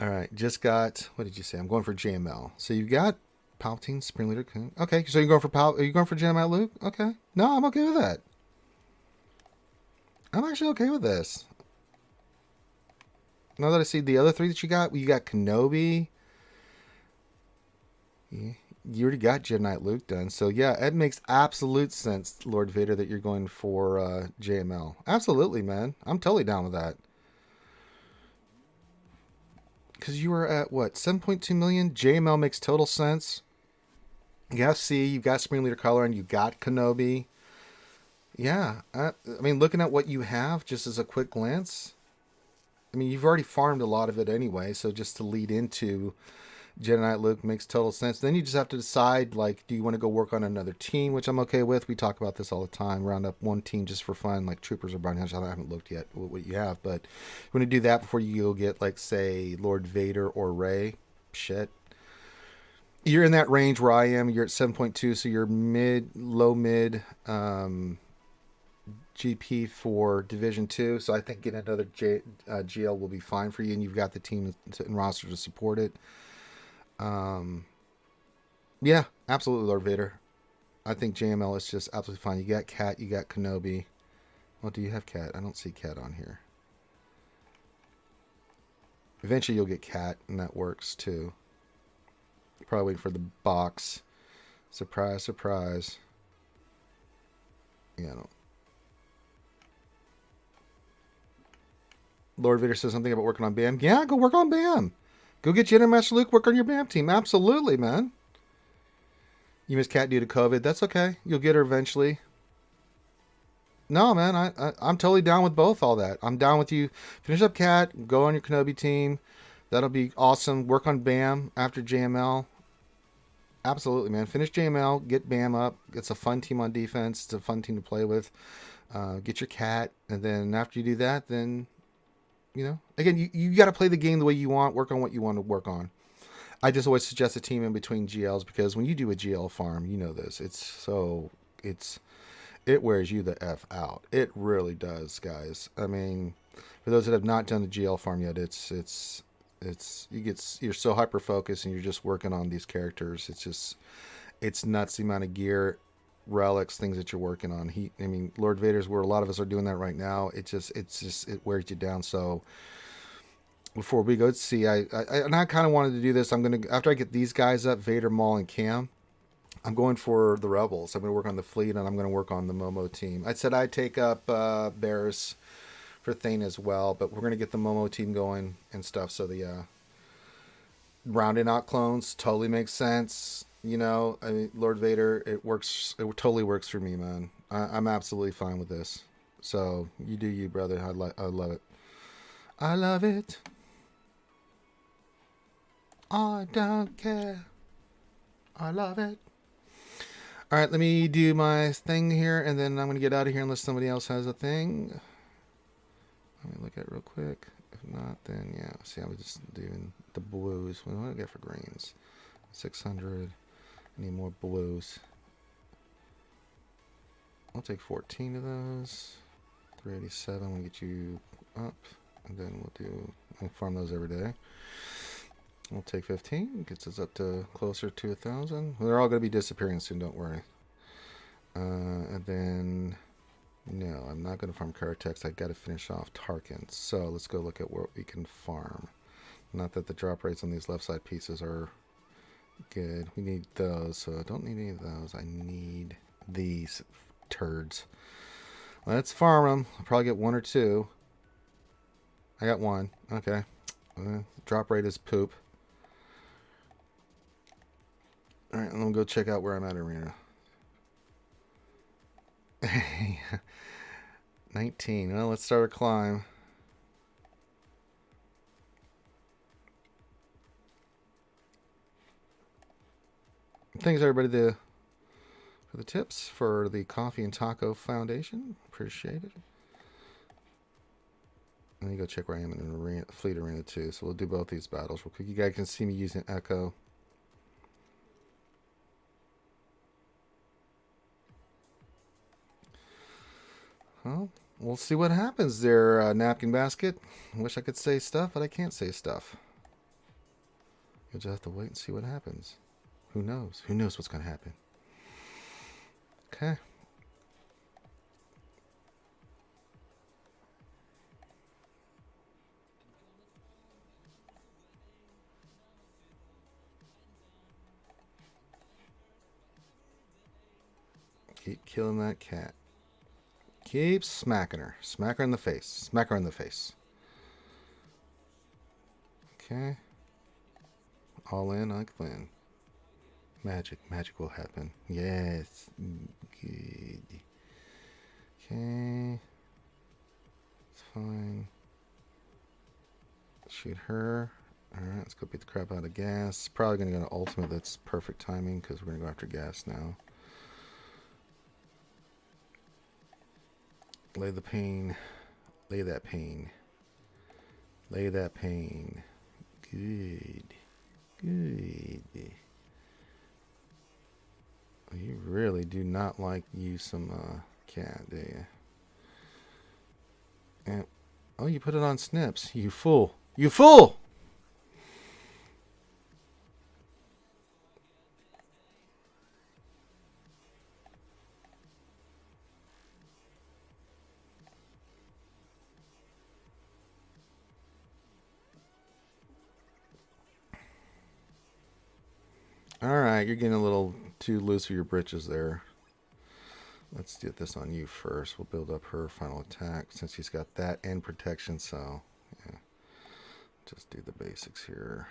All right, just got. What did you say? I'm going for JML. So you got Palpatine, Spring Leader. Okay, so you're going for Are you going for JML, Luke? Okay. No, I'm okay with that. I'm actually okay with this. Now that I see the other three that you got Kenobi. Yeah, you already got Jedi Knight Luke done. So yeah, it makes absolute sense, Lord Vader, that you're going for JML. Absolutely, man. I'm totally down with that. Because you were at, what, 7.2 million? JML makes total sense. You have C, you've got Spring Leader Color, and you got Kenobi. Yeah, I mean, looking at what you have, just as a quick glance... I mean, you've already farmed a lot of it anyway, so just to lead into Jedi Knight Luke makes total sense. Then you just have to decide, like, do you want to go work on another team, which I'm okay with. We talk about this all the time. Round up one team just for fun, like Troopers or Bounty Hunters. I haven't looked yet what you have, but you want to do that before you go get, like, say, Lord Vader or Rey. Shit. You're in that range where I am. You're at 7.2, so you're low mid, GP for Division 2, so I think getting another GL will be fine for you, and you've got the team and roster to support it. Yeah, absolutely, Lord Vader. I think JML is just absolutely fine. You got Cat, you got Kenobi. Well, do you have Cat? I don't see Cat on here. Eventually you'll get Cat, and that works too. Probably waiting for the box. Surprise, surprise. Yeah, I don't. Lord Vader says something about working on BAM. Yeah, go work on BAM. Go get Jedi Master Luke, work on your BAM team. Absolutely, man. You miss Cat due to COVID. That's okay. You'll get her eventually. No, man, I'm totally down with both, all that. I'm down with you. Finish up Cat, go on your Kenobi team. That'll be awesome. Work on BAM after JML. Absolutely, man. Finish JML, get BAM up. It's a fun team on defense. It's a fun team to play with. Get your Cat, and then after you do that, then... You know, again, you got to play the game the way you want, work on what you want to work on. I just always suggest a team in between GLs because when you do a GL farm, you know this. It wears you the F out. It really does, guys. I mean, for those that have not done the GL farm yet, you're so hyper focused and you're just working on these characters. It's nuts the amount of gear, relics, things that you're working on. I mean, Lord Vader's where a lot of us are doing that right now. It wears you down. So before we go to see, I kind of wanted to do this. After I get these guys up, Vader, Maul, and Cam, I'm going for the Rebels. I'm going to work on the fleet, and I'm going to work on the Momo team. I said I'd take up Bears for Thane as well, but we're going to get the Momo team going and stuff. So the rounding out clones totally makes sense. You know, I mean, Lord Vader, it works. It totally works for me, man. I'm absolutely fine with this. So you do you, brother. I love it. I love it. I don't care. I love it. All right, let me do my thing here, and then I'm going to get out of here unless somebody else has a thing. Let me look at it real quick. If not, then yeah. See, I was just doing the blues. What do I get for greens? 600. I need more blues. I'll take 14 of those. 387 will get you up. And then we'll farm those every day. We'll take 15. Gets us up to closer to 1,000. They're all going to be disappearing soon, don't worry. And then, no, I'm not going to farm Karatex. I got to finish off Tarkin. So let's go look at what we can farm. Not that the drop rates on these left side pieces are good. We need those, so I don't need any of those. I need these turds. Let's farm them. I'll probably get one or two. I got one. Okay. Drop rate is poop. Alright, I'm going to go check out where I'm at arena. 19. Well, let's start a climb. Thanks everybody for the tips for the Coffee and Taco Foundation. Appreciate it. Let me go check where I am in an arena, Fleet Arena too. So we'll do both these battles real quick. You guys can see me using Echo. Well, we'll see what happens there, Napkin Basket. I wish I could say stuff, but I can't say stuff. You'll just have to wait and see what happens. Who knows? Who knows what's going to happen? Okay. Keep killing that cat. Keep smacking her. Smack her in the face. Smack her in the face. Okay. All in, I win. Magic. Magic will happen. Yes. Good. Okay. It's fine. Shoot her. Alright, let's go beat the crap out of gas. Probably going to go to ultimate. That's perfect timing because we're going to go after gas now. Lay the pain. Lay that pain. Lay that pain. Good. Good. You really do not like you some cat, do you? And, oh, you put it on snips. You fool. You fool! Alright, you're getting a little too loose for your britches there. Let's get this on you first. We'll build up her final attack since he's got that and protection, so yeah. Just do the basics here.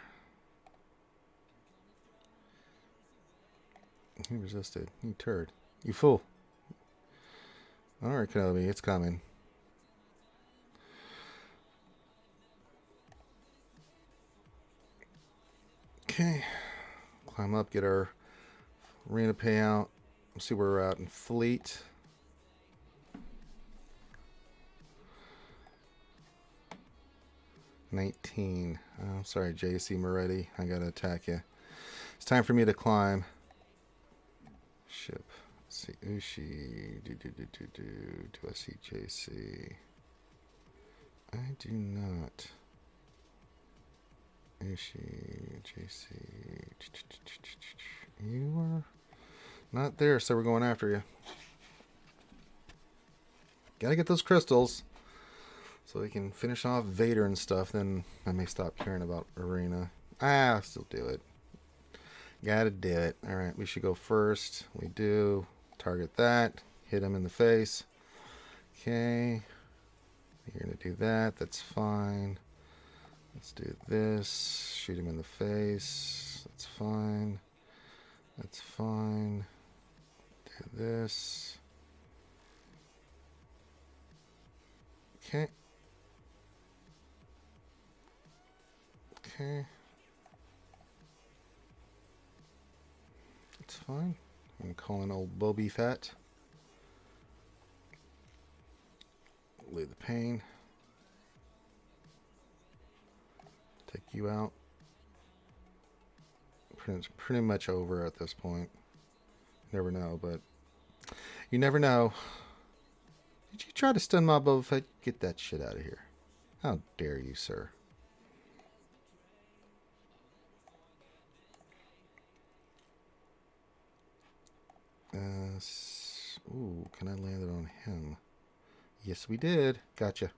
He resisted. You turd. You fool. Alright, Kenobi, it's coming. Okay. Climb up, get our arena payout. See where we're at in Fleet. $19. Oh, sorry, JC Moretti. I gotta attack you. It's time for me to climb. Ship. Let's see, Ushi. Do I see JC? I do not. Ushi, JC. You are not there, so we're going after you. Gotta get those crystals so we can finish off Vader and stuff. Then I may stop caring about Arena. I'll still do it. Gotta do it. Alright, we should go first. We do. Target that. Hit him in the face. Okay. You're gonna do that. That's fine. Let's do this. Shoot him in the face. That's fine. That's fine. Do this. Okay. Okay. That's fine. I'm calling old Bobby Fett. Lay the pain. Take you out. Pretty much over at this point. Never know, but you never know. Did you try to stun my Boba Fett? Get that shit out of here. How dare you, sir? Ooh, can I land it on him? Yes, we did. Gotcha.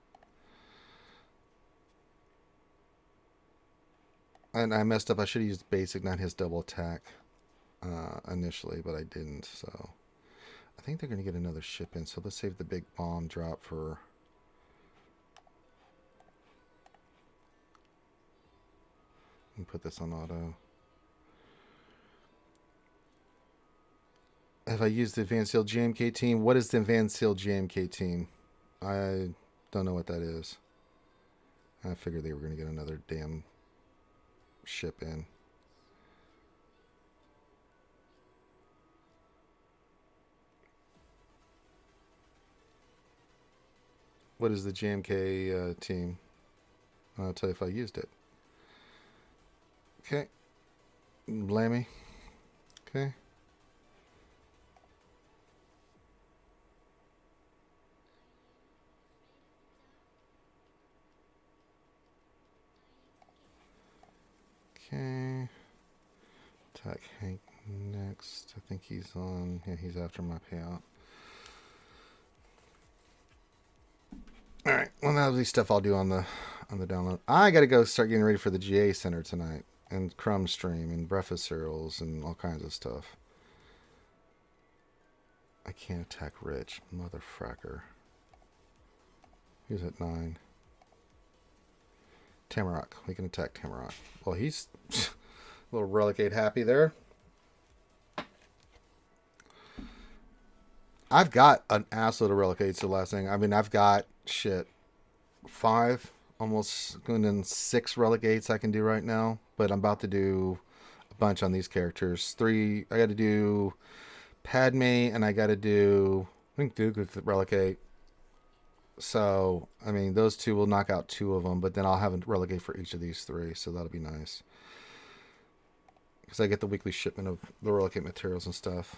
And I messed up. I should have used basic, not his double attack initially, but I didn't. So I think they're going to get another ship in. So let's save the big bomb drop for me put this on auto. Have I used the Advanced Seal JMK team? What is the Advanced Seal JMK team? I don't know what that is. I figured they were going to get another damn ship in. What is the JMK team? I'll tell you if I used it. Okay. Blammy. Okay. Okay. Attack Hank next. I think he's on. Yeah, he's after my payout. All right. Well, that'll be stuff I'll do on the download. I got to go start getting ready for the GA Center tonight, and Crumb Stream, and breakfast cereals, and all kinds of stuff. I can't attack Rich, motherfracker. He's at 9. Tamarack. We can attack Tamarack. Well, he's a little relegate happy there. I've got an assload of relegates. The last thing. I mean, I've got 5, almost going in 6 relegates I can do right now. But I'm about to do a bunch on these characters. 3. I got to do Padme, and I got to do. I think Duke with the relegate. So, I mean, those 2 will knock out 2 of them, but then I'll have a relegate for each of these 3, so that'll be nice. Because I get the weekly shipment of the relegate materials and stuff.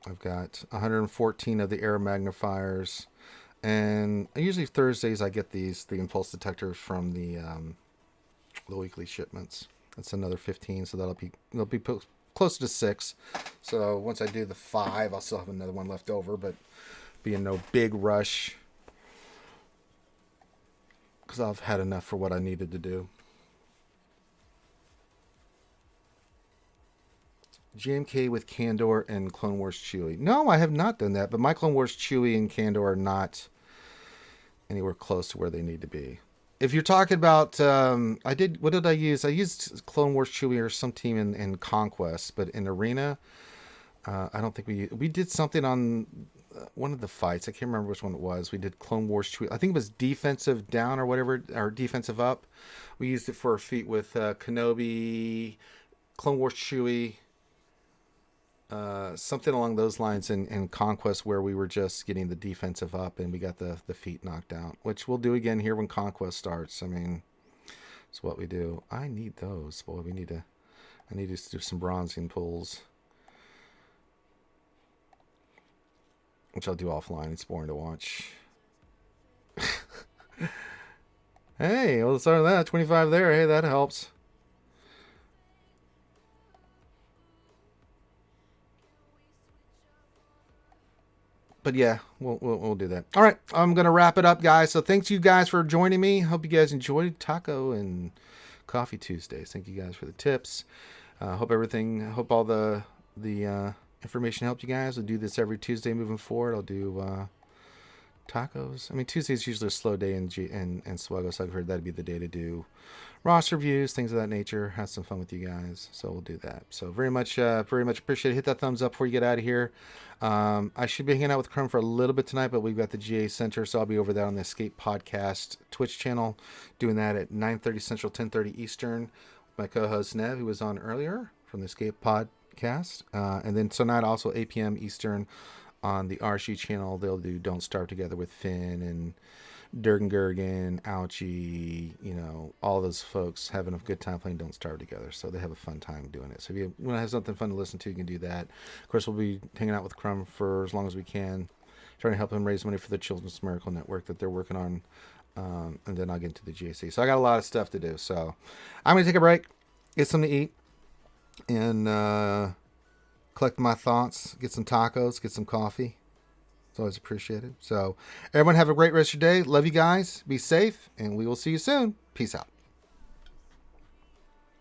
I've got 114 of the air magnifiers, and usually Thursdays I get the impulse detectors from the weekly shipments. That's another 15, so they'll be closer to 6. So once I do the 5, I'll still have another one left over, but be in no big rush because I've had enough for what I needed to do. JMK with Candor and Clone Wars Chewie. No, I have not done that, but my Clone Wars Chewie and Candor are not anywhere close to where they need to be. If you're talking about, what did I use? I used Clone Wars Chewie or some team in Conquest, but in Arena, I don't think we did something on one of the fights. I can't remember which one it was. We did Clone Wars Chewie. I think it was defensive down or whatever, or defensive up. We used it for a feat with Kenobi, Clone Wars Chewie, something along those lines in Conquest, where we were just getting the defensive up and we got the feet knocked out, which we'll do again here when Conquest starts. I mean, it's what we do. I need those. Boy, I need to do some bronzing pulls, which I'll do offline. It's boring to watch. Hey, well, let's start with that. 25 there. Hey, that helps. But yeah, we'll do that. All right, I'm going to wrap it up, guys. So thanks you guys for joining me. Hope you guys enjoyed Taco and Coffee Tuesdays. Thank you guys for the tips. Hope all the information helped you guys. I'll do this every Tuesday moving forward. I'll do tacos. I mean, Tuesday's usually a slow day in SWGOH, so I've heard that'd be the day to do roster reviews, things of that nature. Have some fun with you guys. So we'll do that. So very much appreciate it. Hit that thumbs up before you get out of here. I should be hanging out with Crumb for a little bit tonight, but we've got the GA Center, so I'll be over there on the Escape Podcast Twitch channel, doing that at 9:30 Central, 10:30 Eastern. My co-host Nev, who was on earlier from the Escape Podcast, and then tonight also 8 p.m. Eastern on the RSG channel. They'll do Don't Starve Together with Finn and Durgan Gurgan, Ouchie, all those folks having a good time playing Don't Starve Together. So they have a fun time doing it. So if you want to have something fun to listen to, you can do that. Of course, we'll be hanging out with Crumb for as long as we can, trying to help them raise money for the Children's Miracle Network that they're working on. And then I'll get into the GAC. So I got a lot of stuff to do. So I'm going to take a break, get something to eat, and collect my thoughts, get some tacos, get some coffee. It's always appreciated. So everyone have a great rest of your day. Love you guys. Be safe, and we will see you soon. Peace out.